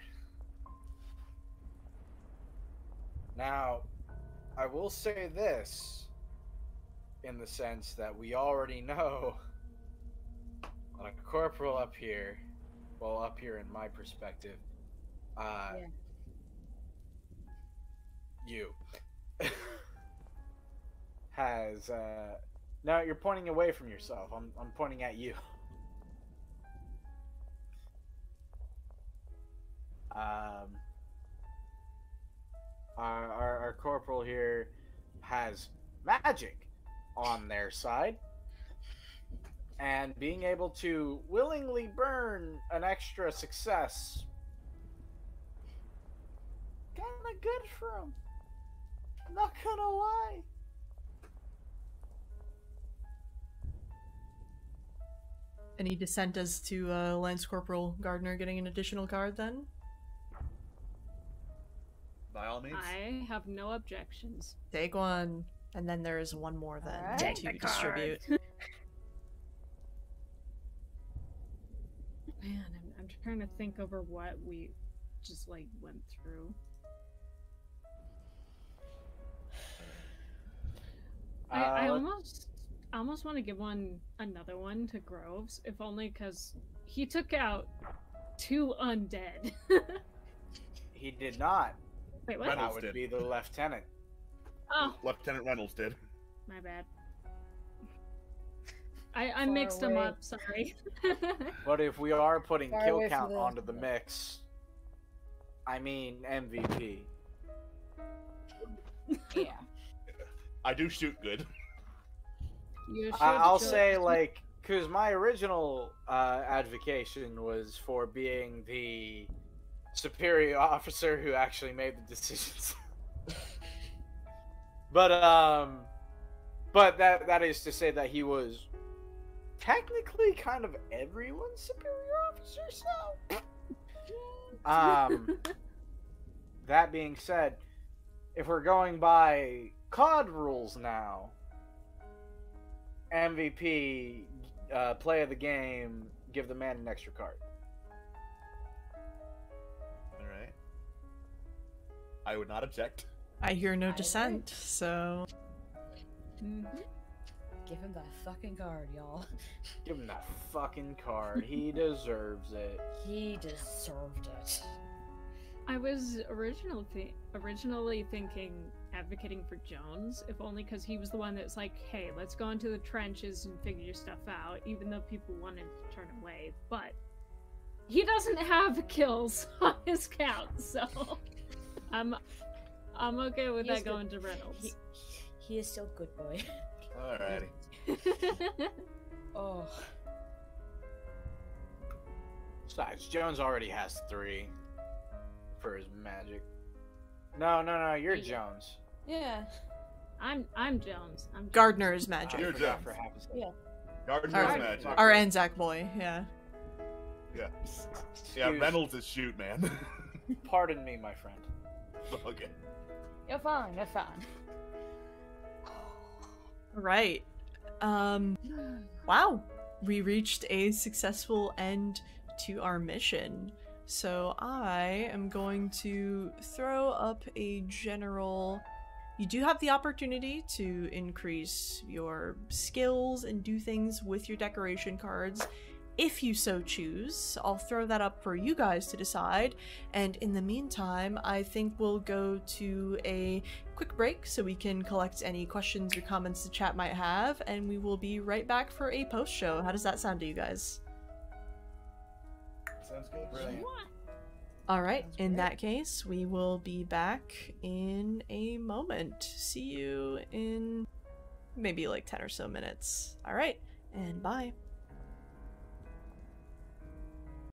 Now, I will say this, in the sense that we already know that a corporal up here, well, up here in my perspective, you has no, you're pointing away from yourself. I'm pointing at you. Our corporal here has magic on their side, and being able to willingly burn an extra success, kind of good for him. Not gonna lie. Any dissent as to Lance Corporal Gardner getting an additional card then? By all means. I have no objections. Take 1, and then there is 1 more then Alright. Take to the distribute. Man, I'm trying to think over what we just like went through. I almost want to give another one to Groves, if only because he took out 2 undead. He did not. Wait, what? Reynolds That would did. be the lieutenant. Oh, Lieutenant Reynolds did. my bad. I Far mixed them away. up, sorry. But if we are putting Far kill away from count the- onto the mix, I mean MVP. Yeah. I do shoot good. You should I'll should- say, like, because my original advocation was for being the superior officer who actually made the decisions. But that is to say that he was technically kind of everyone's superior officer. So, that being said, if we're going by COD rules now, MVP, play of the game, give the man an extra card. All right. I would not object. I hear no I dissent, so... Give him that fucking card, y'all. Give him that fucking card. He deserves it. He deserved it. I was originally thinking advocating for Jones, if only because he was the one that's like, hey, let's go into the trenches and figure stuff out, even though people wanted to turn away. But he doesn't have kills on his count, so I'm okay with that going to Reynolds. He is still good boy. Alrighty. Oh. Besides, Jones already has 3 for his magic. No, you're Jones. Yeah. I'm Jones. I'm Jones. Gardner is magic. You're forgot Jones. for half a second. Yeah. Gardner's Our- magic. Our Anzac boy, yeah. Yeah. Excuse- Yeah, Reynolds is shoot, man. Pardon me, my friend. Okay. You're fine. You're fine. Right. Wow. We reached a successful end to our mission. So I am going to throw up a general... You do have the opportunity to increase your skills and do things with your decoration cards if you so choose. I'll throw that up for you guys to decide. And in the meantime, I think we'll go to a quick break so we can collect any questions or comments the chat might have, and we will be right back for a post show. How does that sound to you guys? Sounds good. Brilliant. All right, Sounds in great. that case, we will be back in a moment. See you in maybe like 10 or so minutes. All right, and bye.